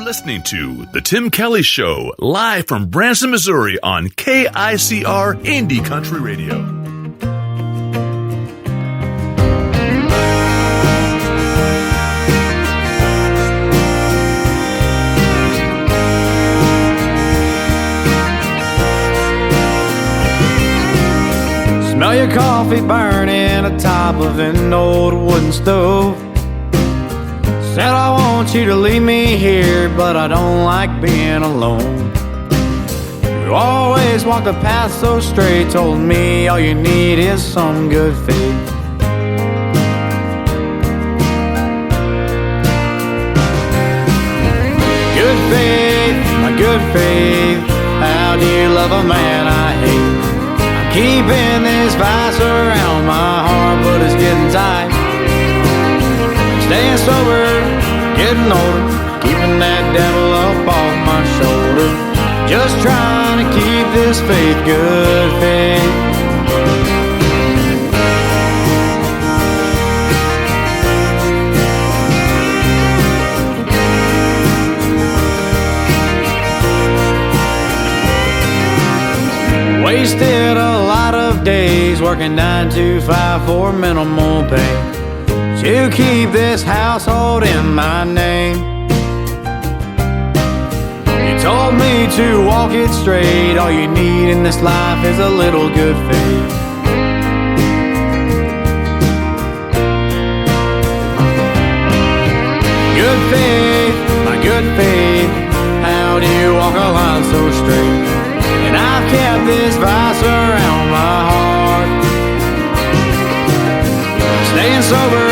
listening to The Tim Kelly Show, live from Branson, Missouri on KICR Indie Country Radio. Smell your coffee burning atop of an old wooden stove. Said I want you to leave me here, but I don't like being alone. You always walk the path so straight, told me all you need is some good faith. Good faith, my good faith, how do you love a man I hate? Keeping this vice around my heart, but it's getting tight. Staying sober, getting older, keeping that devil up off my shoulder. Just trying to keep this faith, good faith. Wasted a lot of days working 9 to 5 for minimal pay to keep this household in my name. You told me to walk it straight. All you need in this life is a little good faith. Good faith, my good faith, how do you walk a line so straight? And I've kept this vice around my heart. Staying sober,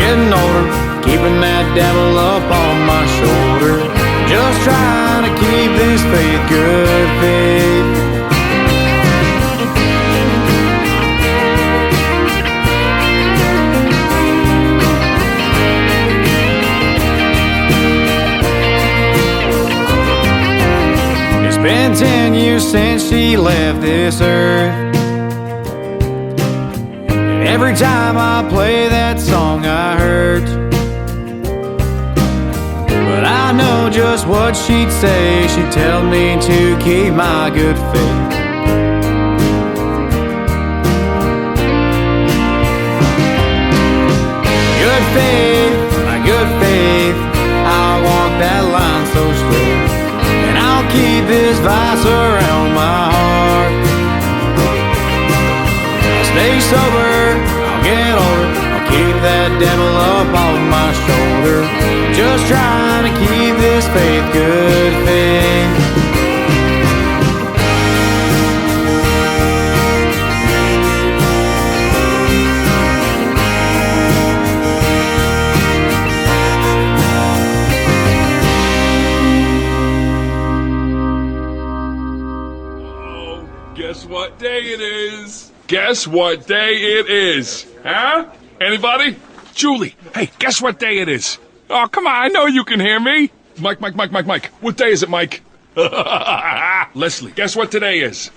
getting older, keeping that devil up on my shoulder. Just trying to keep this faith, good faith. It's been 10 years since she left this earth. And every time I play that song I hurt. But I know just what she'd say. She'd tell me to keep my good faith. Good faith, my good faith, I'll walk that line so straight. And I'll keep this vice around my heart. I'll stay sober, I'll get older, I'll keep that devil up on my shoulder. Just trying to keep this faith, good faith. Guess what day it is? Guess what day it is? Huh? Anybody? Julie, hey, guess what day it is? Oh, come on, I know you can hear me. Mike. What day is it, Mike? Leslie, guess what today is?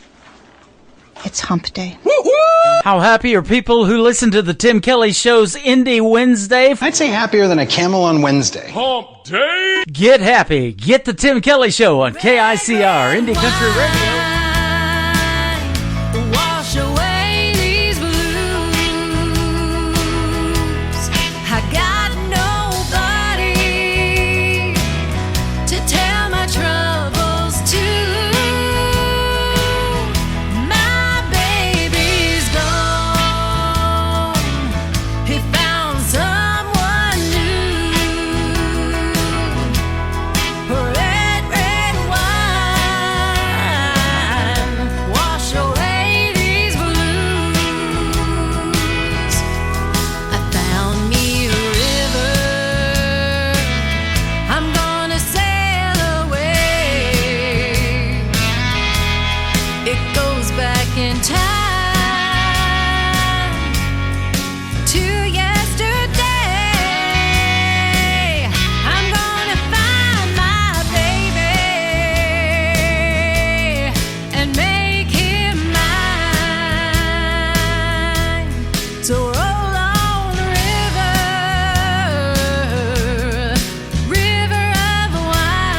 It's hump day. How happy are people who listen to the Tim Kelly Show's Indie Wednesday? I'd say happier than a camel on Wednesday. Hump day? Get happy. Get the Tim Kelly Show on KICR Indie Country Radio. Wash away these blues. I got nobody to tell my troubles to. My baby's gone. He found someone new. Red wine. Wash away these blues. I found me a river. I'm gonna sail away. It goes back in time to yesterday. I'm gonna find my baby and make him mine. So roll on river, river of wine.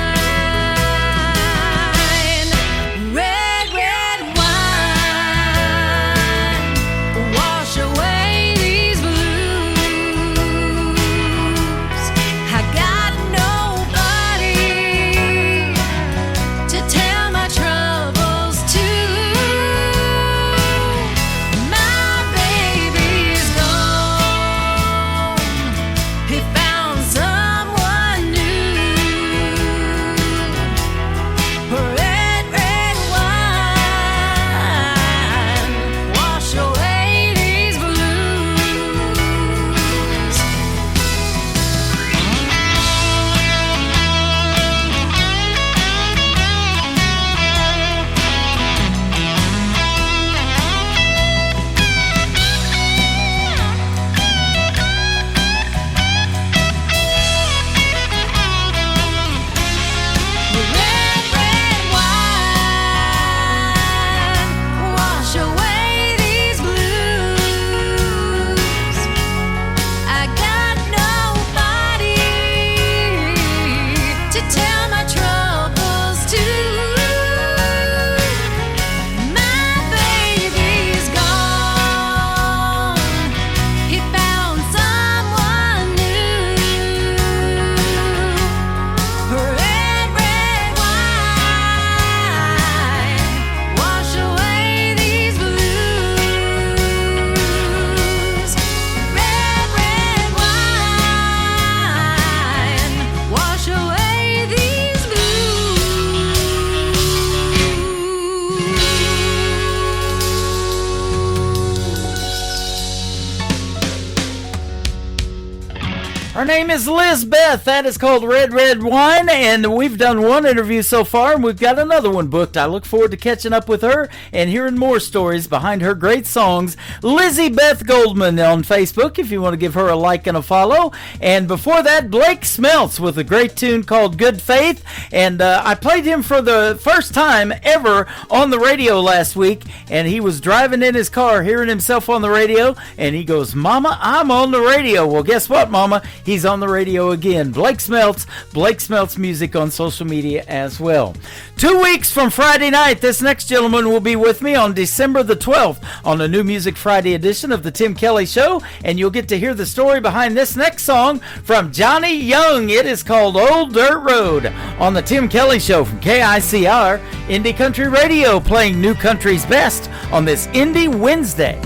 Her name is Liz Beth. That is called Red Red Wine, and we've done one interview so far, and we've got another one booked. I look forward to catching up with her and hearing more stories behind her great songs. Lizzie Beth Goldman on Facebook, if you want to give her a like and a follow. And before that, Blake Smeltz with a great tune called Good Faith, and I played him for the first time ever on the radio last week, and he was driving in his car, hearing himself on the radio, and he goes, "Mama, I'm on the radio." Well, guess what, Mama? He's on the radio again. Blake Smeltz Music on social media as well. 2 weeks from Friday night, this next gentleman will be with me on December the 12th on the New Music Friday edition of the Tim Kelly Show, and you'll get to hear the story behind this next song from Johnny Young. It is called Old Dirt Road on the Tim Kelly Show from KICR, Indie Country Radio, playing New Country's best on this Indie Wednesday.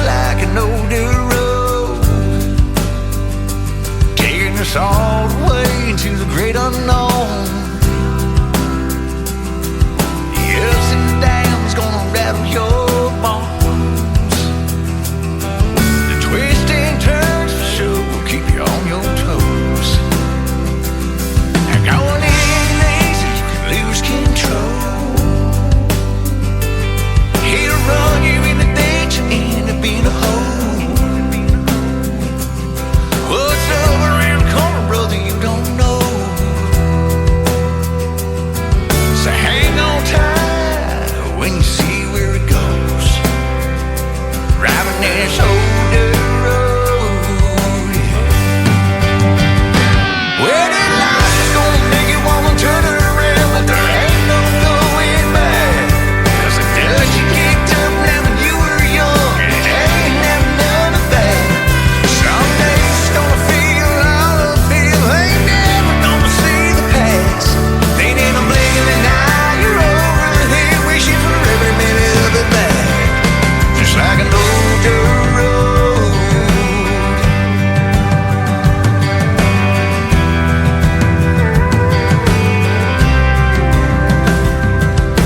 Like an old dirt road, taking us all the way into the great unknown. The ups and downs gonna rattle your bones. The twists and turns for sure will keep you on your toes. And going in easy, you can lose control. He'll run you in the ditch and end up in a hole. What's over around the corner, brother, you don't know. So hang on tight when you see where it goes. Driving this old dirt road, yeah. Well, that life is gonna make you wanna turn it around, but there ain't no going back. 'Cause the dust you kicked up now when you were young, and it ain't never none of that. Some days it's gonna feel all uphill, ain't never gonna see the past. Ain't in a blink of an eye, you're over the hill, wishing for every minute of it back. Just like an old dirt road.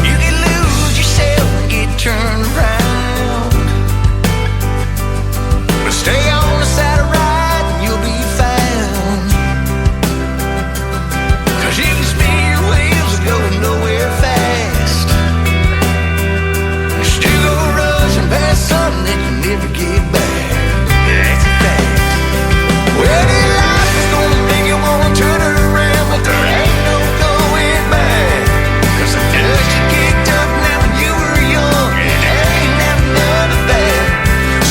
You can lose yourself and get turned around, but stay on the side of right and you'll be found. 'Cause you can spin your wheels and go nowhere fast. You still go rushing past something that you never get back. That's a fact. Well, this life is gonna make you wanna turn it around, but there ain't no going back. 'Cause the dust you kicked up now when you were young, and it ain't never none of that.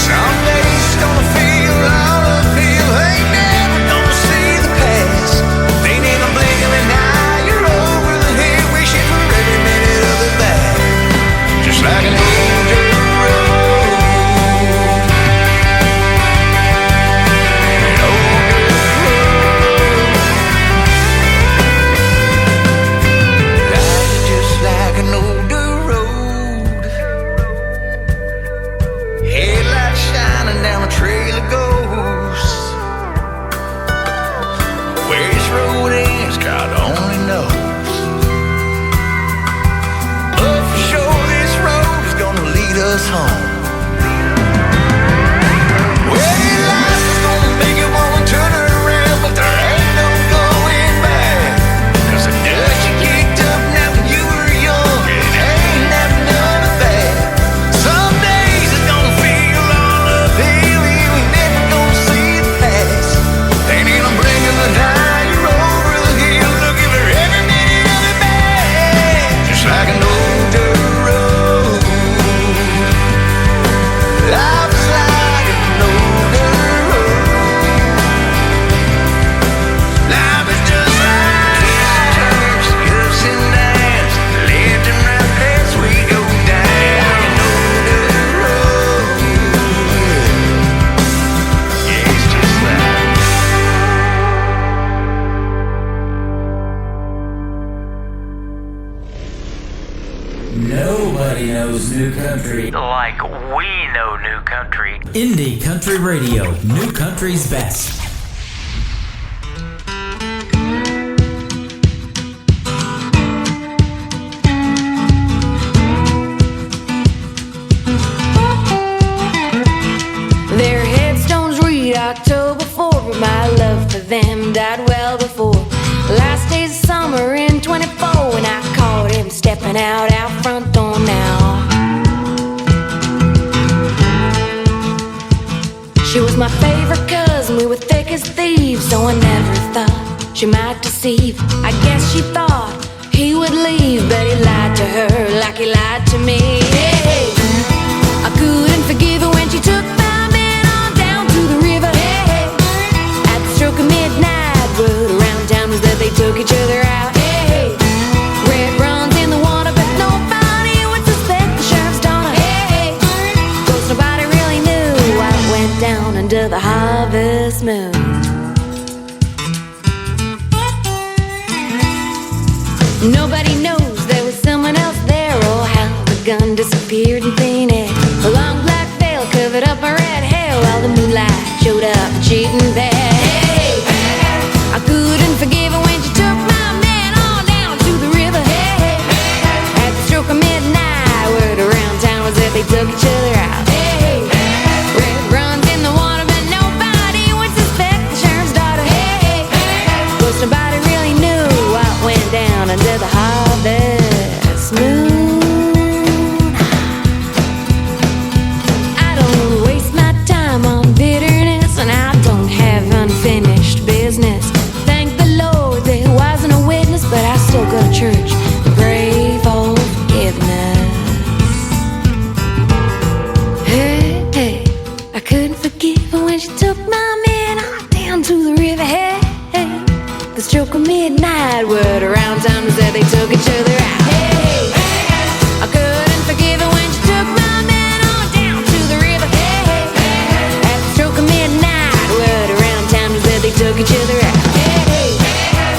Some days it's gonna feel all uphill, ain't never gonna see the past. Ain't in a blink of an eye, you're over the hill, wishing for every minute of it back. Just like an old dirt road. An old dirt road. Life is just like an old dirt road. Headlights shining down a trail of ghosts. Where this road ends, God only knows. But for sure this road is gonna lead us home. Well, this life is gonna make you wanna turn it around, but there ain't no going back. 'Cause the dust you kicked up now when you were young, and it ain't never none of that. Some days it's gonna feel all uphill, you ain't never gonna see the past. Ain't in a blink of an eye, you're over the hill, looking for every minute of it back. Just like an old dirt road. Life is like an old dirt road. Life is just like turns, ups and downs, left and right as we go down an old dirt road. Yeah, it's just like. Nobody knows new country Like we know New Country. Indie Country Radio, New Country's best. summer in 24 when I caught him stepping out front door now. She was my favorite cousin, we were thick as thieves, so I never thought she might deceive. I guess she thought he would leave, but he lied to her like he lied to me. Hey, I couldn't forgive her when she took my man on down to the river. Hey, at the stroke of midnight, word around town was that they took each other out. Hey, red runs in the water, but nobody would suspect the sheriff's daughter. Hey, 'cause nobody really knew what went down under the harvest moon. Nobody knows there was someone else there, or how the gun disappeared in thin air. A long black veil covered up my red hair while the moonlight showed up cheating there. Hey, I couldn't forgive her when she took my man on down to the river. Hey, at the stroke of midnight, word around town was that they took each other out. Hey, red runs in the water, but nobody would suspect the sheriff's daughter. Hey, 'cause nobody really knew what went down under the harvest moon. I don't waste my time on bitterness, and I don't have unfinished business. Thank the Lord there wasn't a witness, but I still go to church and pray for forgiveness. Hey, hey, I couldn't forgive her when she took my man on down to the river. Hey, hey, the stroke of midnight, word around town was that they took each other out. Hey, I couldn't forgive her when she took my man on down to the river. Hey, at the stroke of midnight, word around town was that they took each other out. Hey,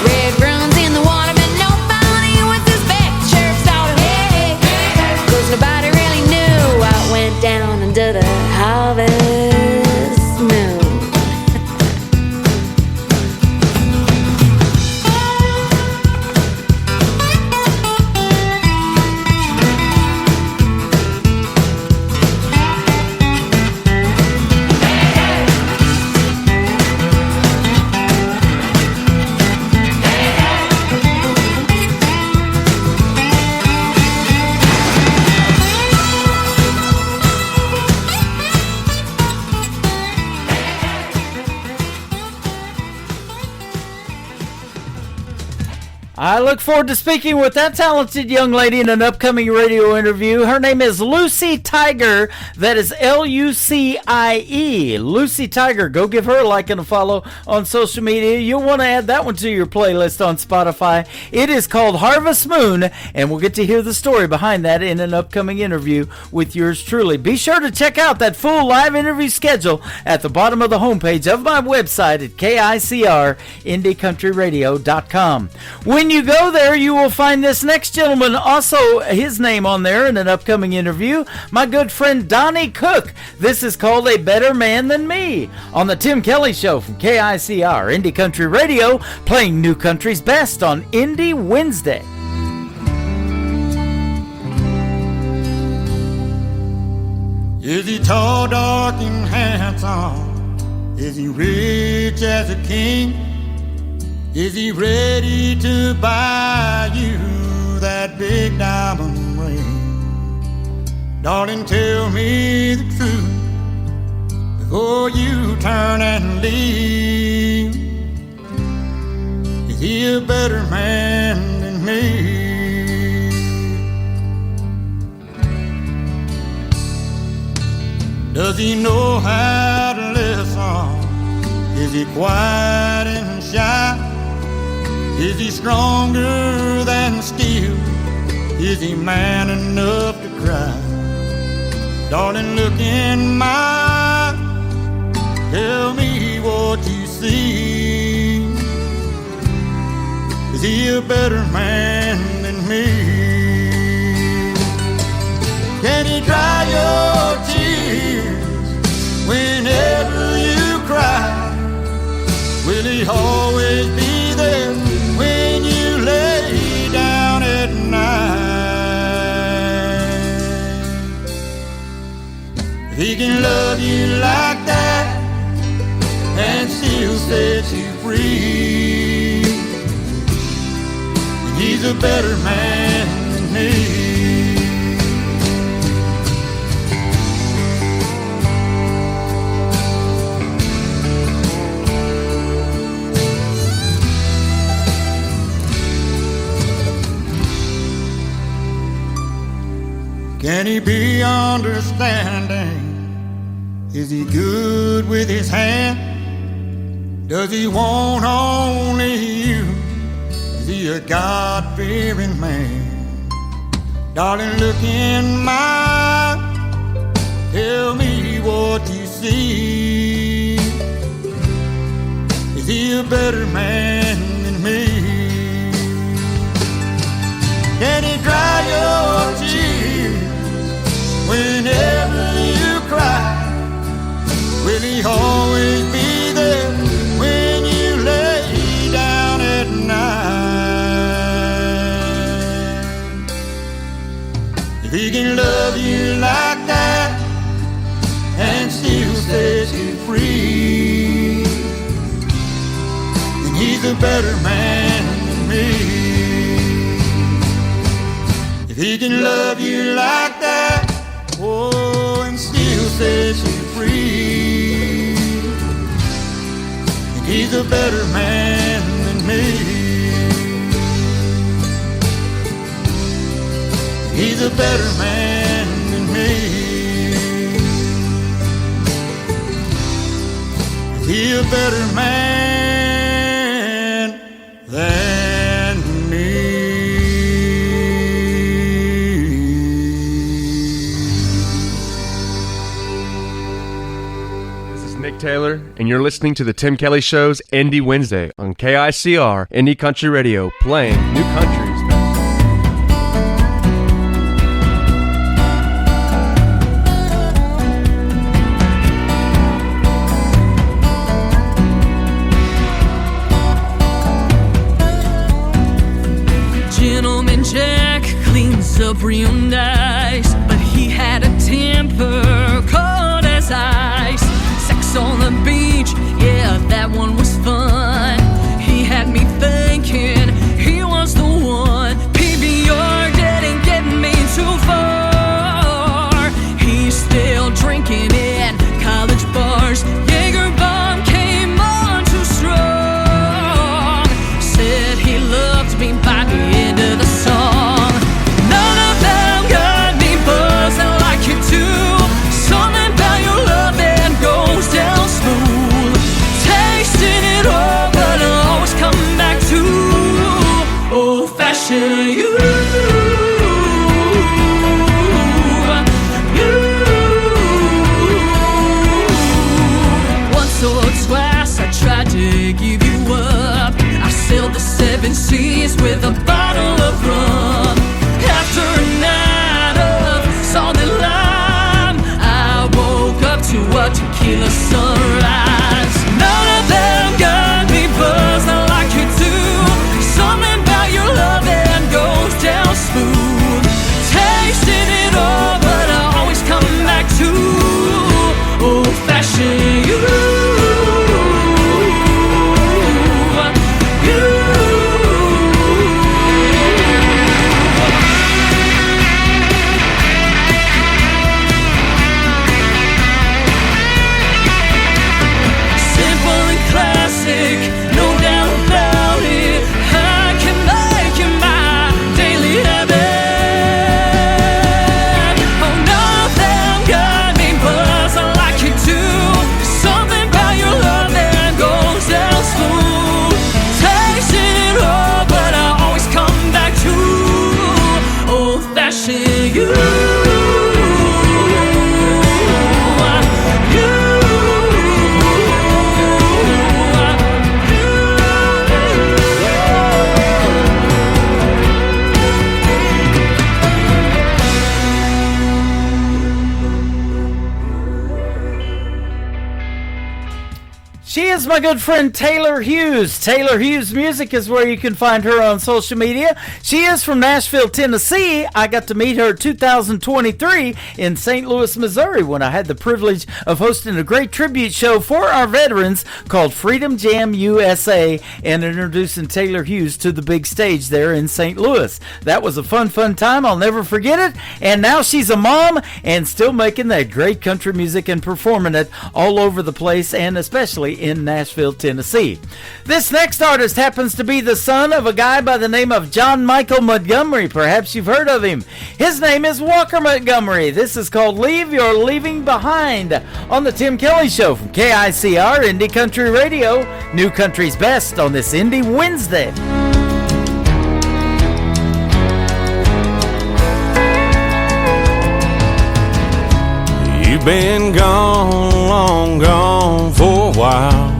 red runs in the water, but nobody would suspect the sheriff's daughter. Hey, 'cause nobody really knew what went down under the harvest moon. I look forward to speaking with that talented young lady in an upcoming radio interview. Her name is Lucy Tiger. That is Lucie. Lucy Tiger. Go give her a like and a follow on social media. You'll want to add that one to your playlist on Spotify. It is called Harvest Moon, and we'll get to hear the story behind that in an upcoming interview with yours truly. Be sure to check out that full live interview schedule at the bottom of the homepage of my website at KICRIndieCountryRadio.com. When you go there, you will find this next gentleman, also his name on there in an upcoming interview, my good friend Donnie Cook. This is called A Better Man Than Me on the Tim Kelly Show from KICR Indie Country Radio, playing New Country's best on Indie Wednesday. Is he tall, dark, and handsome? Is he rich as a king? Is he ready to buy you that big diamond ring? Darling, tell me the truth before you turn and leave. Is he a better man than me? Does he know how to listen? Is he quiet and shy? Is he stronger than steel? Is he man enough to cry? Darling, look in my eyes. Tell me what you see. Is he a better man than me? Can he dry your tears whenever you cry? Will he always be there when you lay down at night? If he can love you like that and still set you free, he's a better man than me. Can he be understanding? Is he good with his hand? Does he want only you? Is he a God-fearing man? Darling, look in my eyes. Tell me what you see. Is he a better man than me? Can he dry your tears whenever you cry? Will he always be there when you lay down at night? If he can love you like that and still set you free, then he's a better man than me. If he can love you like that, oh, and still set you free, and he's a better man than me. He's a better man than me. He's a better man than me. Nick Taylor, and you're listening to the Tim Kelly Show's Indie Wednesday on KICR Indie Country Radio, playing new countries. Gentleman Jack cleans up real nice, but he had a temper cold as ice. On the beach, yeah, that one was fun. He had me thinking he was the one. PBR didn't get me too far. He's still drinking in college bars. Jaeger bomb came on too strong. Said he loved me by the end of the song. None of them got me buzzing like you do. Something about your love that goes down smooth. Tasting it all, but I'll always come back to old-fashioned you. Once or twice I tried to give you up. I sailed the 7 seas with a bottle of rum. After a night of solid lime, I woke up to a tequila sunrise. None of them got me buzzing like you do. Something about your love that goes is my good friend Taylor Hughes. Taylor Hughes Music is where you can find her on social media. She is from Nashville, Tennessee. I got to meet her 2023 in St. Louis, Missouri, when I had the privilege of hosting a great tribute show for our veterans called Freedom Jam USA and introducing Taylor Hughes to the big stage there in St. Louis. That was a fun time. I'll never forget it. And now she's a mom and still making that great country music and performing it all over the place, and especially in Nashville, Tennessee. This next artist happens to be the son of a guy by the name of John Michael Montgomery. Perhaps you've heard of him. His name is Walker Montgomery. This is called Leave Your Leaving Behind on the Tim Kelly Show from KICR Indie Country Radio, New Country's Best on this Indie Wednesday. You've been gone, long gone for a while.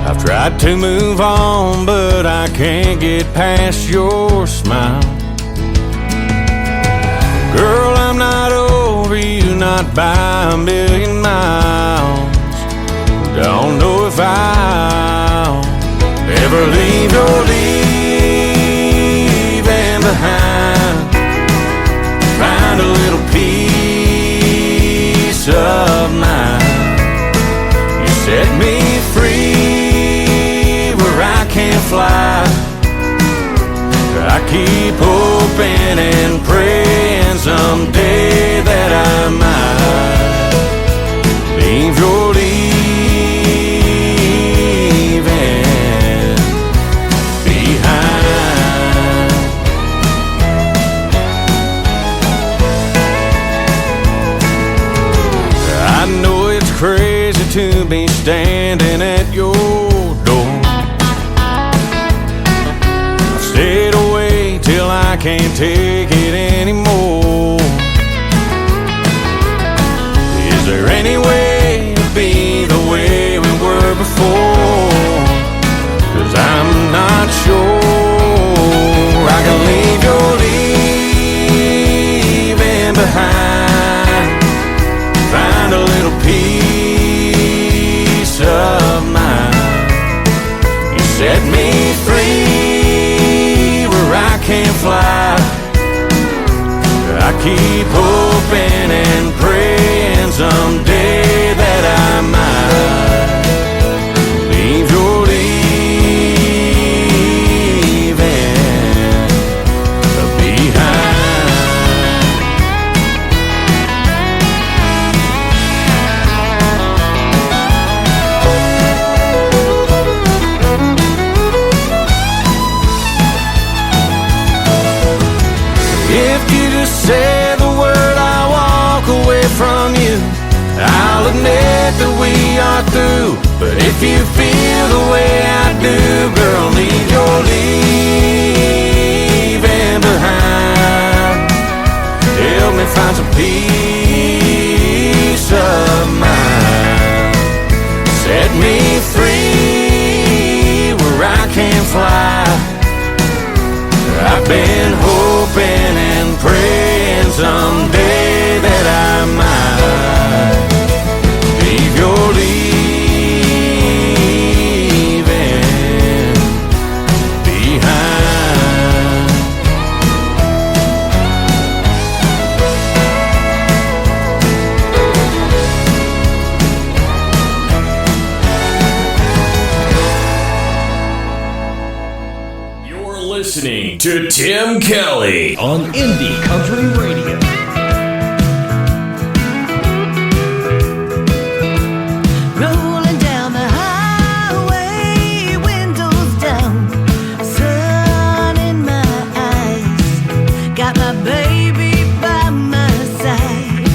I've tried to move on, but I can't get past your smile. Girl, I'm not over you, not by a million miles. Don't know if I'll ever leave your leaving behind. Find a little peace of mind. You set me free where I can't fly. I keep hoping and praying someday that I might leave your leaving behind. I know it's crazy to be standing at your door. I've stayed away till I can't take it anymore. Is there any way to be the way we were before? 'Cause I'm not sure I can leave your leaving behind. Find a little peace of mind. You set me free where I can't fly. I keep hoping and praying someday that I might leave your leaving behind. If you just say the word, I'll walk away from you. I'll admit that we are through. But if you feel the way I do, girl, leave your leaving behind. Help me find some peace of mind. Set me free where I can fly. I've been hoping and praying someday that I might leave your leaving behind. You're listening to Tim Kelly on Indie Country Radio. Rolling down the highway, windows down, sun in my eyes. Got my baby by my side,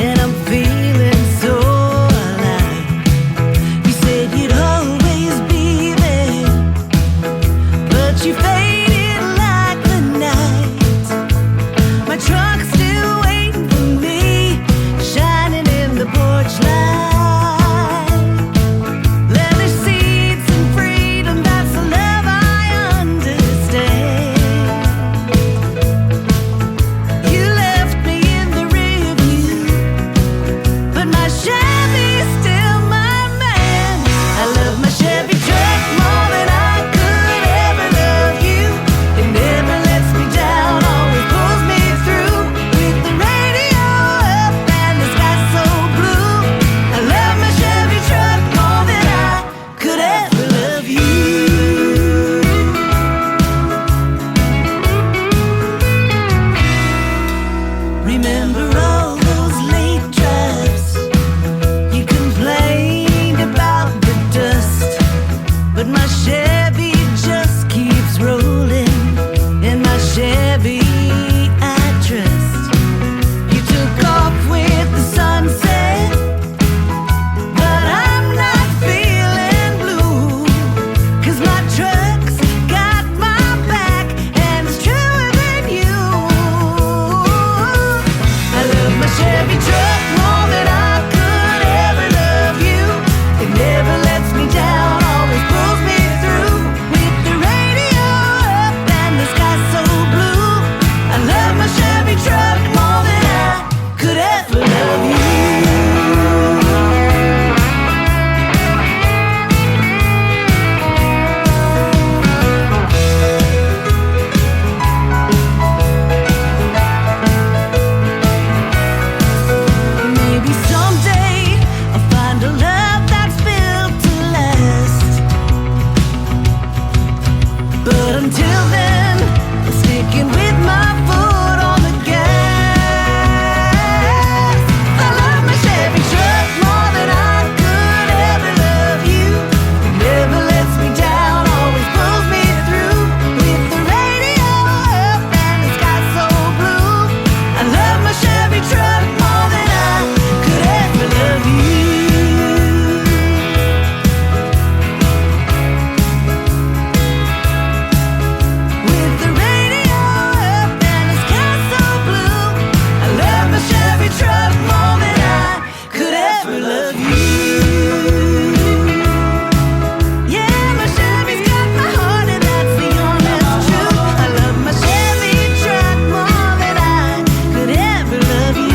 and I'm feeling so alive. You said you'd always be there, but you faded like the night. My truck's still until then, I'm sticking with my foot on the gas. I love my Chevy truck more than I could ever love you. It never lets me down, always pulls me through. With the radio up and the sky so blue, I love my Chevy truck more than I could ever love you. With the radio up and the sky so blue, I love my Chevy truck more than I could ever love you. Yeah, my Chevy's got my heart and that's the honest truth. I love my Chevy truck more than I could ever love you.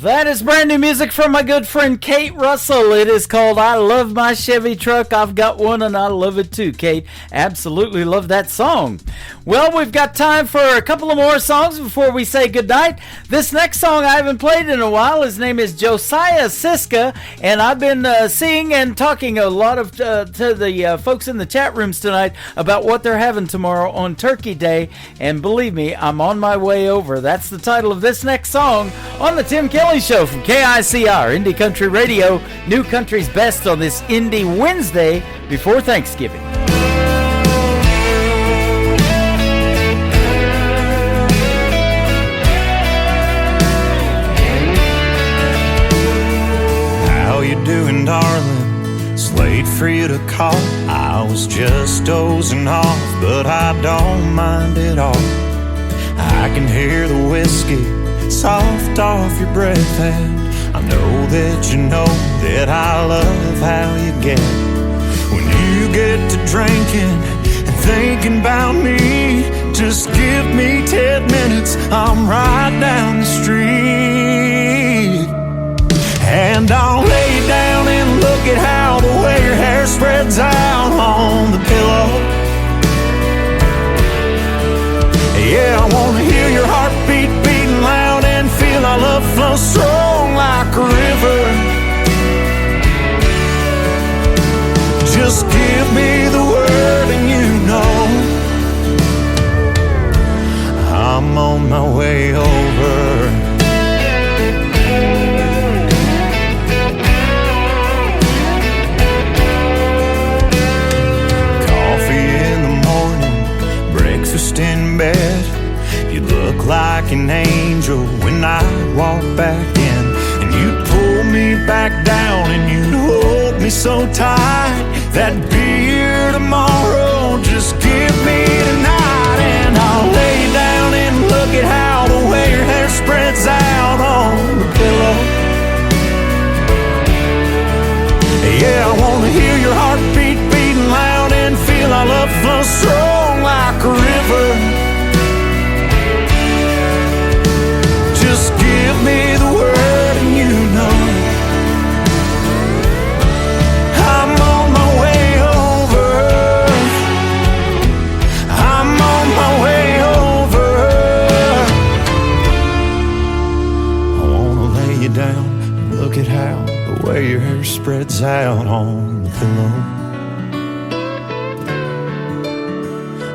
That is brand new music from my good friend Kate Russell. It is called I Love My Chevy Truck. I've got one and I love it too, Kate. Absolutely love that song. Well, we've got time for a couple of more songs before we say goodnight. This next song I haven't played in a while. His name is Josiah Siska, and I've been seeing and talking a lot of to the folks in the chat rooms tonight about what they're having tomorrow on Turkey Day, and believe me, I'm on my way over. That's the title of this next song on the Tim Kelly Show from KICR, Indie Country Radio, New Country's Best on this Indie Wednesday before Thanksgiving. How you doing, darling? It's late for you to call. I was just dozing off, but I don't mind at all. I can hear the whiskey soft off your breath, and I know that you know that I love how you get when you get to drinking and thinking about me. Just give me 10 minutes, I'm right down the street, and I'll lay down and look at how the way your hair spreads out on the pillow. Yeah, I wanna hear your heartbeat beating loud and feel our love flow strong like a river. Just give me the word and you know I'm on my way over. Breakfast in bed, you look like an angel when I walk back in, and you'd pull me back down and you'd hold me so tight. That beer tomorrow, just give me tonight, and I'll lay down and look at how the way your hair spreads out on the pillow. Yeah, I wanna hear your heartbeat beating loud and feel our love flow strong like a river. Just give me the word and you know I'm on my way over. I'm on my way over. I wanna lay you down and look at how the way your hair spreads out on the pillow.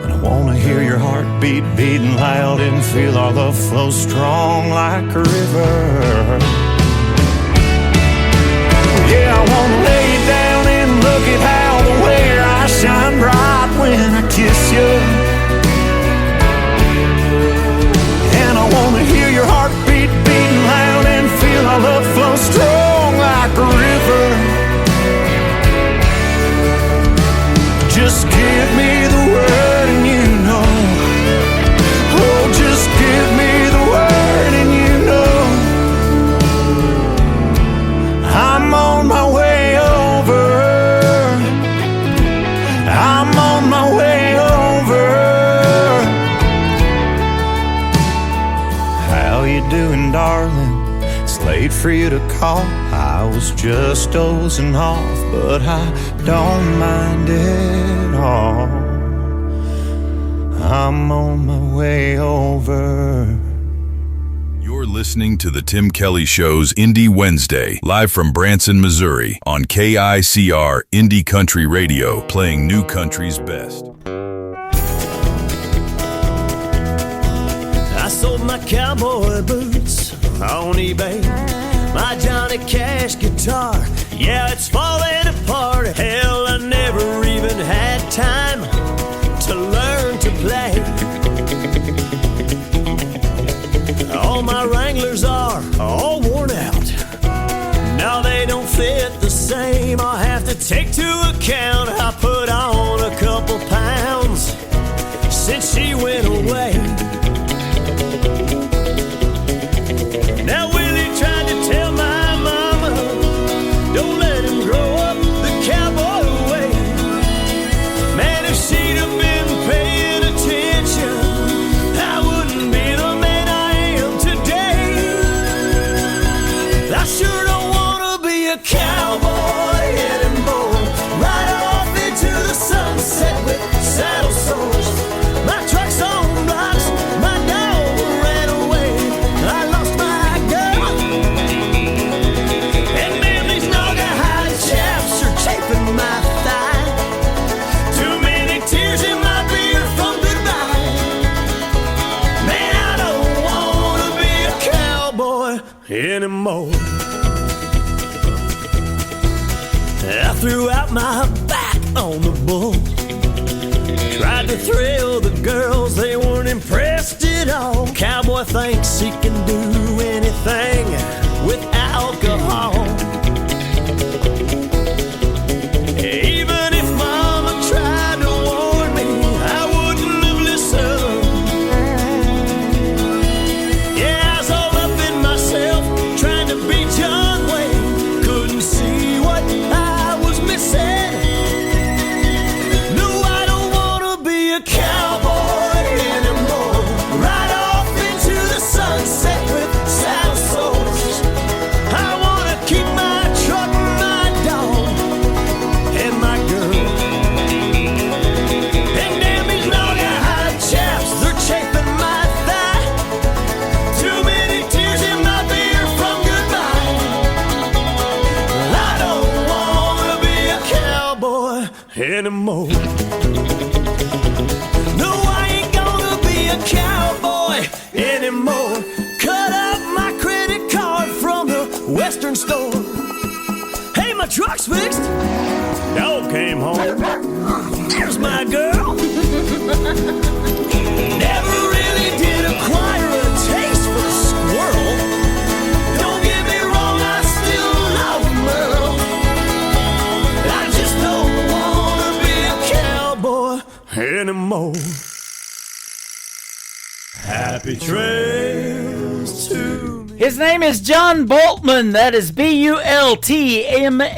And I wanna hear your heartbeat beating loud and feel our love flow strong like a river. Yeah, I wanna lay you down and look at how the way your eyes shine bright when I kiss you. And I wanna hear your heartbeat beating loud and feel our love flow strong like a river. Just give me the word and you know. Oh, just give me the word and you know I'm on my way over. I'm on my way over. How you doing, darling? It's late for you to call. I was just dozing off, but I don't mind at all. I'm on my way over. You're You're listening to the Tim Kelly Show's Indie Wednesday, live from Branson, Missouri, on KICR Indie Country Radio, playing new country's best. I sold my cowboy boots on eBay, my Johnny Cash guitar, yeah, it's falling apart. Hell, I never even had time to learn to play. All my Wranglers are all worn out, now they don't fit the same. I'll have to take to account I put on a couple pounds since she went away. Now Willie tried to tell my mama, don't let him grow up the cowboy way. Man, if she'd have been paying attention, I wouldn't be the man I am today. I sure don't wanna be a cowboy anymore. Ride off into the sunset with saddle sores. My truck's on blocks, my dog ran away. I lost my girl, and man, these Naugahyde chaps are chafing my thigh. Too many tears in my beer from goodbye. Man, I don't wanna be a cowboy anymore. I threw out my back on the bull, tried to thrill the girls, they weren't impressed at all. Cowboy thinks he can do anything with alcohol. Even if mama tried to warn me, I wouldn't have listened. Yeah, I was all up in myself, trying to be John Wayne. Couldn't see what I was missing. No, I don't wanna be a cowboy anymore. Ride off into the sunset with saddle sores. I wanna keep my truck, my dog, and my girl. And damn these Naugahyde chaps, they're chafing my thigh. Too many tears in my beer from goodbye. I don't wanna be a cowboy anymore. No, I ain't gonna be a cowboy anymore. Cut up my credit card from the Western store. Hey, my truck's fixed. Dog came home. There's my girl. Never really did acquire a taste for a squirrel. Don't get me wrong, I still love Merle. I just don't wanna be a cowboy anymore. Happy trails to me. His name is John Boltman. That is Bultman,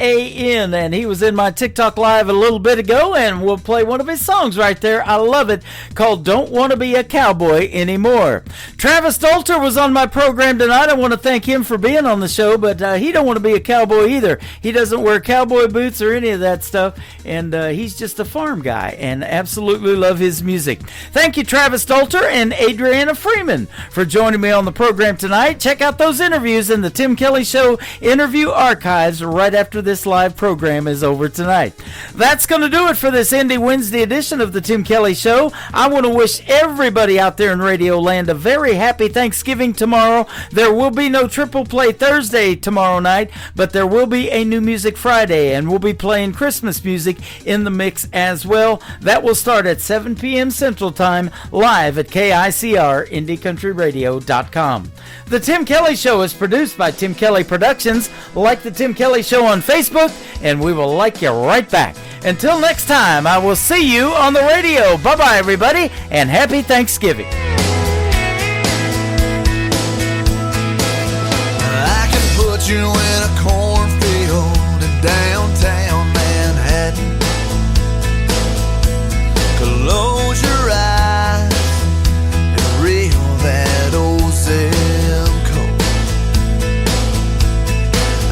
and he was in my TikTok live a little bit ago, and we'll play one of his songs right there. I love it, called Don't Want to Be a Cowboy Anymore. Travis Dolter was on my program tonight. I want to thank him for being on the show, but he don't want to be a cowboy either. He doesn't wear cowboy boots or any of that stuff, and he's just a farm guy, and absolutely love his music. Thank you, Travis Dolter and Adriana Freeman, for joining me on the program tonight. Check out those interviews in the Tim Kelly Show interview archives right after this live program is over tonight. That's going to do it for this Indie Wednesday edition of the Tim Kelly Show. I want to wish everybody out there in Radio Land a very happy Thanksgiving tomorrow. There will be no Triple Play Thursday tomorrow night, but there will be a New Music Friday, and we'll be playing Christmas music in the mix as well. That will start at 7 p.m. Central Time, live at KICR IndieCountryRadio.com. The Tim Kelly Show is produced by Tim Kelly Productions. Like the Tim Kelly Show on Facebook, and we will like you right back. Until next time, I will see you on the radio. Bye-bye, everybody, and happy Thanksgiving. I can put you in a cornfield in downtown Manhattan. Close your eyes and reel that old zip code.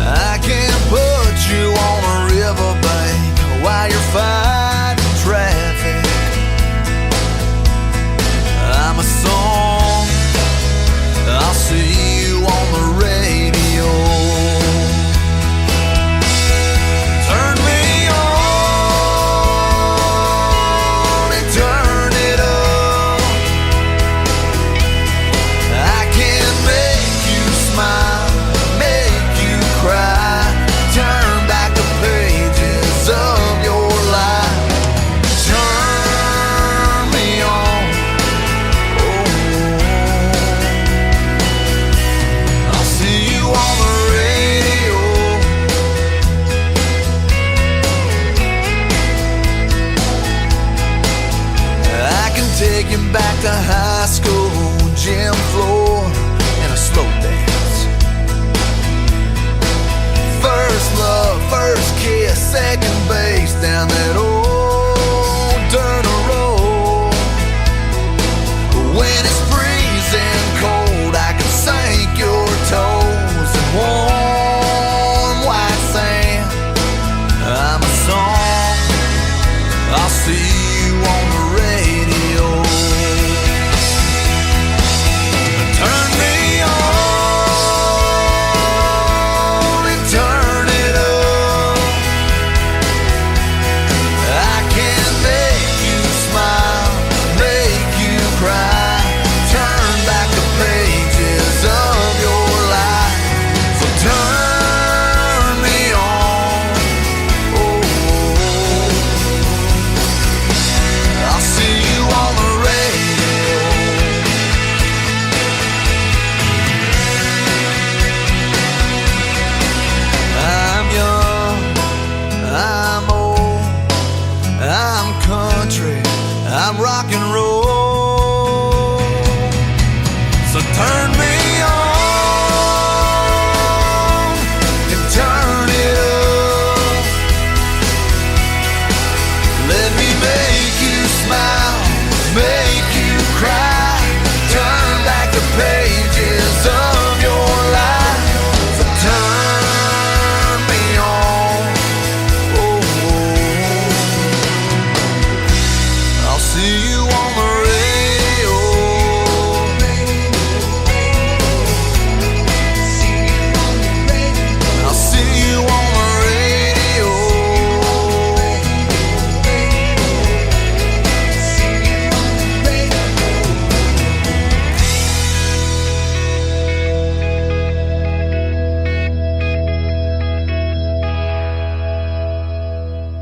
I can put you on a riverbank while you're fighting traffic. I'm a song, I'll see you Taking back to high school, gym floor, and a slow dance. First love, first kiss, second base,